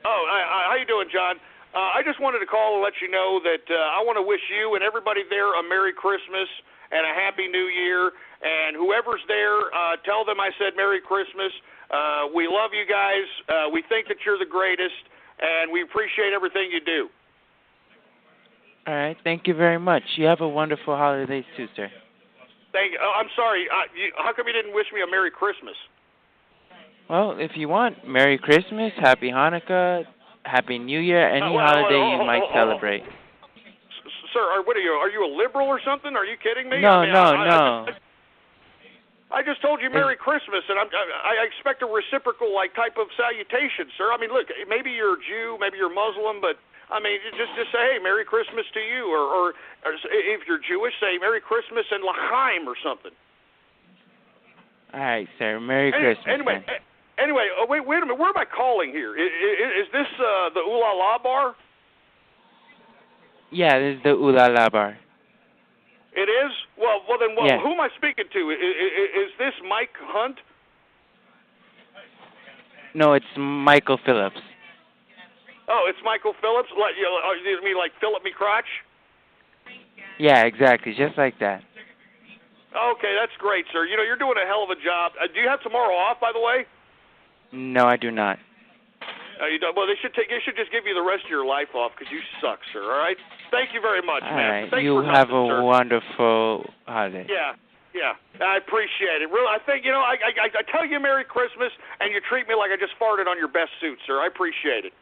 Oh, how you doing, John? I just wanted to call and let you know that I want to wish you and everybody there a Merry Christmas and a Happy New Year. And whoever's there, tell them I said Merry Christmas. We love you guys. We think that you're the greatest, and we appreciate everything you do. All right. Thank you very much. You have a wonderful holidays too, sir. Thank you. I'm sorry. How come you didn't wish me a Merry Christmas? Well, if you want, Merry Christmas, Happy Hanukkah, Happy New Year, any holiday you might celebrate. Sir, what are you? Are you a liberal or something? Are you kidding me? No, no. I just told you Merry Christmas, and I expect a reciprocal type of salutation, sir. I mean, look, maybe you're a Jew, maybe you're Muslim, but I mean, just say, hey, Merry Christmas to you, or if you're Jewish, say Merry Christmas and L'chaim or something. All right, sir. Merry Christmas. Anyway, wait a minute. Where am I calling here? Is this the Ooh La La bar? Yeah, this is the Ooh La La bar. It is? Well, then, yeah. Who am I speaking to? Is this Mike Hunt? No, it's Michael Phillips. Oh, it's Michael Phillips? You mean like Philip Me Crotch? Yeah, exactly. Just like that. Okay, that's great, sir. You know, you're doing a hell of a job. Do you have tomorrow off, by the way? No, I do not. You don't? Well, they should just give you the rest of your life off because you suck, sir. All right. Thank you very much, all man. Right. Thanks you for have nothing, a sir. wonderful holiday. Yeah. I appreciate it. Really, I think I tell you Merry Christmas, and you treat me like I just farted on your best suit, sir. I appreciate it.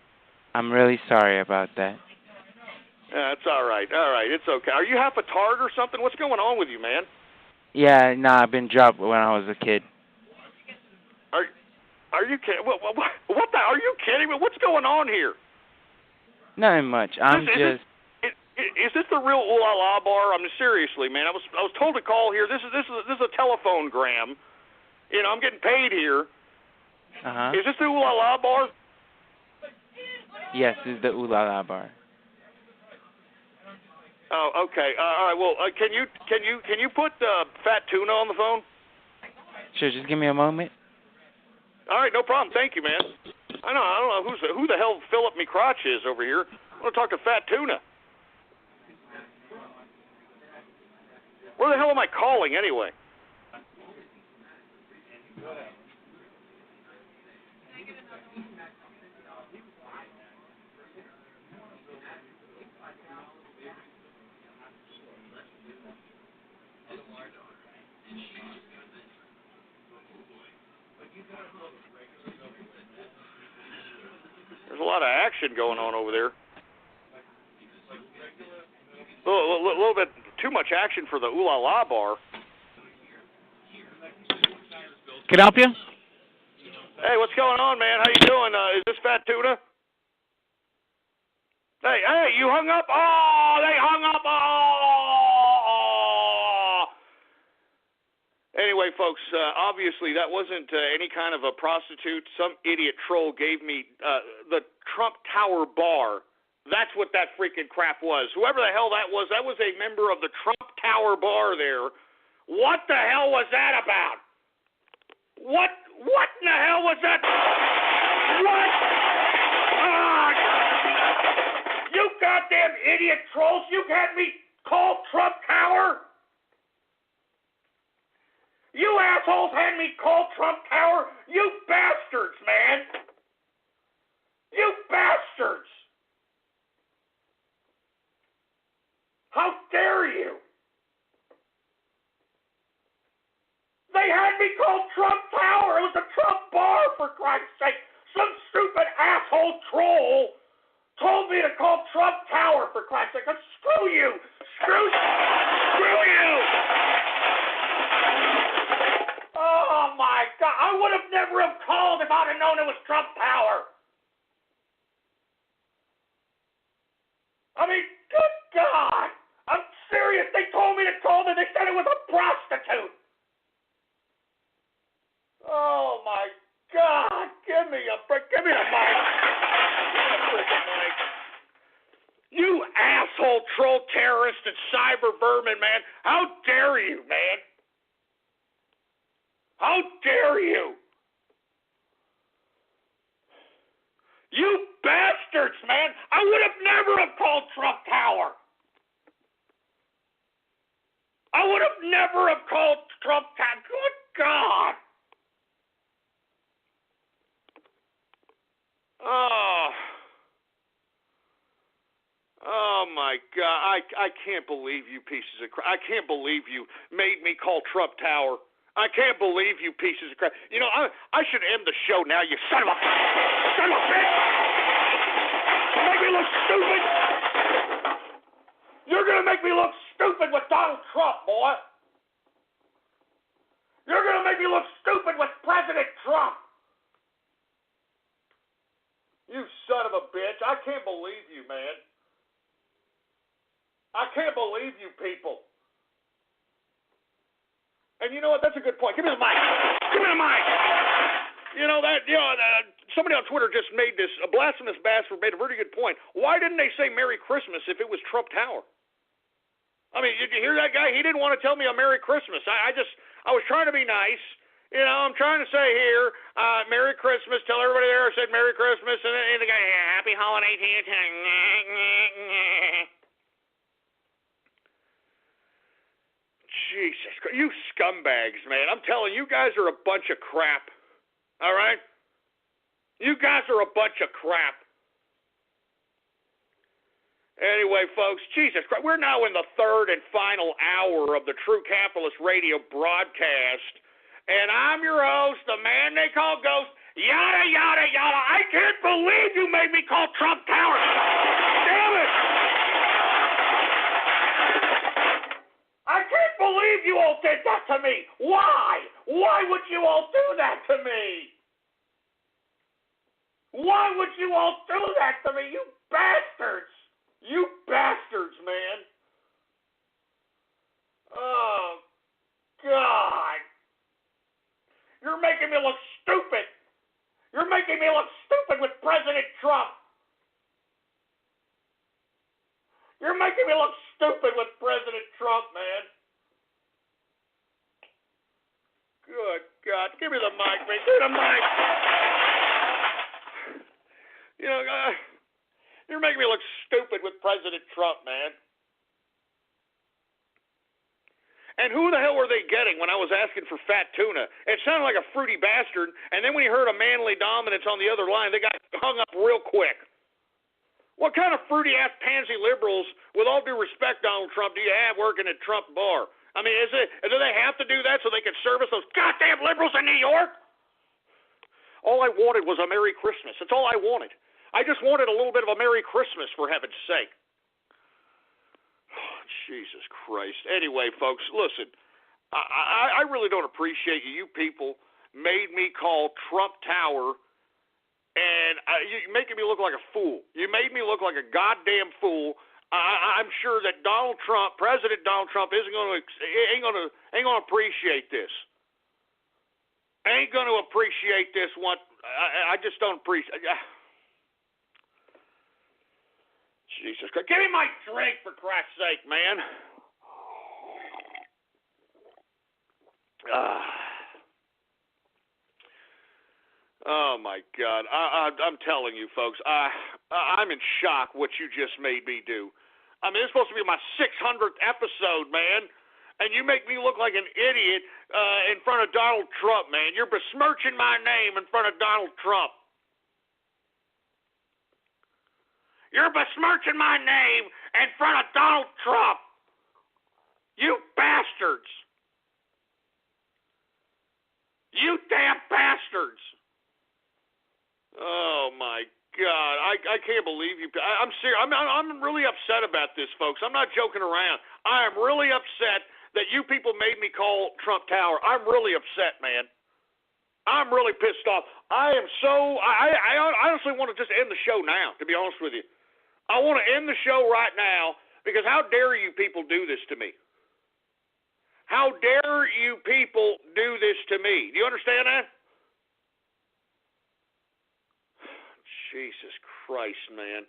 I'm really sorry about that. Yeah, it's all right. All right, it's okay. Are you half a tard or something? What's going on with you, man? Yeah, I've been dropped when I was a kid. Are you kidding? What the? Are you kidding me? What's going on here? Nothing much. Is this the real Ooh La La bar? I mean, seriously, man. I was told to call here. This is a telephone gram. You know, I'm getting paid here. Is this the Ooh La La bar? Yes, this is the Ooh La La bar. Oh, okay. All right. Well, can you put Fat Tuna on the phone? Sure. Just give me a moment. All right, no problem. Thank you, man. I don't know who the hell Philip Me Crotch is over here. I want to talk to Fat Tuna. Where the hell am I calling anyway? There's a lot of action going on over there. A little bit too much action for the Ooh La La bar. Can I help you? Hey, what's going on, man? How you doing? Is this Fat Tuna? Hey, you hung up? Oh, they hung up. Oh. Anyway, folks, obviously that wasn't any kind of a prostitute. Some idiot troll gave me the Trump Tower bar That's what that freaking crap was. Whoever the hell that was a member of the Trump Tower bar there. What the hell was that about? What in the hell was that? What? You goddamn idiot trolls. You had me call Trump Tower? You assholes had me call Trump Tower? You bastards, man. You bastards. How dare you? They had me call Trump Tower. It was a Trump bar, for Christ's sake. Some stupid asshole troll told me to call Trump Tower, for Christ's sake. Screw you. Screw you. Oh, my God. I would have never have called if I'd have known it was Trump Tower. I mean, good God. I'm serious. They told me to call them. They said it was a prostitute. Oh, my God. Give me the mic. Give me the freaking mic. You asshole troll terrorist and cyber vermin, man. How dare you, man? How dare you? You bastards, man. I would have never have called Trump Tower. I would have never have called Trump Tower. Good God. Oh my God. I can't believe you pieces of crap. I can't believe you made me call Trump Tower. I can't believe you pieces of crap. You know, I should end the show now, you son of a bitch. You make me look stupid. You're going to make me look stupid with Donald Trump, boy. You're going to make me look stupid with President Trump. You son of a bitch. I can't believe you, man. I can't believe you people. And you know what? That's a good point. Give me the mic. Give me the mic. Somebody on Twitter just made this, a blasphemous bastard made a very good point. Why didn't they say Merry Christmas if it was Trump Tower? I mean, did you hear that guy? He didn't want to tell me a Merry Christmas. I was trying to be nice. You know, I'm trying to say here, Merry Christmas. Tell everybody there I said Merry Christmas. And then the guy, Happy Holiday to you. Jesus Christ. You scumbags, man. I'm telling you, guys are a bunch of crap. All right? You guys are a bunch of crap. Anyway, folks, Jesus Christ. We're now in the third and final hour of the True Capitalist Radio broadcast. And I'm your host, the man they call Ghost. Yada, yada, yada. I can't believe you made me call Trump Tower. Damn it. I can't believe you all did that to me. Why? Why would you all do that to me? Why would you all do that to me? You bastards. You bastards, man. Oh, God. You're making me look stupid. You're making me look stupid with President Trump. You're making me look stupid with President Trump, man. Good God. Give me the mic, man. Give me the mic. You know, you're making me look stupid with President Trump, man. And who the hell were they getting when I was asking for fat tuna? It sounded like a fruity bastard, and then when you heard a manly dominance on the other line, they got hung up real quick. What kind of fruity-ass pansy liberals, with all due respect, Donald Trump, do you have working at Trump Bar? I mean, do they have to do that so they can service those goddamn liberals in New York? All I wanted was a Merry Christmas. That's all I wanted. I just wanted a little bit of a Merry Christmas, for heaven's sake. Jesus Christ. Anyway, folks, listen, I really don't appreciate you. You people made me call Trump Tower, and you're making me look like a fool. You made me look like a goddamn fool. I'm sure that Donald Trump, President Donald Trump, ain't gonna appreciate this. Ain't gonna appreciate this one. I just don't appreciate. Jesus Christ. Give me my drink, for Christ's sake, man. Oh, my God. I'm telling you, folks, I'm in shock what you just made me do. I mean, it's supposed to be my 600th episode, man, and you make me look like an idiot in front of Donald Trump, man. You're besmirching my name in front of Donald Trump. You're besmirching my name in front of Donald Trump. You bastards. You damn bastards. Oh, my God. I can't believe you. I'm serious. I'm really upset about this, folks. I'm not joking around. I am really upset that you people made me call Trump Tower. I'm really upset, man. I'm really pissed off. I honestly want to just end the show now, to be honest with you. I want to end the show right now because how dare you people do this to me? How dare you people do this to me? Do you understand that? Jesus Christ, man.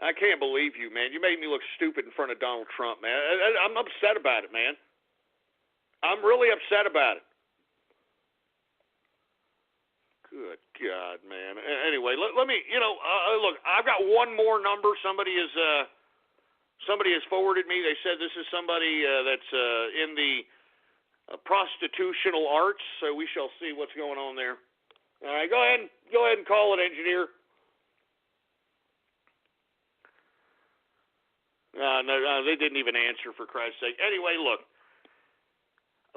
I can't believe you, man. You made me look stupid in front of Donald Trump, man. I'm upset about it, man. I'm really upset about it. Good God, man. Anyway, let me, look, I've got one more number. Somebody has forwarded me. They said this is somebody that's in the prostitutional arts, so we shall see what's going on there. All right, go ahead and call it, engineer. No, they didn't even answer, for Christ's sake. Anyway, look,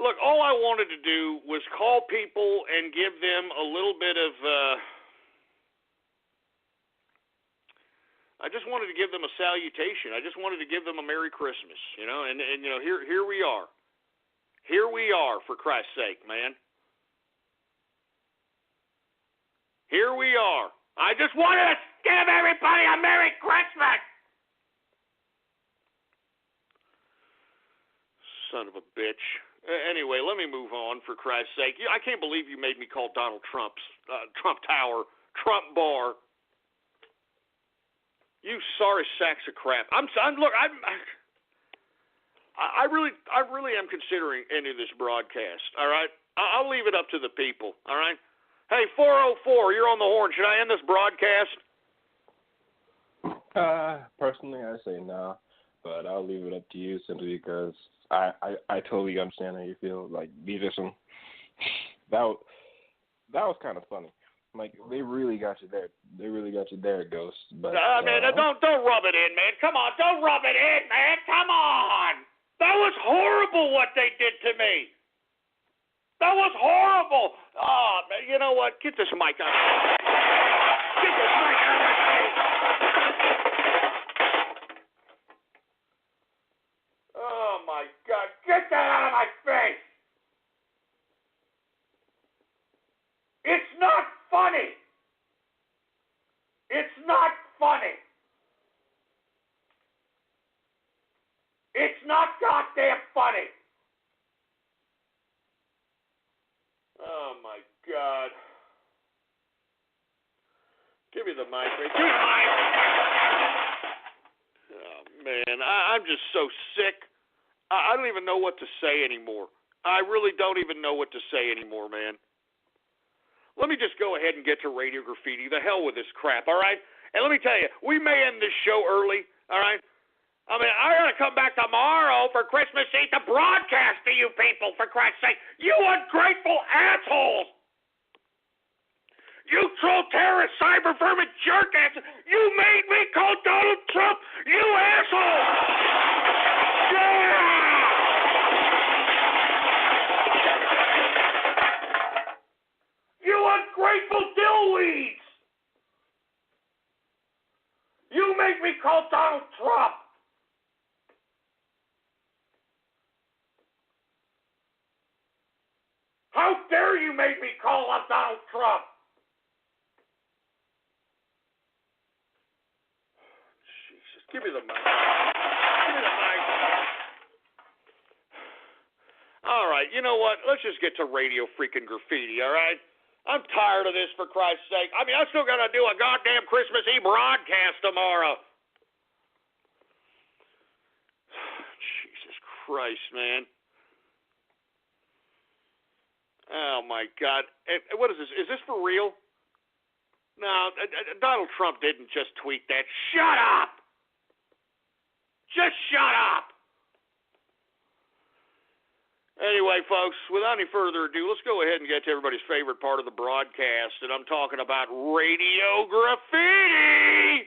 all I wanted to do was call people and give them a little bit of, I just wanted to give them a salutation. I just wanted to give them a Merry Christmas, and here we are. Here we are, for Christ's sake, man. Here we are. I just wanted to give everybody a Merry Christmas. Son of a bitch. Anyway, let me move on, for Christ's sake. I can't believe you made me call Donald Trump's Trump Tower, Trump Bar. You sorry sacks of crap. I really am considering ending this broadcast. All right, I'll leave it up to the people. All right. Hey, 404, you're on the horn. Should I end this broadcast? Personally, I say no, but I'll leave it up to you simply because I totally understand how you feel. Like, these are some that was kind of funny. Like, they really got you there. They really got you there, Ghost. But man, don't rub it in, man. Come on, don't rub it in, man. Come on. That was horrible what they did to me. That was horrible. Oh, man, you know what? Get this mic out. Get this mic out of my face. Oh, my God. Get that out of my face. It's not funny. It's not funny. It's not goddamn funny. Oh, my God. Give me the mic, man. Give me the mic. Oh, man. I'm just so sick. I don't even know what to say anymore. I really don't even know what to say anymore, man. Let me just go ahead and get to Radio Graffiti. The hell with this crap, all right? And let me tell you, we may end this show early, all right? I mean, I got to come back tomorrow for Christmas Eve to broadcast to you people, for Christ's sake. You ungrateful assholes. You troll terrorist cyber vermin jerk ass. You made me call Donald Trump. You asshole. Yeah. You ungrateful dillweeds. You make me call Donald Trump. How dare you make me call up Donald Trump? Jesus, give me the mic. Give me the mic. All right, you know what? Let's just get to Radio freaking Graffiti, all right? I'm tired of this, for Christ's sake. I mean, I still got to do a goddamn Christmas Eve broadcast tomorrow. Jesus Christ, man. Oh, my God. What is this? Is this for real? No, Donald Trump didn't just tweet that. Shut up! Just shut up! Anyway, folks, without any further ado, let's go ahead and get to everybody's favorite part of the broadcast, and I'm talking about radio graffiti!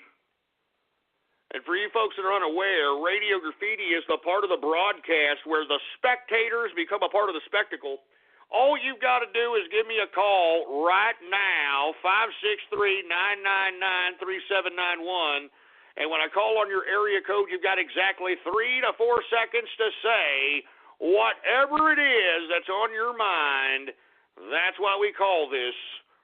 And for you folks that are unaware, radio graffiti is the part of the broadcast where the spectators become a part of the spectacle. All you've got to do is give me a call right now, 563-999-3791, and when I call on your area code, you've got exactly 3 to 4 seconds to say whatever it is that's on your mind. That's why we call this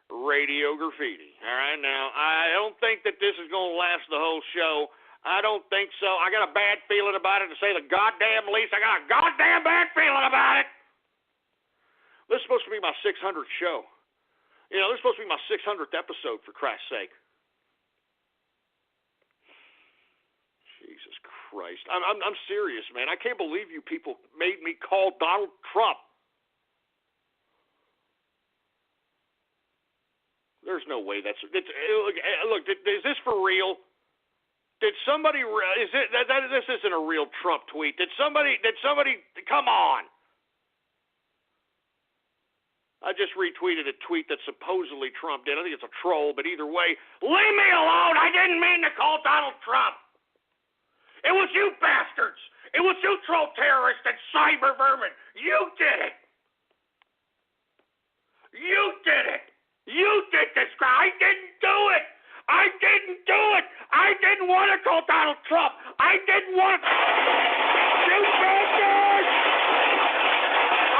radio graffiti. All right, now, I don't think that this is going to last the whole show. I don't think so. I got a bad feeling about it, to say the goddamn least. I got a goddamn bad feeling about it. This is supposed to be my 600th show. You know, this is supposed to be my 600th episode, for Christ's sake. Jesus Christ. I'm serious, man. I can't believe you people made me call Donald Trump. There's no way look, is this for real? Did somebody, this isn't a real Trump tweet. Did somebody, come on. I just retweeted a tweet that supposedly Trump did. I think it's a troll, but either way, leave me alone. I didn't mean to call Donald Trump. It was you bastards. It was you troll terrorists and cyber vermin. You did it. You did it. You did this. I didn't do it. I didn't do it. I didn't want to call Donald Trump. I didn't want to. You bastards.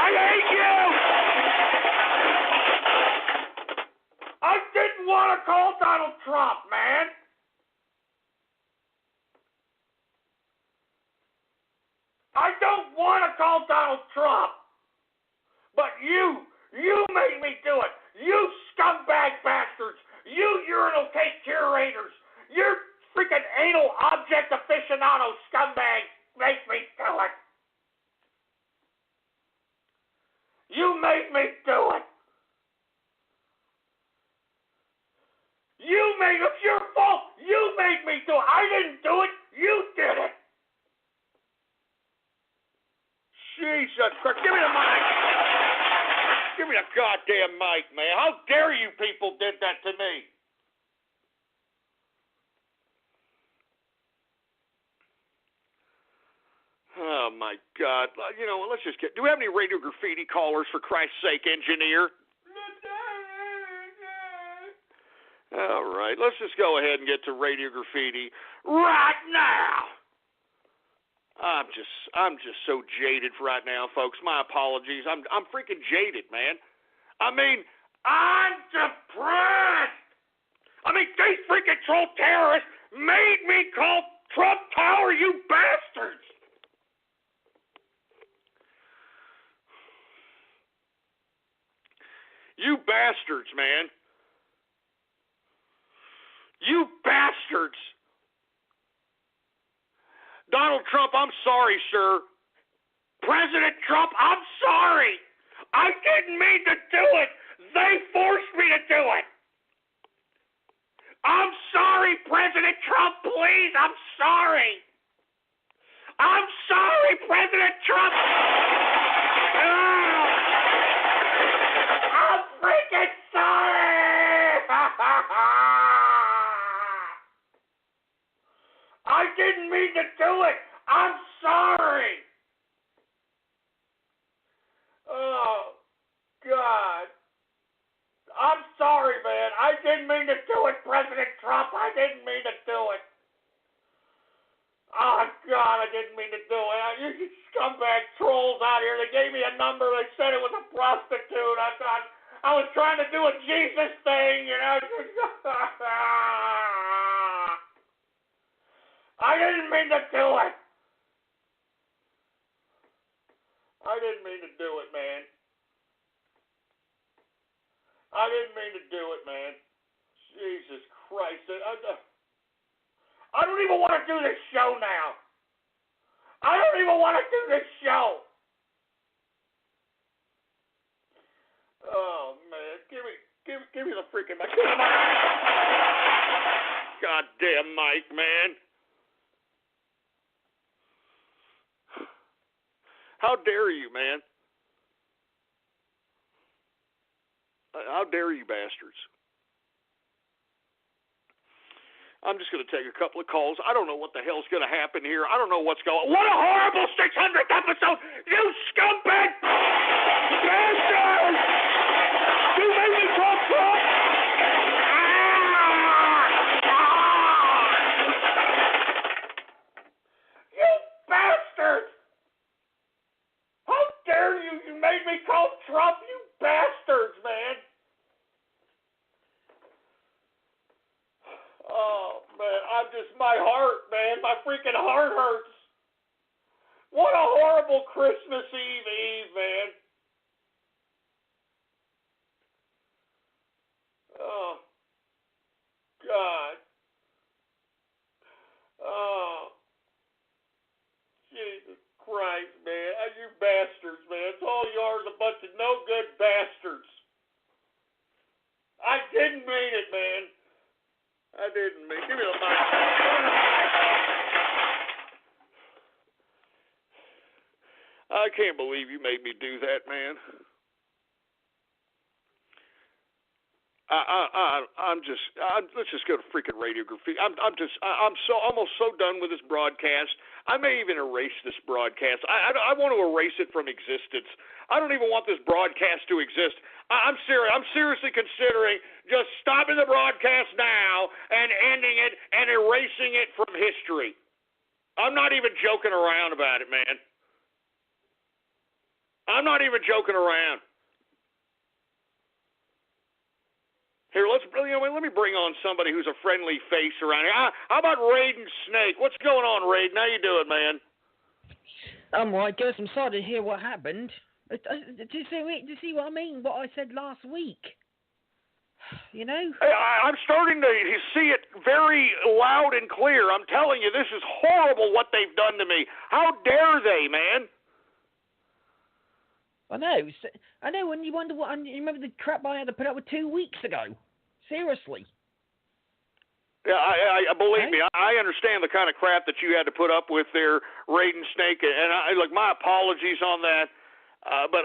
I hate you. I didn't want to call Donald Trump, man. I don't want to call Donald Trump. But you made me do it. You scumbag bastards. You urinal cake curators. You freaking anal object aficionado scumbags make me do it. You made me do it. It's your fault. You made me do it. I didn't do it. You did it. Jesus Christ. Give me the mic. Give me the goddamn mic, man. How dare you people did that to me? Oh, my God. You know, let's just get... Do we have any radio graffiti callers, for Christ's sake, engineer? All right. Let's just go ahead and get to radio graffiti right now. I'm just so jaded right now, folks. My apologies. I'm freaking jaded, man. I mean, I'm depressed. I mean, these freaking troll terrorists made me call Trump Tower, you bastards. You bastards, man. You bastards. Donald Trump, I'm sorry, sir. President Trump, I'm sorry. I didn't mean to do it. They forced me to do it. I'm sorry, President Trump, please. I'm sorry. I'm sorry, President Trump. I'm freaking sorry. I didn't mean to do it. I'm sorry. Oh, God. I'm sorry, man. I didn't mean to do it, President Trump. I didn't mean to do it. Oh, God, I didn't mean to do it. You scumbag trolls out here, they gave me a number. They said it was a prostitute. I thought I was trying to do a Jesus thing, you know. I didn't mean to do it. I didn't mean to do it, man. I I didn't mean to do it, man. Jesus Christ. I don't even want to do this show now. I don't even want to do this show. Oh, man. Give me the freaking mic. Give me the mic. Goddamn mic, man. How dare you, man? How dare you, bastards? I'm just going to take a couple of calls. I don't know what the hell's going to happen here. I don't know what's going on. What a horrible 600th episode! You scumbag! Bastard! You made me talk Trump! You bastard! How dare you? You made me call Trump, you bastards, man! Oh, man, my heart, man, my freaking heart hurts. What a horrible Christmas Eve, man. Oh, God. Oh, Jesus Christ, man. You bastards, man. It's all yours, a bunch of no good bastards. I didn't mean it, man. I didn't mean it. Give me the mic. I can't believe you made me do that, man. Let's just go to freaking Radio Graffiti. I'm almost so done with this broadcast. I may even erase this broadcast. I want to erase it from existence. I don't even want this broadcast to exist. I'm serious. I'm seriously considering just stopping the broadcast now and ending it and erasing it from history. I'm not even joking around about it, man. I'm not even joking around. Here, let me bring on somebody who's a friendly face around here. How about Raiden Snake? What's going on, Raiden? How you doing, man? I'm right, Gus. I'm sorry to hear what happened. Do you see what I mean? What I said last week. You know? I'm starting to see it very loud and clear. I'm telling you, this is horrible what they've done to me. How dare they, man? I know. When you wonder you remember the crap I had to put up with 2 weeks ago. Seriously. Yeah, I believe me. I understand the kind of crap that you had to put up with there, Raiden Snake, and my apologies on that. But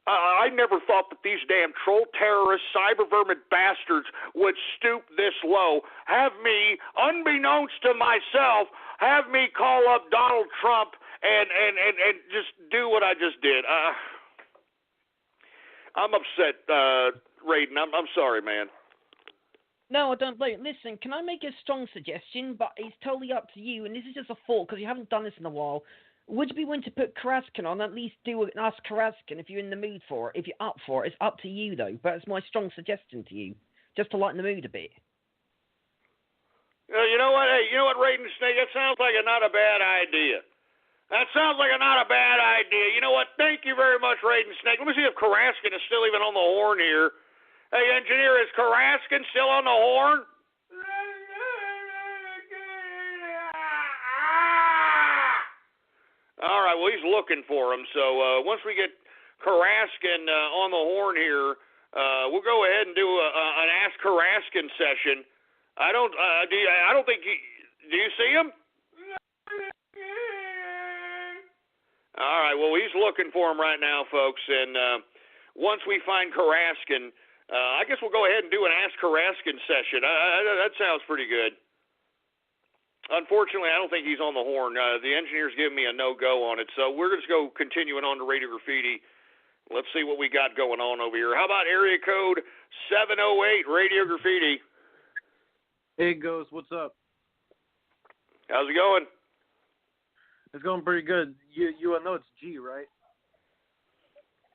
I never thought that these damn troll terrorists, cyber vermin bastards would stoop this low. Have me, unbeknownst to myself, call up Donald Trump and just do what I just did. I'm upset, Raiden. I'm sorry, man. No, I don't blame you. Listen, can I make a strong suggestion? But it's totally up to you, and this is just a thought, because you haven't done this in a while. Would you be willing to put Karaskin on? At least ask Karaskin if you're in the mood for it. If you're up for it, it's up to you, though. But it's my strong suggestion to you, just to lighten the mood a bit. You know what? Hey, you know what, Raiden Snake? That sounds like not a bad idea. That sounds like not a bad idea. You know what? Thank you very much, Raiden Snake. Let me see if Karaskin is still even on the horn here. Hey, engineer, is Karaskin still on the horn? All right, well, he's looking for him. So once we get Karaskin on the horn here, we'll go ahead and do an Ask Karaskin session. I don't think do you see him? All right, well, he's looking for him right now, folks. And once we find Karaskin, I guess we'll go ahead and do an Ask Karaskin session. That sounds pretty good. Unfortunately, I don't think he's on the horn. The engineer's giving me a no-go on it, so we're just going to go continuing on to Radio Graffiti. Let's see what we got going on over here. How about area code 708, Radio Graffiti? Hey, Ghost, what's up? How's it going? It's going pretty good. You know it's G, right?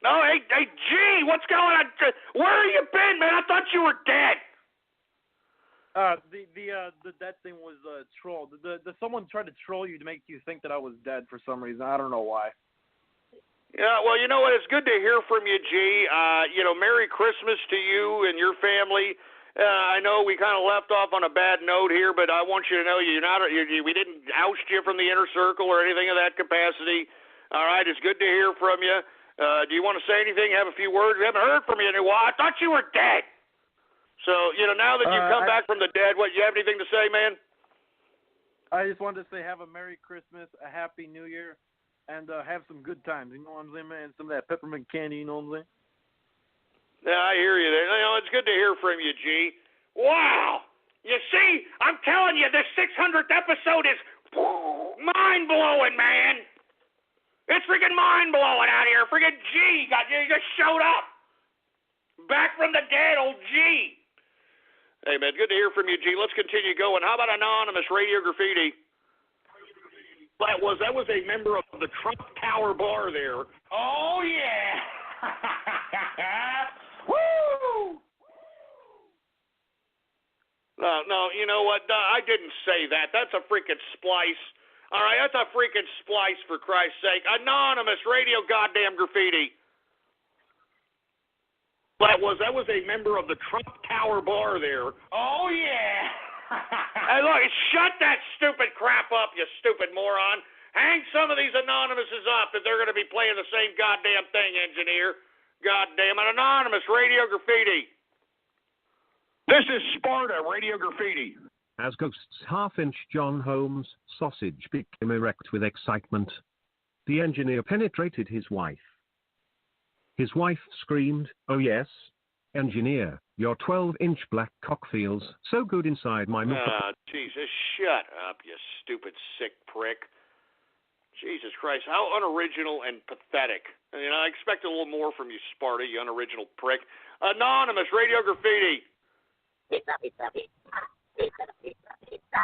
No, hey, G, what's going on? Where have you been, man? I thought you were dead. That thing was troll. Someone tried to troll you to make you think that I was dead for some reason. I don't know why. Yeah, well, you know what? It's good to hear from you, G. Merry Christmas to you and your family. I know we kind of left off on a bad note here, but I want you to know we didn't oust you from the inner circle or anything of that capacity. All right, it's good to hear from you. Do you want to say anything? Have a few words? We haven't heard from you in a while. I thought you were dead. So, now that you've come back from the dead, you have anything to say, man? I just wanted to say have a Merry Christmas, a Happy New Year, and have some good times. You know what I'm saying, man? Some of that peppermint candy, you know what I'm saying? Yeah, I hear you there. It's good to hear from you, G. Wow! You see, I'm telling you, this 600th episode is mind-blowing, man. It's freaking mind-blowing out here. Freaking G just showed up. Back from the dead, old G. Hey, man, good to hear from you, G. Let's continue going. How about Anonymous Radio Graffiti? That was a member of the Trump Tower Bar there. Oh, yeah. Woo! No, you know what? I didn't say that. That's a freaking splice. All right, that's a freaking splice, for Christ's sake. Anonymous Radio Goddamn Graffiti. That was a member of the Trump Tower Bar there. Oh, yeah. Hey, look, shut that stupid crap up, you stupid moron. Hang some of these Anonymouses up if they're going to be playing the same goddamn thing, engineer. Goddamn it. Anonymous Radio Graffiti. This is Sparta Radio Graffiti. As Ghost's half-inch John Holmes sausage became erect with excitement, the engineer penetrated his wife. His wife screamed, "Oh yes, engineer, your 12-inch black cock feels so good inside my milk." Ah, Jesus, shut up, you stupid sick prick. Jesus Christ, how unoriginal and pathetic. I expect a little more from you, Sparta, you unoriginal prick. Anonymous Radio Graffiti. Pizza, pizza, pizza. Pizza, pizza, pizza.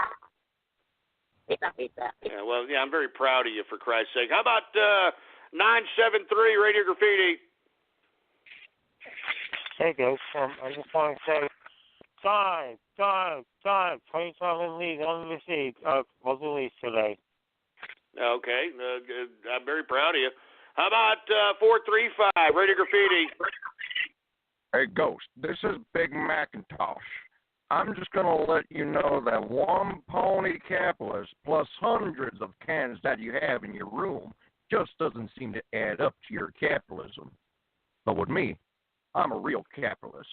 Pizza, pizza. Yeah, I'm very proud of you, for Christ's sake. How about 973 Radio Graffiti? Hey guys, I just want to say, time, 27 leads unreceived was released today. Okay, I'm very proud of you. How about 435 Radio Graffiti? Hey Ghost, this is Big Macintosh. I'm just going to let you know that one pony capitalist plus hundreds of cans that you have in your room just doesn't seem to add up to your capitalism. But with me, I'm a real capitalist.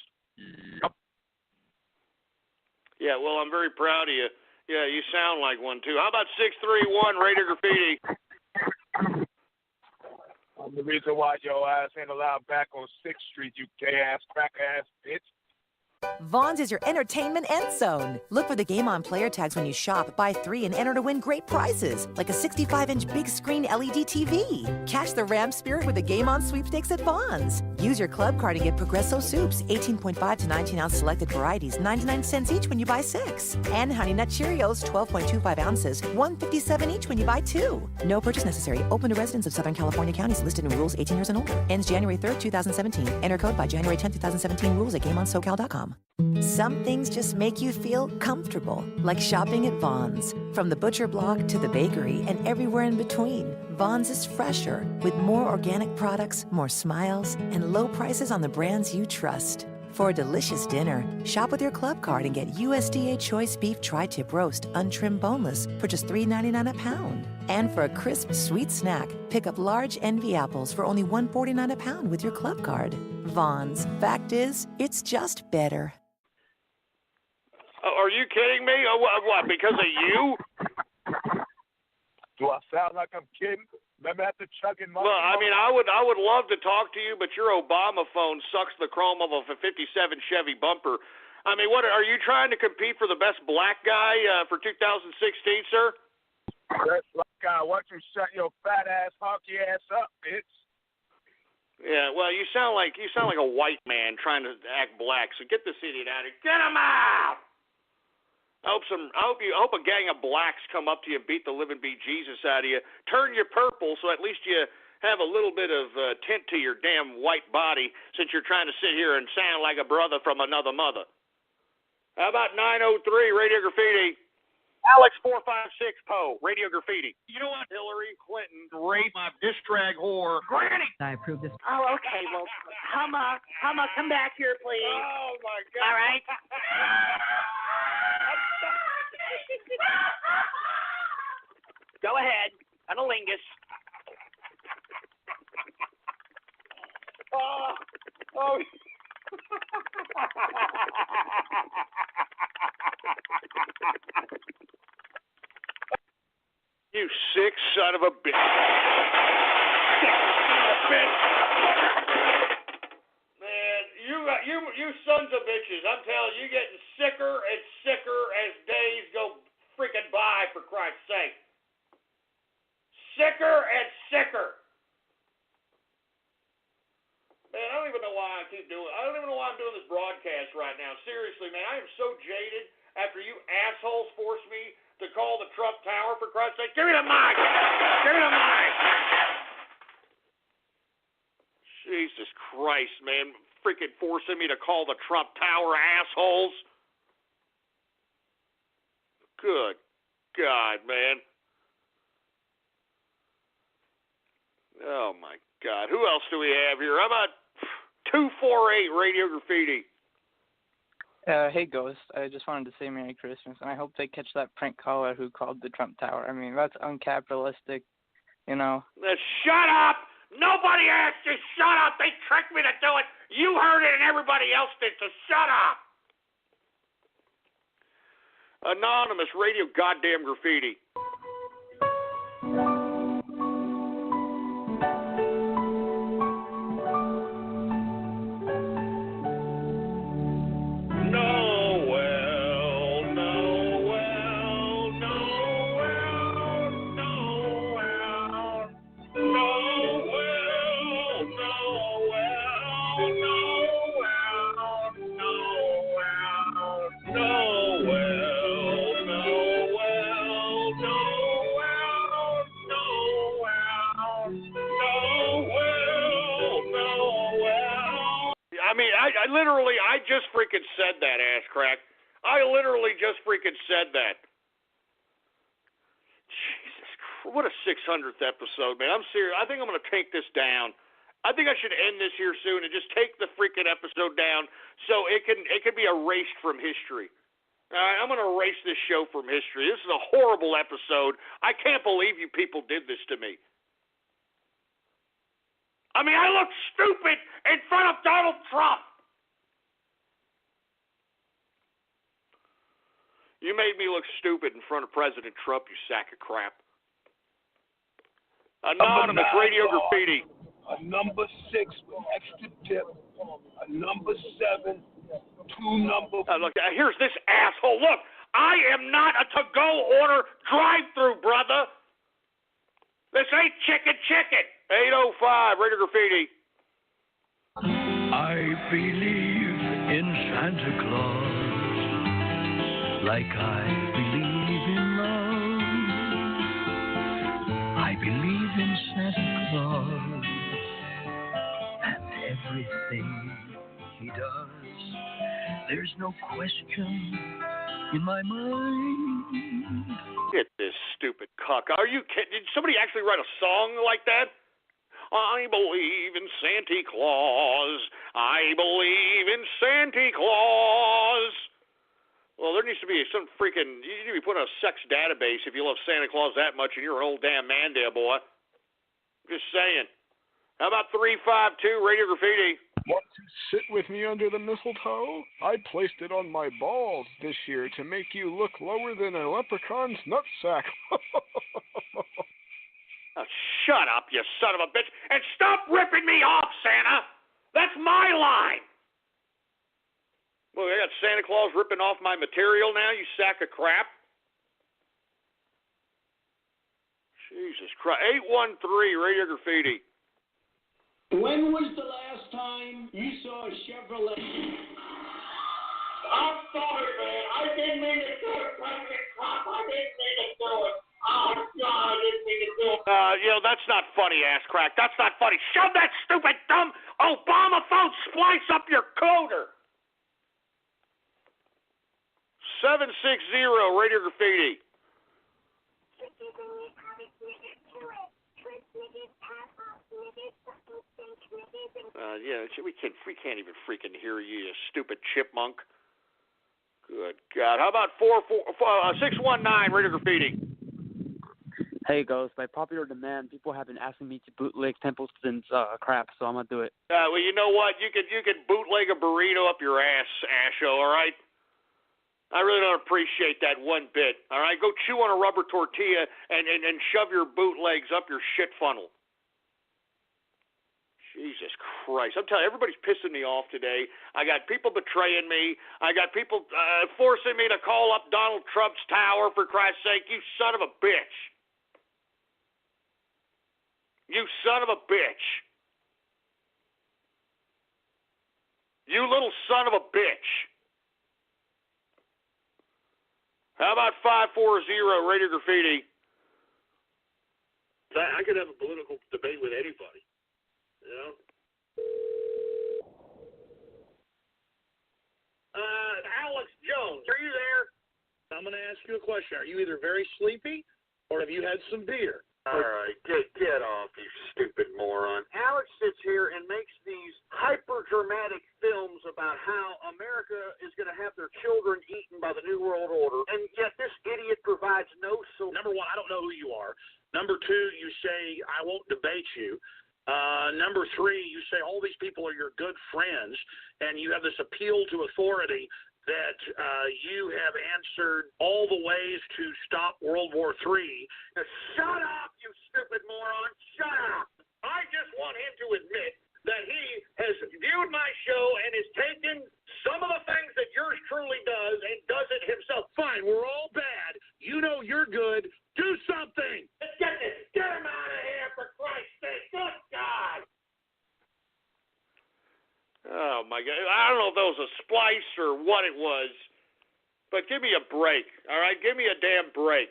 Yup. Yeah, well, I'm very proud of you. Yeah, you sound like one, too. How about 631 Radio Graffiti? I'm the reason why your ass ain't allowed back on 6th Street, you gay-ass, crack-ass bitch. Vons is your entertainment end zone. Look for the Game On player tags when you shop, buy 3, and enter to win great prizes, like a 65-inch big screen LED TV. Catch the Ram spirit with the Game On sweepstakes at Vons. Use your club card and get Progresso soups, 18.5 to 19-ounce selected varieties, 99 cents each when you buy 6. And Honey Nut Cheerios, 12.25 ounces, $1.57 each when you buy 2. No purchase necessary. Open to residents of Southern California counties listed in rules 18 years and older. Ends January 3rd, 2017. Enter code by January 10th, 2017. Rules at GameOnSoCal.com. Some things just make you feel comfortable, like shopping at Vons. From the butcher block to the bakery and everywhere in between, Vons is fresher, with more organic products, more smiles, and low prices on the brands you trust. For a delicious dinner, shop with your club card and get USDA Choice Beef Tri-Tip Roast, untrimmed boneless, for just $3.99 a pound. And for a crisp, sweet snack, pick up large Envy apples for only $1.49 a pound with your club card. Vons. Fact is, it's just better. Are you kidding me? What, because of you? Do I sound like I'm kidding? Remember after chugging my... Well, I mean, I would love to talk to you, but your Obama phone sucks the chrome of a 57 Chevy bumper. I mean, what are you trying to compete for the best black guy for 2016, sir? Best black guy. Why don't you shut your fat ass, honky ass up, bitch? Yeah, well, you sound like a white man trying to act black. So get this idiot out of here. Get him out! I hope a gang of blacks come up to you and beat the living bejesus out of you. Turn you purple so at least you have a little bit of tint to your damn white body, since you're trying to sit here and sound like a brother from another mother. How about 903 Radio Graffiti? Alex456 Poe, Radio Graffiti. You know what? Hillary Clinton raped my diss drag whore, Granny. I approve this. Oh, okay. Well, Humma, come back here, please. Oh, my God. All right. Go ahead. Analingus. Oh. You sick son of a bitch. Sick son of a bitch. Man, you sons of bitches. I'm telling you, you're getting sicker and sicker as days go freaking by, for Christ's sake. Sicker and sicker. Man, I don't even know why I keep doing it. I don't even know why I'm doing this broadcast right now. Seriously, man, I am so jaded after you assholes forced me to call the Trump Tower, for Christ's sake. Give me the mic! Give me the mic! Jesus Christ, man. Freaking forcing me to call the Trump Tower, assholes. Good God, man. Oh, my God. Who else do we have here? How about 248 Radio Graffiti? Hey, Ghost. I just wanted to say Merry Christmas, and I hope they catch that prank caller who called the Trump Tower. I mean, that's uncapitalistic, you know. Shut up! Nobody asked you. Shut up! They tricked me to do it. You heard it, and everybody else did, so shut up! Anonymous Radio Goddamn Graffiti. I just freaking said that, ass crack. I literally just freaking said that. Jesus Christ, what a 600th episode, man. I'm serious. I think I'm going to take this down. I think I should end this here soon and just take the freaking episode down so it can be erased from history. All right, I'm going to erase this show from history. This is a horrible episode. I can't believe you people did this to me. I mean, I look stupid in front of Donald Trump. You made me look stupid in front of President Trump, you sack of crap. Anonymous Radio Graffiti. A number 6 with extra tip. A number 7. 2 number. Look, here's this asshole. Look, I am not a to-go order drive-through, brother. This ain't chicken. 805 Radio Graffiti. I believe in Santa Claus. Like I believe in love, I believe in Santa Claus and everything he does. There's no question in my mind. Get this stupid cuck. Are you kidding? Did somebody actually write a song like that? I believe in Santa Claus. I believe in Santa Claus. Well, there needs to be some freaking, you need to be put on a sex database if you love Santa Claus that much and you're an old damn man there, boy. Just saying. How about 352 Radio Graffiti? Want to sit with me under the mistletoe? I placed it on my balls this year to make you look lower than a leprechaun's nutsack. Oh, shut up, you son of a bitch, and stop ripping me off, Santa. That's my line. Well, I got Santa Claus ripping off my material now, you sack of crap. Jesus Christ. 813 Radio Graffiti. When was the last time you saw a Chevrolet? I'm sorry, man. I didn't mean to do it, President Trump. I didn't mean to do it. Oh, God, I didn't mean to do it. That's not funny, ass crack. That's not funny. Shove that stupid, dumb Obama phone splice up your coder. 760 Radio Graffiti. Yeah, we can't even freaking hear you, you stupid chipmunk. Good God. How about 619 Radio Graffiti? Hey, Ghost. By popular demand, people have been asking me to bootleg Templeton's crap, so I'm gonna do it. Well, you know what? You could bootleg a burrito up your ass, Asho. All right. I really don't appreciate that one bit. All right, go chew on a rubber tortilla and shove your bootlegs up your shit funnel. Jesus Christ. I'm telling you, everybody's pissing me off today. I got people betraying me. I got people forcing me to call up Donald Trump's tower, for Christ's sake. You son of a bitch. You son of a bitch. You little son of a bitch. How about 540 Radio Graffiti? I could have a political debate with anybody. You know? Alex Jones, are you there? I'm going to ask you a question. Are you either very sleepy or have you had some beer? All right, get off, you stupid moron. Alex sits here and makes these hyper-dramatic films about how America is going to have their children eaten by the New World Order, and yet this idiot provides no solution. Number one, I don't know who you are. Number two, you say, I won't debate you. Number three, you say all these people are your good friends, and you have this appeal to authority that you have answered all the ways to stop World War III. Now, shut up, you stupid moron. Shut up. I just want him to admit that he has viewed my show and has taken some of the things that yours truly does and does it himself. Fine, we're all bad. You know you're good. Do something. Get him out of here, for Christ's sake. Good God. Oh, my God. I don't know if that was a splice or what it was, but give me a break, all right? Give me a damn break.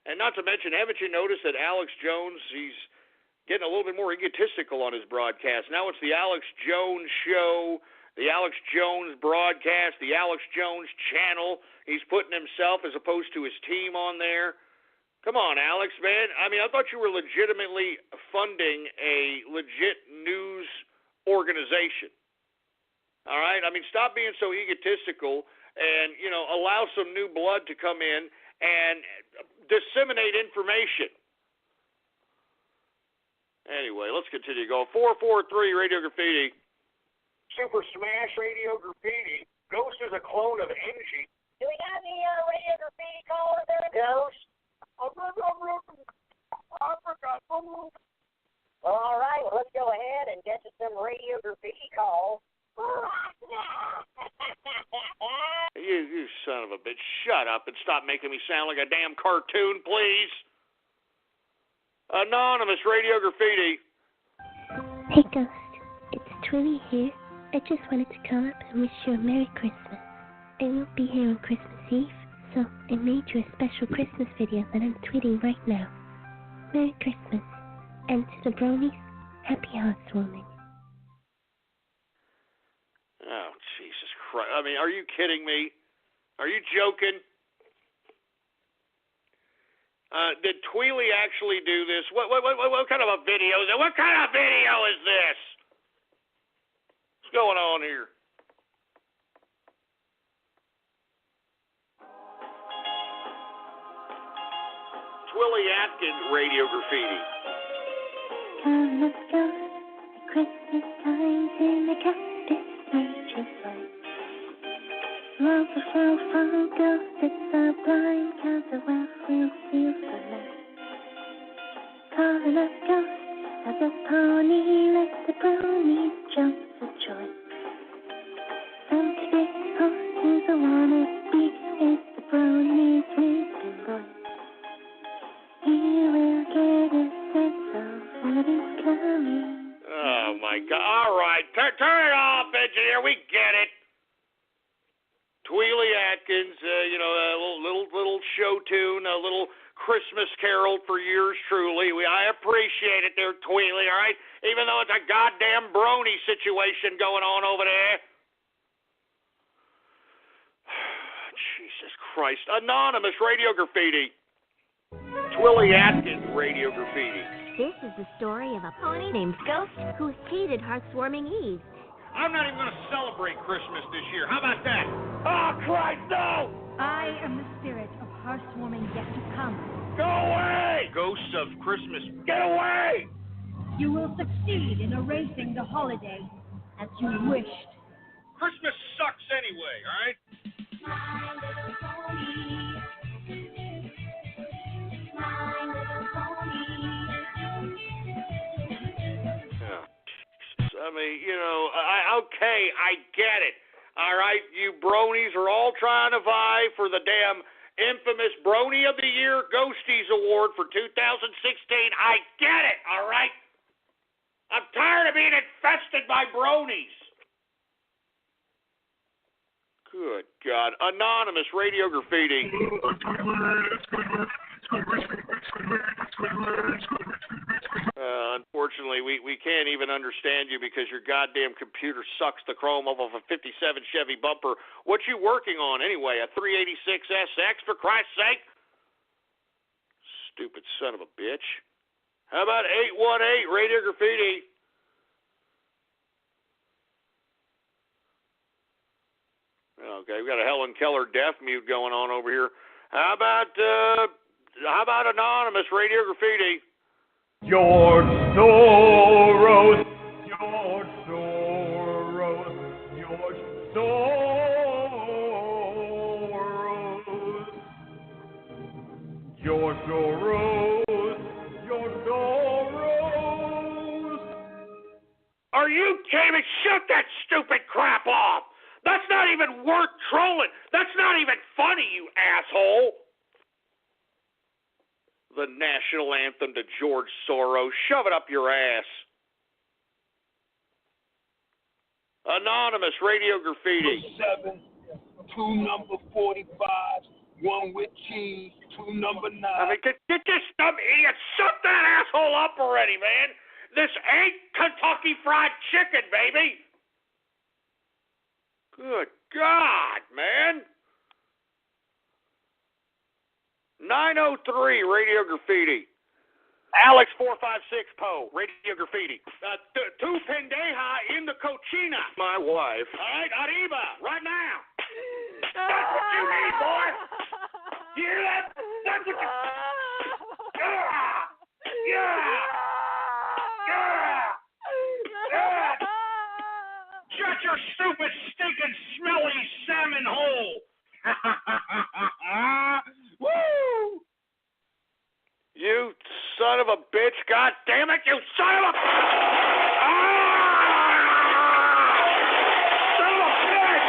And not to mention, haven't you noticed that Alex Jones, he's getting a little bit more egotistical on his broadcast. Now it's the Alex Jones Show, the Alex Jones broadcast, the Alex Jones channel. He's putting himself as opposed to his team on there. Come on, Alex, man. I mean, I thought you were legitimately funding a legit news organization. All right? I mean, stop being so egotistical and, allow some new blood to come in and disseminate information. Anyway, let's continue to go. 443 Radio Graffiti. Super Smash Radio Graffiti. Ghost is a clone of Angie. Do we got any Radio Graffiti caller there? Ghost? All right, well, let's go ahead and get to some Radio Graffiti calls. You son of a bitch. Shut up and stop making me sound like a damn cartoon, please. Anonymous Radio Graffiti. Hey, Ghost. It's Twilly here. I just wanted to call up and wish you a Merry Christmas. I won't be here on Christmas Eve, so I made you a special Christmas video that I'm tweeting right now. Merry Christmas. And to the bronies, happy housewarming. Oh, Jesus Christ. I mean, are you kidding me? Are you joking? Did Tweely actually do this? What kind of a video is it? What kind of video is this? What's going on here? Twilly Atkins Radio Graffiti. Let's go. Christmas time's in the cactus nature light. Love the show from ghosts, it's a blind, cause the well will feel the light. Calling up ghosts as a pony, let the bronies jump for joy. Santa Claus, who's a wannabe, is the bronies whipping boy. He will get a sense of what is coming. Oh, my God. All right. Turn it off, engineer. We get it. Tweely Atkins, a little show tune, a little Christmas carol for yours truly. I appreciate it there, Tweely, all right? Even though it's a goddamn brony situation going on over there. Jesus Christ. Anonymous Radio Graffiti. Willie Atkins Radio Graffiti. This is the story of a pony named Ghost who hated Hearthwarming Eve. I'm not even going to celebrate Christmas this year. How about that? Oh, Christ, no! I am the spirit of Hearthwarming yet to come. Go away! Ghosts of Christmas, get away! You will succeed in erasing the holiday as you wished. Christmas sucks anyway, all right? I mean, you know, okay, I get it. All right, you bronies are all trying to vie for the damn infamous Brony of the Year Ghosties Award for 2016. I get it, all right? I'm tired of being infested by bronies. Good God. Anonymous Radio Graffiti. Unfortunately, we can't even understand you because your goddamn computer sucks the chrome off of a 57 Chevy bumper. What you working on anyway? A 386 SX, for Christ's sake? Stupid son of a bitch. How about 818 Radio Graffiti? Okay, we got a Helen Keller deaf mute going on over here. How about Anonymous Radio Graffiti? George Soros, George Soros, George Soros, George Soros, George Soros. Are you kidding me? Shut that stupid crap off! That's not even worth trolling. That's not even funny, you asshole. The national anthem to George Soros. Shove it up your ass. Anonymous Radio Graffiti. 7, 2 number 45, 1 with cheese, 2 number 9. I mean, get this dumb idiot. Shut that asshole up already, man. This ain't Kentucky Fried Chicken, baby. Good God, man. 903 Radio Graffiti. Alex 456 Poe, Radio Graffiti. Tu pendeja in the cochina. My wife. All right, arriba, right now. That's what you need, boy. You hear that? That's what you... Yeah! Yeah! Yeah! Yeah! Shut your stupid, stinking, smelly salmon hole. Woo! You son of a bitch! God damn it! You son of a... Son of a bitch!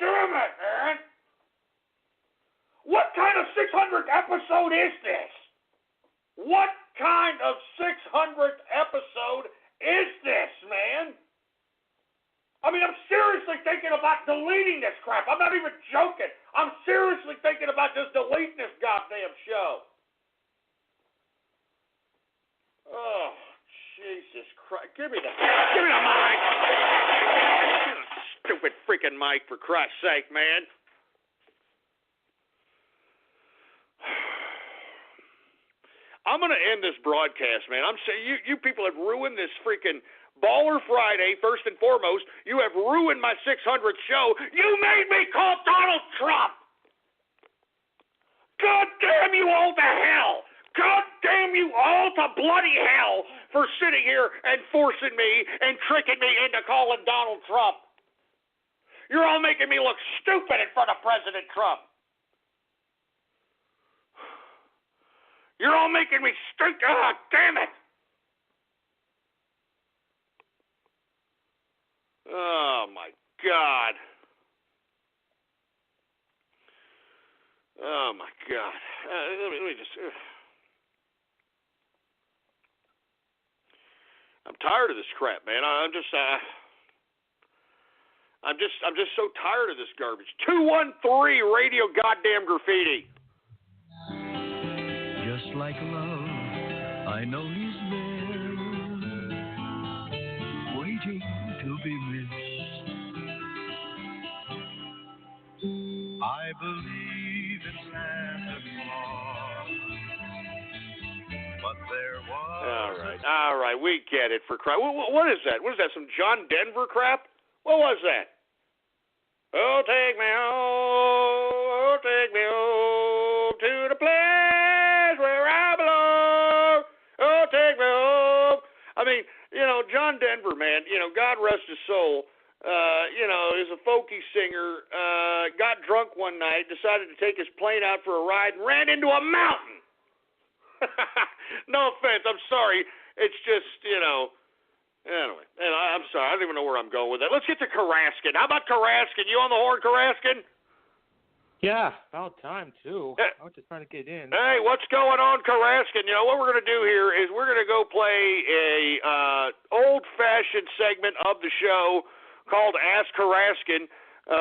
Damn it, man! What kind of 600th episode is this? What kind of 600th episode is this, man? I mean, I'm seriously thinking about deleting this crap. I'm not even joking. I'm seriously thinking about just deleting this goddamn show. Oh, Jesus Christ. Give me the mic. Give me the stupid freaking mic, for Christ's sake, man. I'm going to end this broadcast, man. I'm saying you people have ruined this freaking Baller Friday, first and foremost. You have ruined my 600th show. You made me call Donald Trump. God damn you all to hell. God damn you all to bloody hell for sitting here and forcing me and tricking me into calling Donald Trump. You're all making me look stupid in front of President Trump. You're all making me stupid. Oh, damn it. Oh, my God. Oh, my God. Let me just... I'm tired of this crap, man. I'm just so tired of this garbage. 213 Radio Goddamn Graffiti. Just like love, I know he's there, waiting to be missed. I believe in Santa Claus. right, we get it for crap. What is that? What is that? Some John Denver crap? What was that? Oh, take me home to the place where I belong. Oh, take me home. I mean, John Denver, man, God rest his soul, is a folky singer, got drunk one night, decided to take his plane out for a ride, and ran into a mountain. No offense, I'm sorry. It's just, anyway, and I'm sorry, I don't even know where I'm going with that. Let's get to Karaskin. How about Karaskin? You on the horn, Karaskin? Yeah, about time, too. I was just trying to get in. Hey, what's going on, Karaskin? What we're going to do here is we're going to go play a old-fashioned segment of the show called Ask Karaskin.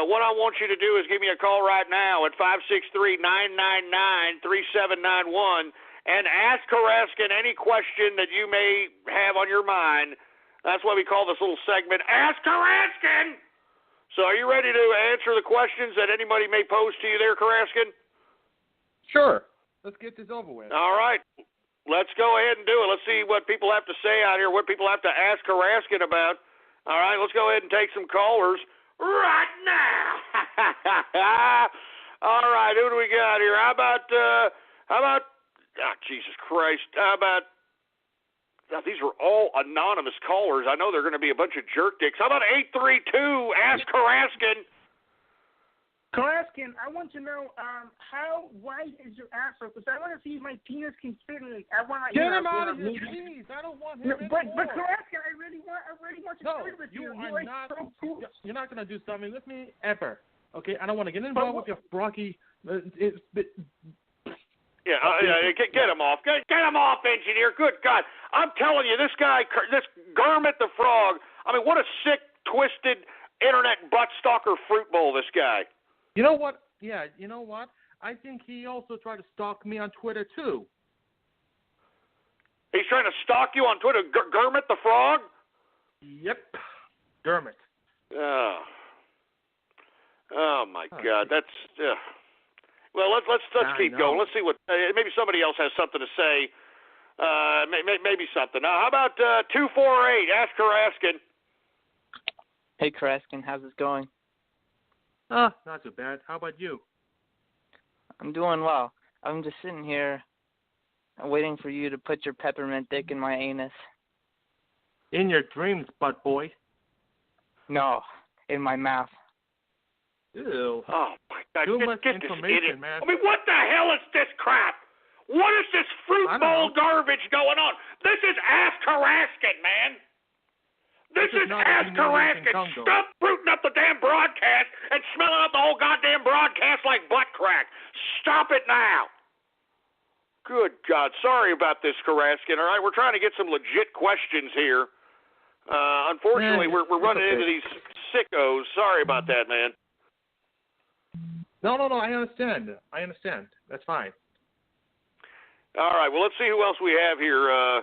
What I want you to do is give me a call right now at 563-999-3791 and ask Karaskin any question that you may have on your mind. That's why we call this little segment Ask Karaskin. So are you ready to answer the questions that anybody may pose to you there, Karaskin? Sure. Let's get this over with. All right. Let's go ahead and do it. Let's see what people have to say out here, what people have to ask Karaskin about. All right, let's go ahead and take some callers right now. All right, who do we got here? How about Jesus Christ. How about, these are all anonymous callers. I know they're going to be a bunch of jerk dicks. How about 832, Ask Karaskin? Karaskin, I want to know how wide is your asshole? Because I want to see if my penis can fit in it. I want to get him out of here, please. I don't want him anymore. But Karaskin, I really want to trade with you. You're not going to do something with me ever. Okay, I don't want to get involved with your Brocky. Get him off. Get him off, engineer. Good God. I'm telling you, this guy, this Kermit the Frog, I mean, what a sick, twisted, internet butt stalker fruit bowl, this guy. You know what? Yeah, you know what? I think he also tried to stalk me on Twitter, too. He's trying to stalk you on Twitter? Kermit the Frog? Yep. Kermit. Oh, my God. That's... Well, let's keep going. Let's see what maybe somebody else has something to say. Maybe something. How about 248? Ask Karaskin. Hey, Karaskin, how's it going? Not too bad. How about you? I'm doing well. I'm just sitting here waiting for you to put your peppermint dick in my anus. In your dreams, butt boy. No, in my mouth. Ew. Oh, my God. Too much get information, man. I mean, what the hell is this crap? What is this fruit bowl garbage going on? This is Ask Karaskin, man. This is Ask Karaskin. Stop fruiting up the damn broadcast and smelling up the whole goddamn broadcast like butt crack. Stop it now. Good God. Sorry about this, Karaskin. All right, we're trying to get some legit questions here. Unfortunately, we're running into these sickos. Sorry about that, man. No, I understand. That's fine. All right, well, let's see who else we have here.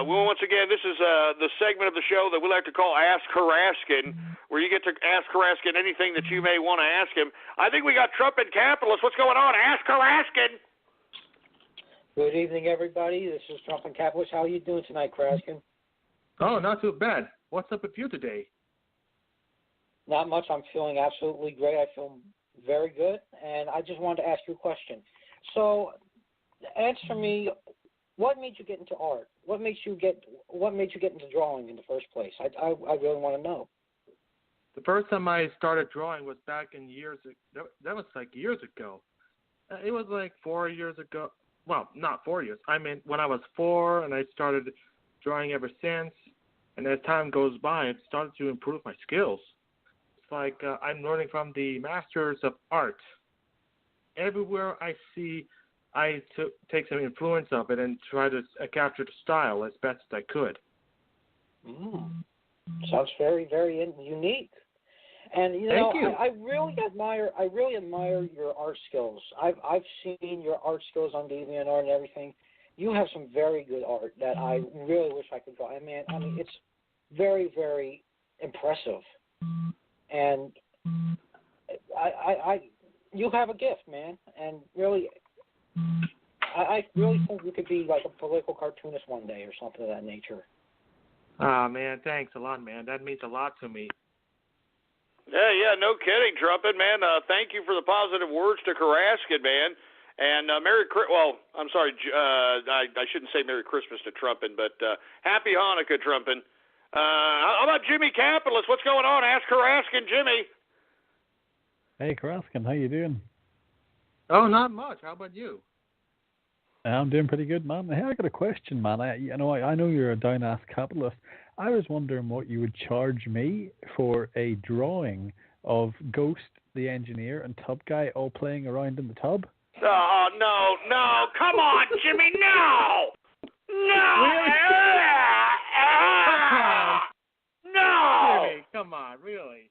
Once again, this is the segment of the show that we like to call Ask Karaskin, where you get to ask Karaskin anything that you may want to ask him. I think we got Trump and Capitalist. What's going on? Ask Karaskin. Good evening, everybody. This is Trump and Capitalist. How are you doing tonight, Karaskin? Oh, not too bad. What's up with you today? Not much. I'm feeling absolutely great. I feel very good, and I just wanted to ask you a question. So, answer me. What made you get into art? What made you get into drawing in the first place? I really want to know. The first time I started drawing was back in years. That was like years ago. It was like 4 years ago. Well, not 4 years. I mean, when I was 4, and I started drawing ever since. And as time goes by, it started to improve my skills. It's like I'm learning from the masters of art. Everywhere I see, I take some influence of it and try to capture the style as best I could. Sounds very, very unique. And Thank you. I really admire your art skills. I've seen your art skills on DeviantArt and everything. You have some very good art that I really wish I could draw. I mean, it's very, very impressive. And you have a gift, man. And really, I really think you could be like a political cartoonist one day or something of that nature. Ah, man, thanks a lot, man. That means a lot to me. Yeah, no kidding, Trumpet, man. Thank you for the positive words to Karaskin, man. And I'm sorry, I shouldn't say Merry Christmas to Trumpet, but Happy Hanukkah, Trumpet. How about Jimmy Capitalist? What's going on? Ask Karaskin, Jimmy. Hey, Karaskin, how you doing? Oh, not much. How about you? I'm doing pretty good, man. Hey, I got a question, man. I know you're a down-ass capitalist. I was wondering what you would charge me for a drawing of Ghost, the engineer, and Tub Guy all playing around in the tub. Oh, no, come on, Jimmy, no! No! Jimmy, come on, really?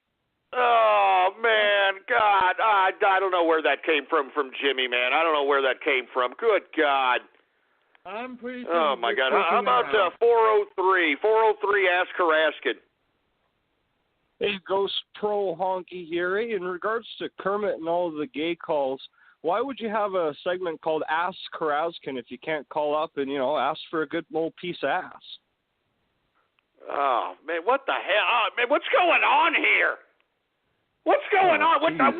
Oh, man, God, I don't know where that came from Jimmy, man. I don't know where that came from. Good God. I'm pretty sure. Oh, my God. How about 403? 403, ask Karaskin. Hey, Ghost Pro Honky here. Hey, in regards to Kermit and all of the gay calls, why would you have a segment called Ask Karaskin if you can't call up and, ask for a good little piece of ass? Oh, man, what the hell? Oh, man, what's going on here? What's going on? What the?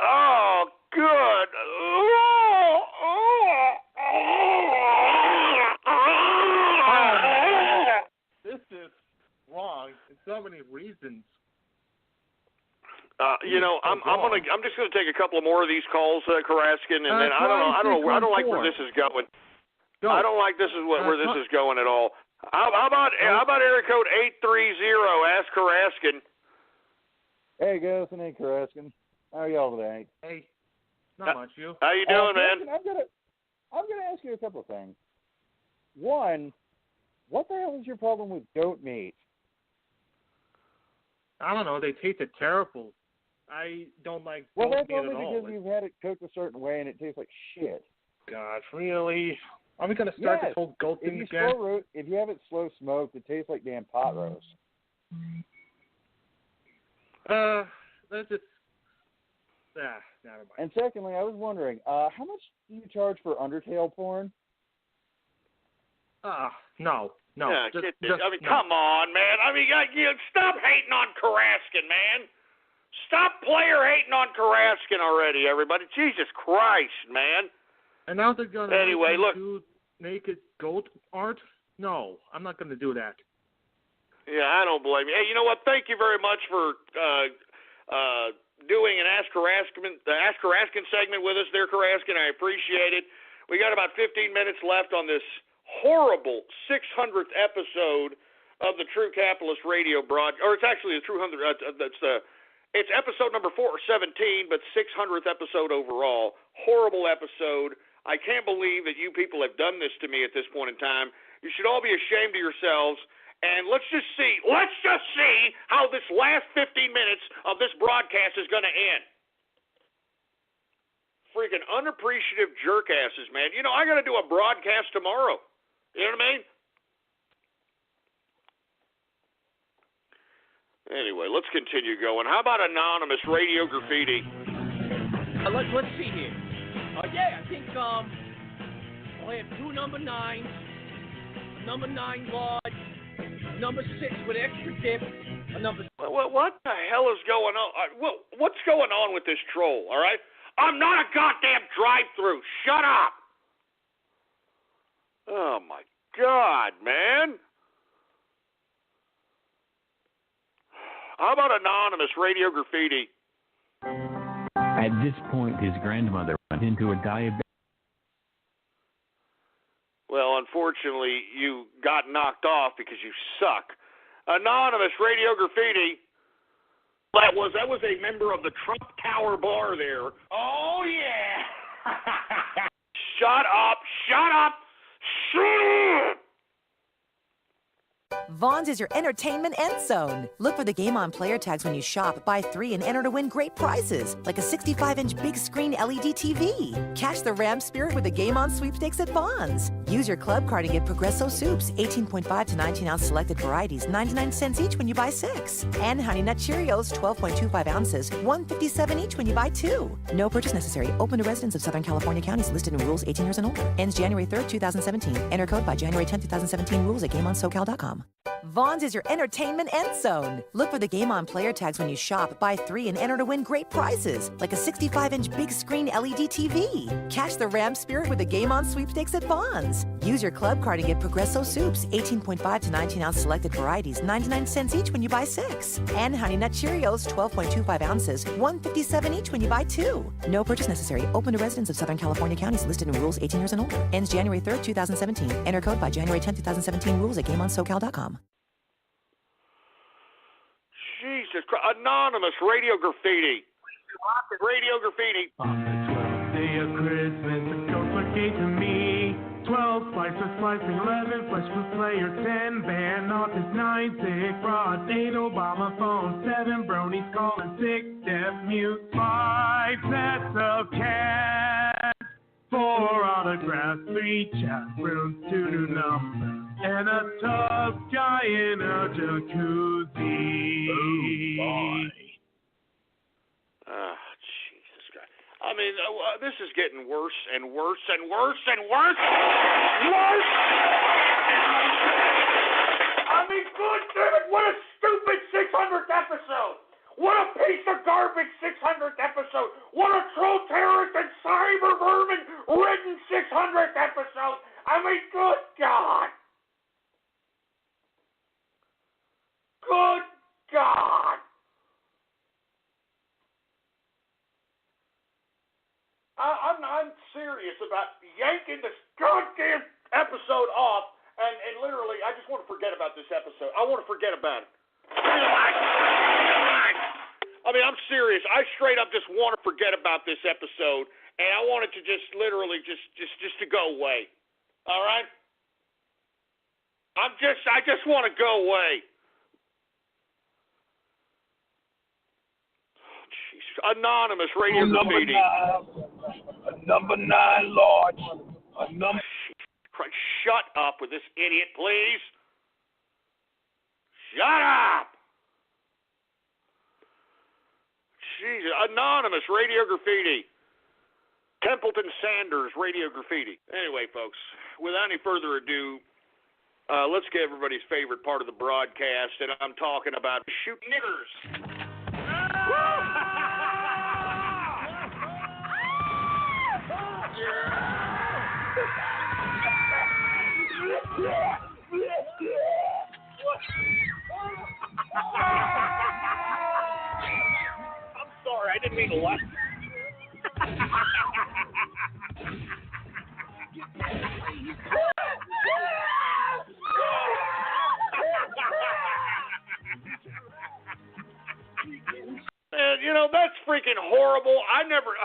Oh, good. This is wrong in so many reasons. I'm just gonna take a couple more of these calls, Karaskin, and then I don't like where this is going. I don't like where this is going at all. How about area code 830? Ask Karaskin. Hey, Ghost and hey, Karaskin. How are y'all today? Hey, not much, you. How you doing, man? I'm gonna ask you a couple of things. One, what the hell is your problem with goat meat? I don't know. They tasted terrible. I don't like Well, goat that's meat only at all. because you've had it cooked a certain way and it tastes like shit. Gosh, really? Are we gonna start this whole goat thing again? If you have it slow smoked, it tastes like damn pot roast. Let's just. Never mind. And secondly, I was wondering, how much do you charge for Undertale porn? No. Yeah, come on, man. Stop hating on Karaskin, man. Stop player hating on Karaskin already, everybody. Jesus Christ, man. And now they're gonna do naked goat art? No, I'm not gonna do that. Yeah, I don't blame you. Hey, you know what? Thank you very much for doing an Ask Karaskin segment with us there, Karaskin. I appreciate it. We got about 15 minutes left on this horrible 600th episode of the True Capitalist Radio broadcast. Or it's actually the True 100. It's episode number 417, but 600th episode overall. Horrible episode. I can't believe that you people have done this to me at this point in time. You should all be ashamed of yourselves. And let's just see how this last 15 minutes of this broadcast is going to end. Freaking unappreciative jerkasses, man. I got to do a broadcast tomorrow. You know what I mean? Anyway, let's continue going. How about Anonymous Radio Graffiti? Let's see here. I think I have two number 9s, number 9 large, number 6 with extra dip, a number. What the hell is going on? What's going on with this troll? All right, I'm not a goddamn drive-through. Shut up. Oh my God, man. How about Anonymous Radio Graffiti? At this point, his grandmother went into a diabetic. Well, unfortunately, you got knocked off because you suck. Anonymous Radio Graffiti. That was a member of the Trump Tower bar there. Oh, yeah. Shut up. Vaughn's is your entertainment end zone. Look for the Game On player tags when you shop. Buy 3 and enter to win great prizes, like a 65-inch big screen LED TV. Catch the Ram spirit with the Game On sweepstakes at Vaughn's. Use your club card and get Progresso soups, 18.5 to 19-ounce selected varieties, 99 cents each when you buy 6. And Honey Nut Cheerios, 12.25 ounces, $1.57 each when you buy 2. No purchase necessary. Open to residents of Southern California counties listed in rules 18 years and older. Ends January 3rd, 2017. Enter code by January 10th, 2017. Rules at GameOnSoCal.com. Vons is your entertainment end zone. Look for the Game On player tags when you shop, buy 3, and enter to win great prizes, like a 65-inch big screen LED TV. Catch the Ram spirit with the Game On sweepstakes at Vons. Use your club card and get Progresso soups, 18.5 to 19-ounce selected varieties, 99 cents each when you buy 6. And Honey Nut Cheerios, 12.25 ounces, $1.57 each when you buy 2. No purchase necessary. Open to residents of Southern California counties listed in rules 18 years and older. Ends January 3rd, 2017. Enter code by January 10th, 2017. Rules at GameOnSoCal.com. Jesus Christ. Anonymous Radio Graffiti. Radio Graffiti. On the 12th day of Christmas, the ghost look gave to me 12 slices slicing, 11 flesh food player, 10 band artists, 9 sick broad, 8 Obama phones, 7 bronies calling, 6 deaf mute, 5 sets of cats, 4 autographs, 3 chat rooms, 2 new numbers, and a tough guy in a jacuzzi. Oh, Jesus Christ. I mean, this is getting worse and worse and worse and worse. Worse! I mean, good damn it, what a stupid 600th episode. What a piece of garbage 600th episode. What a troll terrorist and cyber vermin ridden 600th episode. I mean, good God. Good God. I'm serious about yanking this goddamn episode off, and literally, I just want to forget about this episode. I want to forget about it. I mean, I'm serious. I straight up just want to forget about this episode, and I want it to just literally just to go away. All right? I just want to go away. Anonymous Radio Graffiti. Number 9, Lord. Shut up with this idiot, please. Shut up. Jesus. Anonymous Radio Graffiti. Templeton Sanders Radio Graffiti. Anyway, folks, without any further ado, let's get everybody's favorite part of the broadcast, and I'm talking about shoot niggers. I'm sorry, I didn't mean to laugh. Man, you know, that's freaking horrible. I never...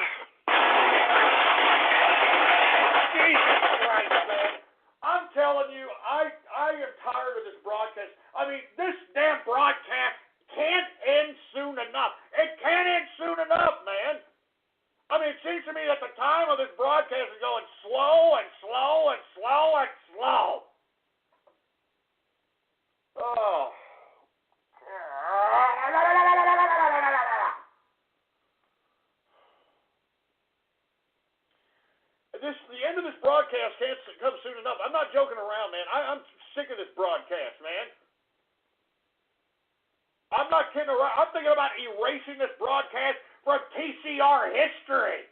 Jesus Christ, man. I'm telling you, I am tired of this broadcast. I mean, this damn broadcast can't end soon enough. It can't end soon enough, man. I mean, it seems to me that the time of this broadcast is going slow and slow and slow and slow. Oh. The end of this broadcast can't come soon enough. I'm not joking around, man. I'm sick of this broadcast, man. I'm not kidding around. I'm thinking about erasing this broadcast from TCR history.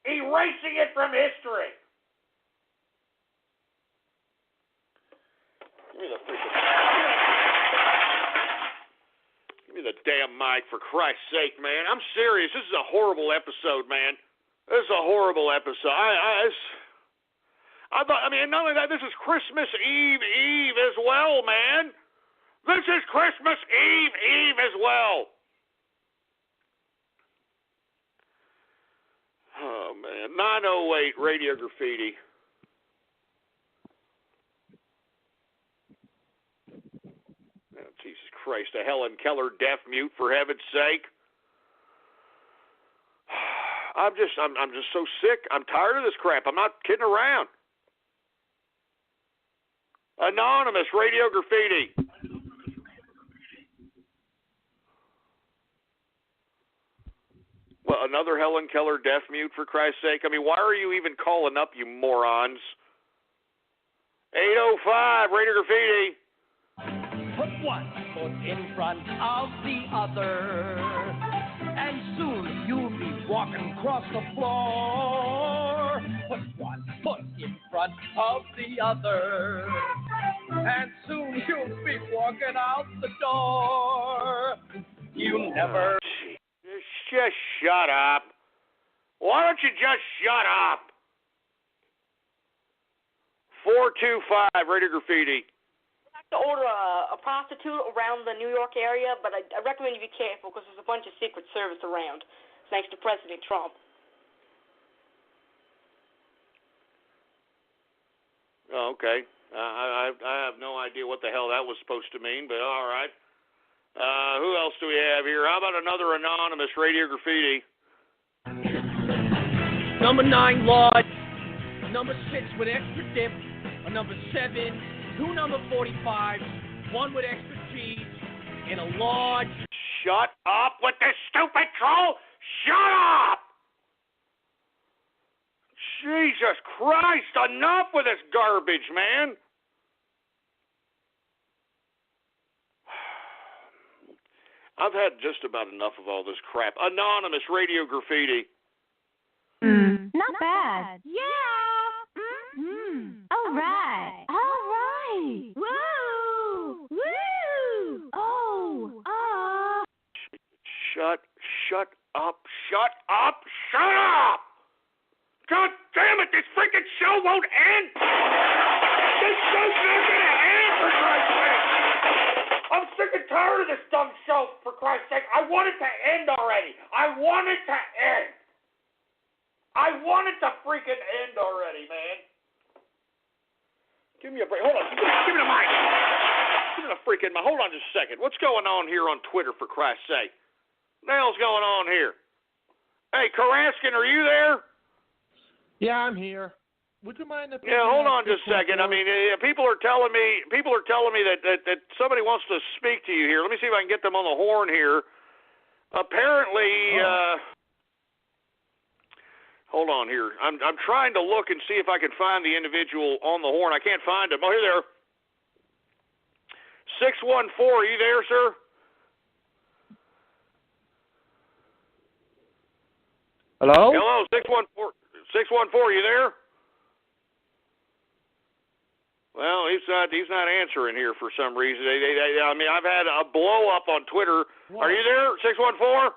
Erasing it from history. Give me the freaking... Give me the damn mic, for Christ's sake, man. I'm serious. This is a horrible episode, man. This is a horrible episode. I thought, I mean, not only that, this is Christmas Eve as well, man. This is Christmas Eve as well. Oh, man. 908 Radio Graffiti. Oh, Jesus Christ. A Helen Keller deaf mute, for heaven's sake. I'm just so sick. I'm tired of this crap. I'm not kidding around. Anonymous Radio Graffiti. Well, another Helen Keller deaf mute, for Christ's sake. I mean, why are you even calling up, you morons? 805 Radio Graffiti. Put one foot in front of the other, and soon you'll be walking across the floor. Put one foot in front of the other, and soon you'll be walking out the door. You never... Just shut up. Why don't you just shut up? 425 Radio Graffiti. To order a prostitute around the New York area, but I recommend you be careful because there's a bunch of Secret Service around, thanks to President Trump. Oh, okay. I have no idea what the hell that was supposed to mean, but all right. Who else do we have here? How about another anonymous Radio Graffiti? Number 9, Lord. Number 6 with extra dip. A number 7. 2 number 45s, 1 with extra cheese, and a large... Shut up with this stupid troll! Shut up! Jesus Christ, enough with this garbage, man! I've had just about enough of all this crap. Anonymous Radio Graffiti. Not bad. Yeah. All right. Woo. Oh. Shut up! God damn it, this freaking show won't end! This show's not gonna end, for Christ's sake! I'm sick and tired of this dumb show, for Christ's sake. I want it to end already. I want it to end. I want it to freaking end already, man. Give me a break. Hold on. Give me the mic. Give me the freaking mic. Hold on just a second. What's going on here on Twitter, for Christ's sake? What the hell's going on here? Hey, Karaskin, are you there? Yeah, I'm here. Would you mind if... Yeah, hold on just a second. I mean, people are telling me that somebody wants to speak to you here. Let me see if I can get them on the horn here. Apparently, hold on here. I'm trying to look and see if I can find the individual on the horn. I can't find him. Oh, here they are. 614, are you there, sir? Hello? Hello, 614. 614, are you there? Well, he's not answering here for some reason. I mean, I've had a blow up on Twitter. What? Are you there, 614?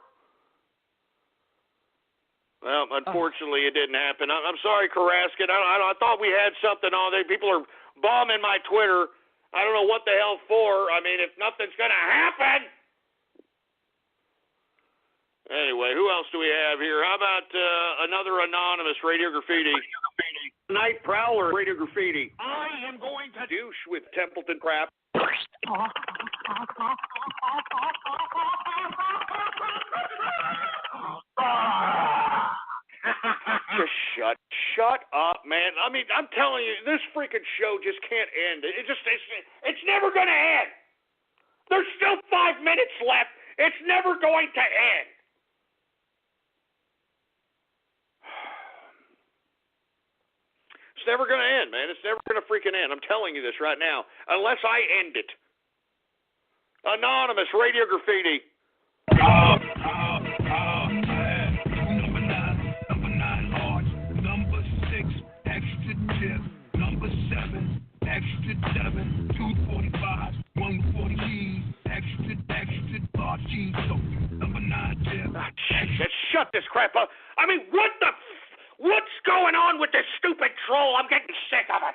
Well, unfortunately, it didn't happen. I'm sorry, Karaskin. I thought we had something on there. People are bombing my Twitter. I don't know what the hell for. I mean, if nothing's going to happen. Anyway, who else do we have here? How about another anonymous Radio Graffiti? Night Prowler Radio Graffiti. I am going to douche with Templeton crap. Just shut up, man. I mean, I'm telling you, this freaking show just can't end. It's never going to end. There's still 5 minutes left. It's never going to end. It's never going to end, man. It's never going to freaking end. I'm telling you this right now. Unless I end it. Anonymous Radio Graffiti. Number 9 large. Number 6 extra chip. Number 7 extra 7. 245. 140 cheese. Extra large cheese. So number 9 chip. Just shut this crap up. I mean, what's going on with this stupid troll? I'm getting sick of it.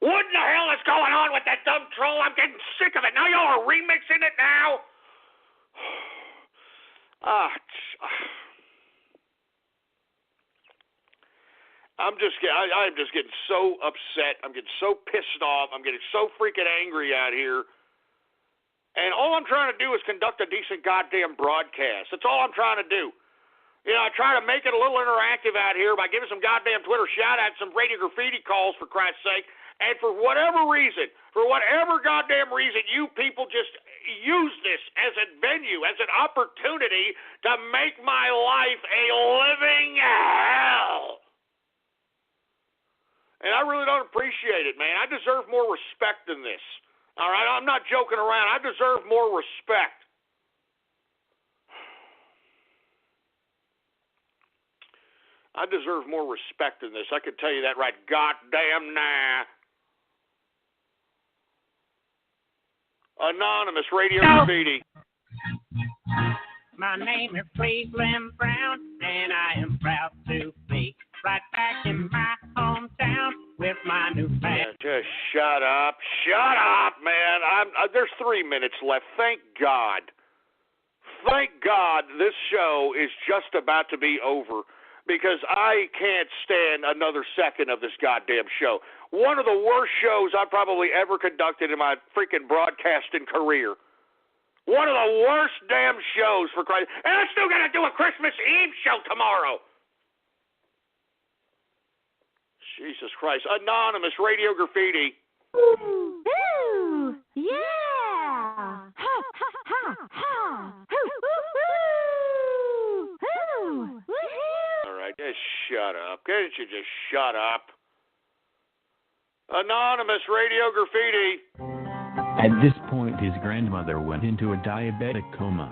What in the hell is going on with that dumb troll? I'm getting sick of it. Now y'all are remixing it now? I'm just getting so upset. I'm getting so pissed off. I'm getting so freaking angry out here. And all I'm trying to do is conduct a decent goddamn broadcast. That's all I'm trying to do. You know, I try to make it a little interactive out here by giving some goddamn Twitter shout-outs, some Radio Graffiti calls, for Christ's sake, And for whatever goddamn reason, you people just use this as a venue, as an opportunity to make my life a living hell. And I really don't appreciate it, man. I deserve more respect than this. All right? I'm not joking around. I deserve more respect. I deserve more respect than this. I can tell you that right goddamn now. Anonymous Radio Graffiti. My name is Cleveland Brown, and I am proud to be right back in my hometown with my new band. Yeah, just shut up. Shut up, man. There's 3 minutes left. Thank God. Thank God this show is just about to be over, because I can't stand another second of this goddamn show. One of the worst shows I've probably ever conducted in my freaking broadcasting career. One of the worst damn shows, for Christ. And I'm still going to do a Christmas Eve show tomorrow. Jesus Christ. Anonymous Radio Graffiti. Ooh, yeah! Ha, ha, ha, ha! All right, just shut up. Can't you just shut up? Anonymous Radio Graffiti. At this point, his grandmother went into a diabetic coma.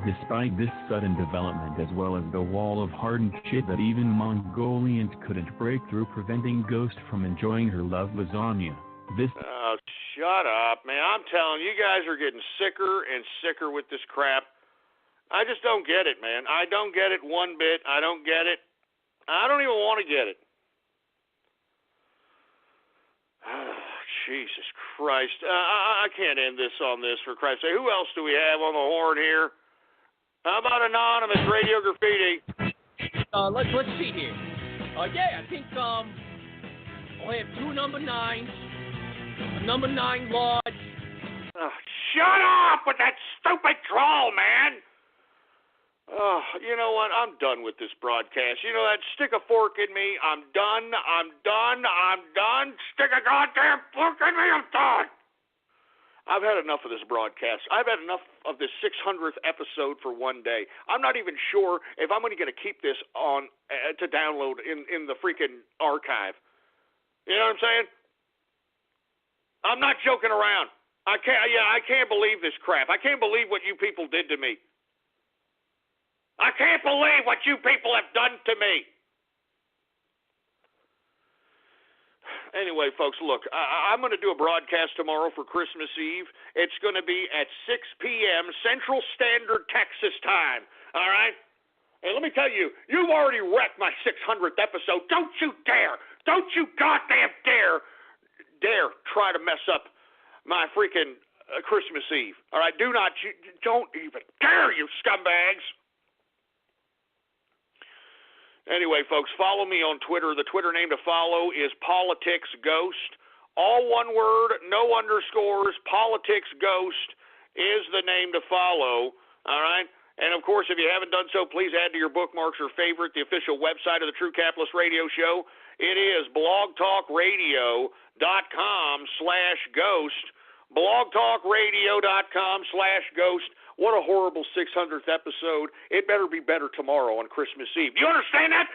Despite this sudden development, as well as the wall of hardened shit that even Mongolians couldn't break through, preventing Ghost from enjoying her loved lasagna. Oh, shut up, man. I'm telling you, guys are getting sicker and sicker with this crap. I just don't get it, man. I don't get it one bit. I don't get it. I don't even want to get it. Jesus Christ. I can't end this on this, for Christ's sake. Who else do we have on the horn here? How about Anonymous Radio Graffiti? Let's see here. Yeah, I think I'll have 2 number 9s, a number 9 Lodge. Oh, shut up with that stupid drawl, man. Oh, you know what? I'm done with this broadcast. You know that? Stick a fork in me. I'm done. Stick a goddamn fork in me. I'm done. I've had enough of this broadcast. I've had enough of this 600th episode for one day. I'm not even sure if I'm going to keep this on to download in the freaking archive. You know what I'm saying? I'm not joking around. I can't believe this crap. I can't believe what you people did to me. I can't believe what you people have done to me. Anyway, folks, look, I'm going to do a broadcast tomorrow for Christmas Eve. It's going to be at 6 p.m. Central Standard Texas time, all right? And let me tell you, you've already wrecked my 600th episode. Don't you dare, don't you goddamn dare try to mess up my freaking Christmas Eve, all right? Don't even dare, you scumbags. Anyway, folks, follow me on Twitter. The Twitter name to follow is PoliticsGhost. All one word, no underscores. PoliticsGhost is the name to follow. All right? And, of course, if you haven't done so, please add to your bookmarks or favorite the official website of the True Capitalist Radio Show. It is blogtalkradio.com/ghost. blogtalkradio.com/ghost. What a horrible 600th episode. It better be better tomorrow on Christmas Eve. Do you understand that?